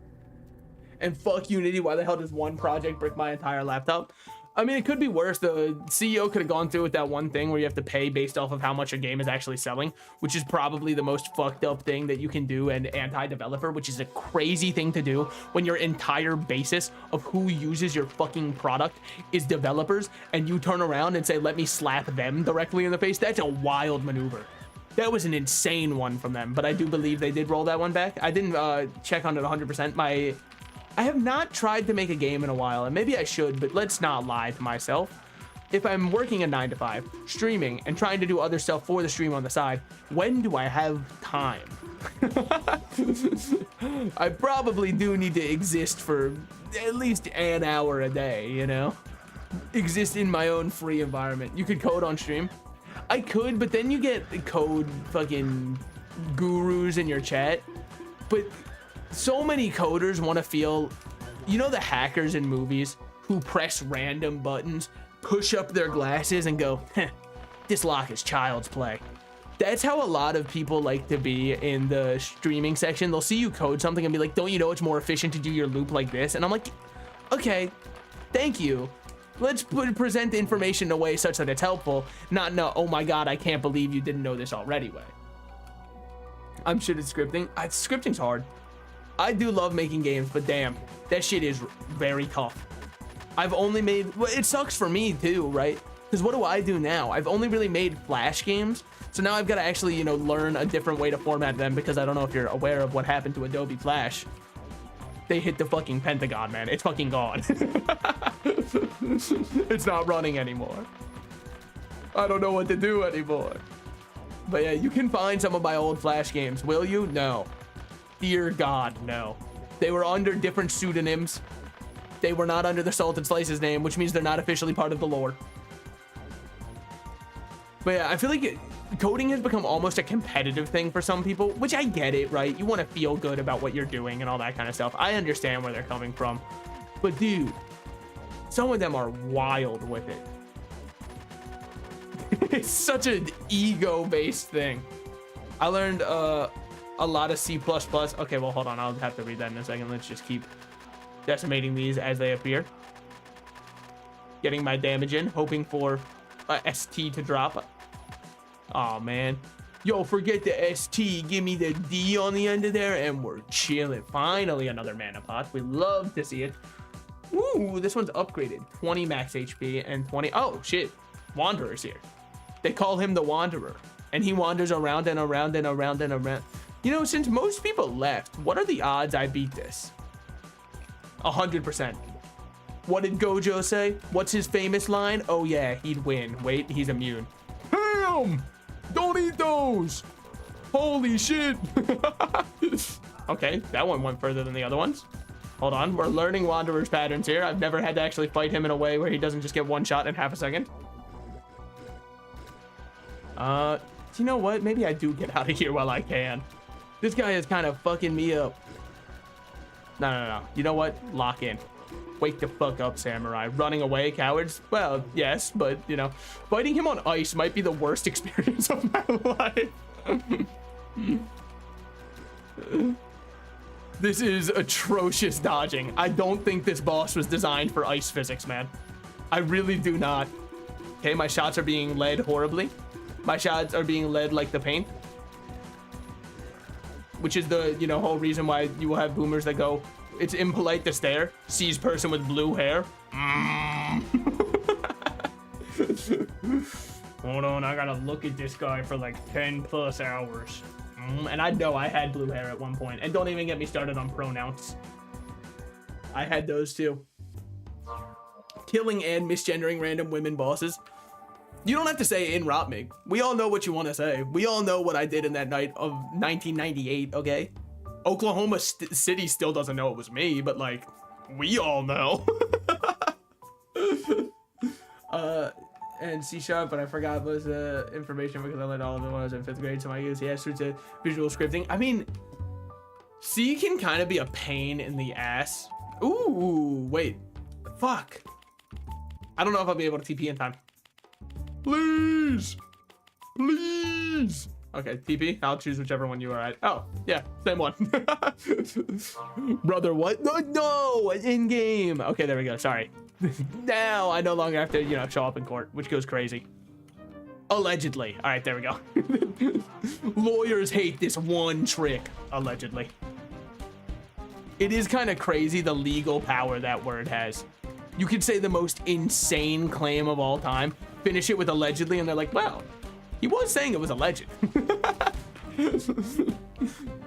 And fuck Unity, why the hell does one project brick my entire laptop? I mean, it could be worse. The CEO could have gone through with that one thing where you have to pay based off of how much a game is actually selling, which is probably the most fucked up thing that you can do and anti-developer, which is a crazy thing to do when your entire basis of who uses your fucking product is developers, and you turn around and say, let me slap them directly in the face. That's a wild maneuver. That was an insane one from them, but I do believe they did roll that one back. I didn't check on it 100%. I have not tried to make a game in a while, and maybe I should, but let's not lie to myself. If I'm working a 9 to 5, streaming, and trying to do other stuff for the stream on the side, when do I have time? I probably do need to exist for at least an hour a day, you know? Exist in my own free environment. You could code on stream. I could, but then you get code fucking gurus in your chat. But so many coders want to feel, you know, the hackers in movies who press random buttons, push up their glasses and go, this lock is child's play. That's how a lot of people like to be in the streaming section. They'll see you code something and be like, don't you know it's more efficient to do your loop like this? And I'm like, okay, thank you. Let's present the information in a way such that it's helpful, not no, oh my god, I can't believe you didn't know this already way. I'm shit at scripting. Scripting's hard. I do love making games, but damn, that shit is very tough. I've only made, well, it sucks for me too, right? Because what do I do now? I've only really made Flash games, so now I've got to actually, you know, learn a different way to format them, because I don't know if you're aware of what happened to Adobe Flash. They hit the fucking Pentagon, man. It's fucking gone. It's not running anymore. I don't know what to do anymore. But yeah, you can find some of my old Flash games. Will you? No. Dear God, no. They were under different pseudonyms. They were not under the Salted Slice's name, which means they're not officially part of the lore. But yeah, I feel like coding has become almost a competitive thing for some people, which I get it, right? You want to feel good about what you're doing and all that kind of stuff. I understand where they're coming from. But dude, some of them are wild with it. It's such an ego-based thing. I learned a lot of C++. Okay, well, hold on. I'll have to read that in a second. Let's just keep decimating these as they appear. Getting my damage in, hoping for a ST to drop. Oh man, Yo, forget the ST, give me the D on the end of there, and we're chilling. Finally, another mana pot. We love to see it. Ooh, this one's upgraded. 20 max HP and 20. Oh, shit. Wanderer's here. They call him the Wanderer, and he wanders around and around and around and around. You know, since most people left, what are the odds I beat this? 100%. What did Gojo say? What's his famous line? Oh, yeah, he'd win. Wait, he's immune. Damn! Don't eat those! Holy shit! Okay, that one went further than the other ones. Hold on, we're learning Wanderer's patterns here. I've never had to actually fight him in a way where he doesn't just get one shot in half a second. You know what? Maybe I do get out of here while I can. This guy is kind of fucking me up. No. You know what? Lock in. Wake the fuck up, samurai. Running away, cowards? Well, yes, but, you know, fighting him on ice might be the worst experience of my life. This is atrocious dodging. I don't think this boss was designed for ice physics, man. I really do not. Okay, my shots are being led horribly. My shots are being led like the paint. Which is the, you know, whole reason why you will have boomers that go, it's impolite to stare. Sees person with blue hair. Hold on, I gotta look at this guy for like 10 plus hours. And I know I had blue hair at one point. And don't even get me started on pronouns. I had those too. Killing and misgendering random women bosses. You don't have to say in Rotmig. We all know what you want to say. We all know what I did in that night of 1998, okay? Oklahoma City still doesn't know it was me, but like, we all know. And C#, but I forgot was information because I learned all of it when I was in 5th grade, so I use to visual scripting. I mean, C can kind of be a pain in the ass. Ooh, wait. Fuck. I don't know if I'll be able to TP in time. Please. Please. Okay, TP. I'll choose whichever one you are at. Oh, yeah, same one. Brother, what? No, in game. Okay, there we go. Sorry. Now I no longer have to, you know, show up in court, which goes crazy. Allegedly. All right, there we go. Lawyers hate this one trick. Allegedly. It is kind of crazy the legal power that word has. You could say the most insane claim of all time, finish it with allegedly, and they're like, well, he was saying it was alleged.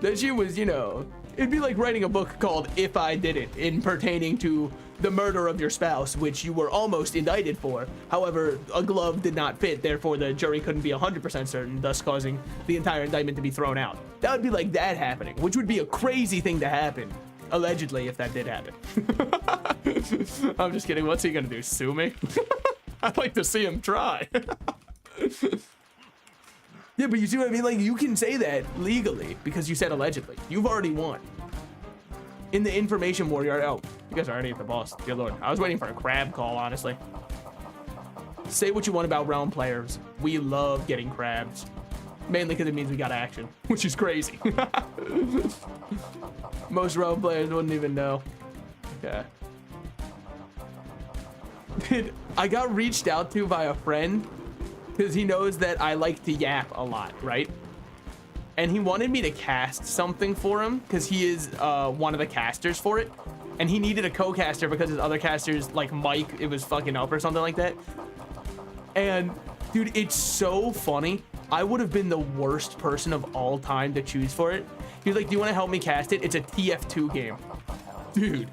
That she was, you know, it'd be like writing a book called If I Did It, in pertaining to the murder of your spouse, which you were almost indicted for. However, a glove did not fit, therefore the jury couldn't be 100% certain, thus causing the entire indictment to be thrown out. That would be like that happening, which would be a crazy thing to happen. Allegedly, if that did happen. I'm just kidding. What's he gonna do? Sue me? I'd like to see him try. Yeah, but you see what I mean? Like, you can say that legally because you said allegedly. You've already won. In the information war, you're oh, you guys are already at the boss. Good lord. I was waiting for a crab call, honestly. Say what you want about realm players. We love getting crabs. Mainly because it means we got action, which is crazy. Most realm players wouldn't even know. Okay. Dude, I got reached out to by a friend because he knows that I like to yap a lot, right? And he wanted me to cast something for him because he is one of the casters for it. And he needed a co-caster because his other casters, like Mike, it was fucking up or something like that. And dude, it's so funny. I would have been the worst person of all time to choose for it. He was like, do you want to help me cast it? It's a TF2 game. Dude,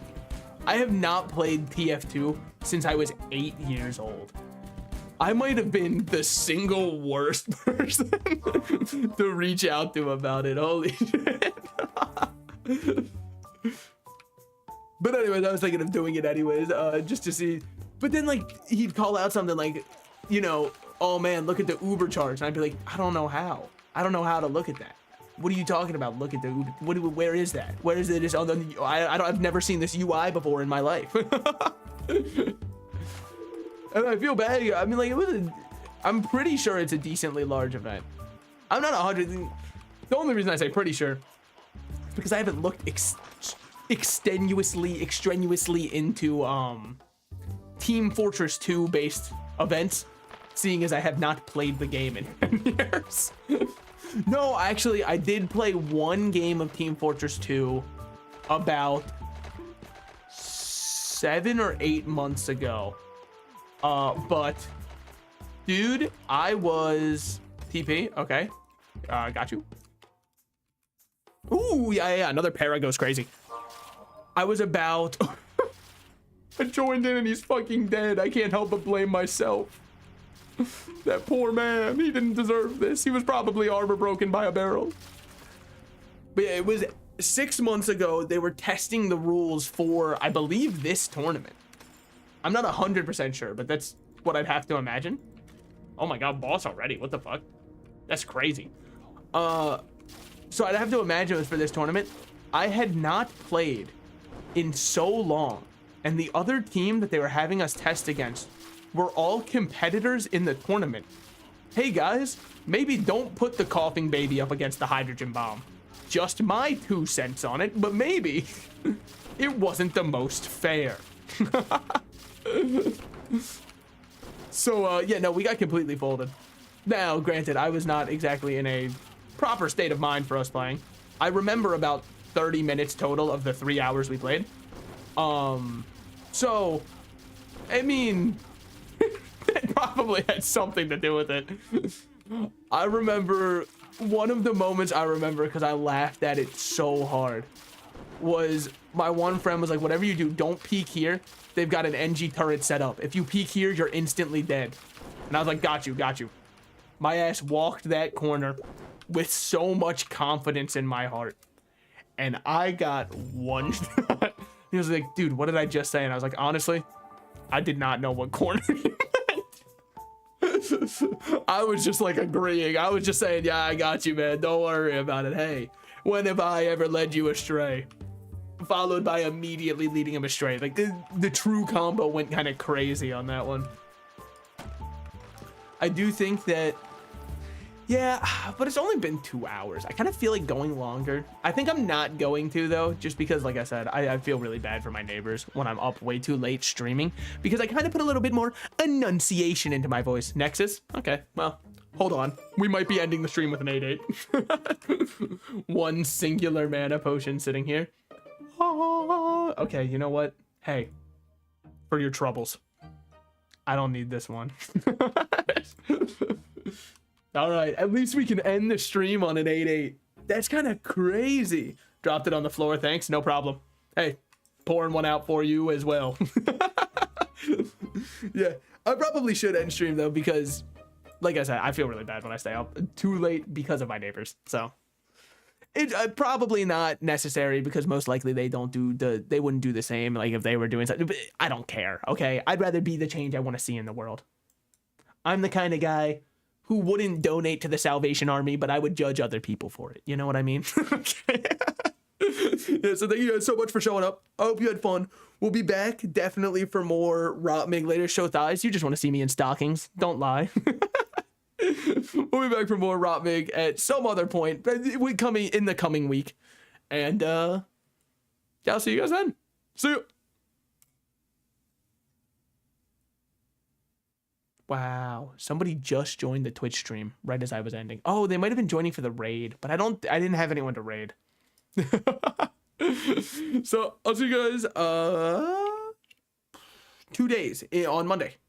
I have not played TF2 since I was 8 years old. I might have been the single worst person to reach out to about it. Holy shit. But anyways, I was thinking of doing it anyways, just to see. But then, like, he'd call out something like, you know, oh man, look at the Uber charge. And I'd be like, I don't know how. I don't know how to look at that. What are you talking about? Look at the Uber. Where is that? Where is it? I've never seen this UI before in my life. And I feel bad. I mean, like, I'm pretty sure it's a decently large event. I'm not 100. The only reason I say pretty sure is because I haven't looked extenuously into Team Fortress 2 based events, seeing as I have not played the game in 10 years. No, actually, I did play one game of Team Fortress 2 about 7 or 8 months ago. But dude, I was TP. Okay. Got you. Ooh, yeah. Another para goes crazy. I was about... I joined in and he's fucking dead. I can't help but blame myself. That poor man. He didn't deserve this. He was probably armor broken by a barrel. But yeah, it was 6 months ago. They were testing the rules for, I believe, this tournament. I'm not 100% sure, but that's what I'd have to imagine. Oh my god, boss already. What the fuck? That's crazy. So I'd have to imagine it was for this tournament. I had not played in so long, and the other team that they were having us test against were all competitors in the tournament. Hey guys, maybe don't put the coughing baby up against the hydrogen bomb. Just my 2 cents on it, but maybe it wasn't the most fair. So yeah, no, we got completely folded. Now, granted, I was not exactly in a proper state of mind for us playing. I remember about 30 minutes total of the 3 hours we played. So, I mean, it probably had something to do with it. I remember one of the moments I remember, because I laughed at it so hard, was my one friend was like, whatever you do, don't peek here. They've got an NG turret set up. If you peek here, you're instantly dead. And I was like, got you. My ass walked that corner with so much confidence in my heart. And I got one shot. He was like, dude, what did I just say? And I was like, honestly, I did not know what corner you meant. I was just like agreeing. I was just saying, yeah, I got you, man. Don't worry about it. Hey, when have I ever led you astray? Followed by immediately leading him astray. Like the true combo went kind of crazy on that one. I do think that, yeah, but it's only been 2 hours. I kind of feel like going longer. I think I'm not going to though, just because like I said, I feel really bad for my neighbors when I'm up way too late streaming, because I kind of put a little bit more enunciation into my voice. Nexus? Okay, well, hold on. We might be ending the stream with an 8-8. One singular mana potion sitting here. Okay, you know what? Hey, for your troubles, I don't need this one. All right, at least we can end the stream on an 8-8. That's kind of crazy. Dropped it on the floor, thanks, no problem. Hey, pouring one out for you as well. Yeah, I probably should end stream though, because like I said, I feel really bad when I stay up too late because of my neighbors. So it's probably not necessary, because most likely they wouldn't do the same, like if they were doing something. But I don't care, okay? I'd rather be the change I want to see in the world. I'm the kind of guy who wouldn't donate to the Salvation Army, but I would judge other people for it. You know what I mean? Okay. Yeah, so thank you guys so much for showing up. I hope you had fun. We'll be back definitely for more Rotmig later. Show thighs. You just want to see me in stockings. Don't lie. We'll be back for more Rotmig at some other point, we coming in the coming week. And yeah, I'll see you guys then. See you. Wow, somebody just joined the Twitch stream right as I was ending. Oh, they might have been joining for the raid, but I didn't have anyone to raid. So I'll see you guys 2 days on Monday.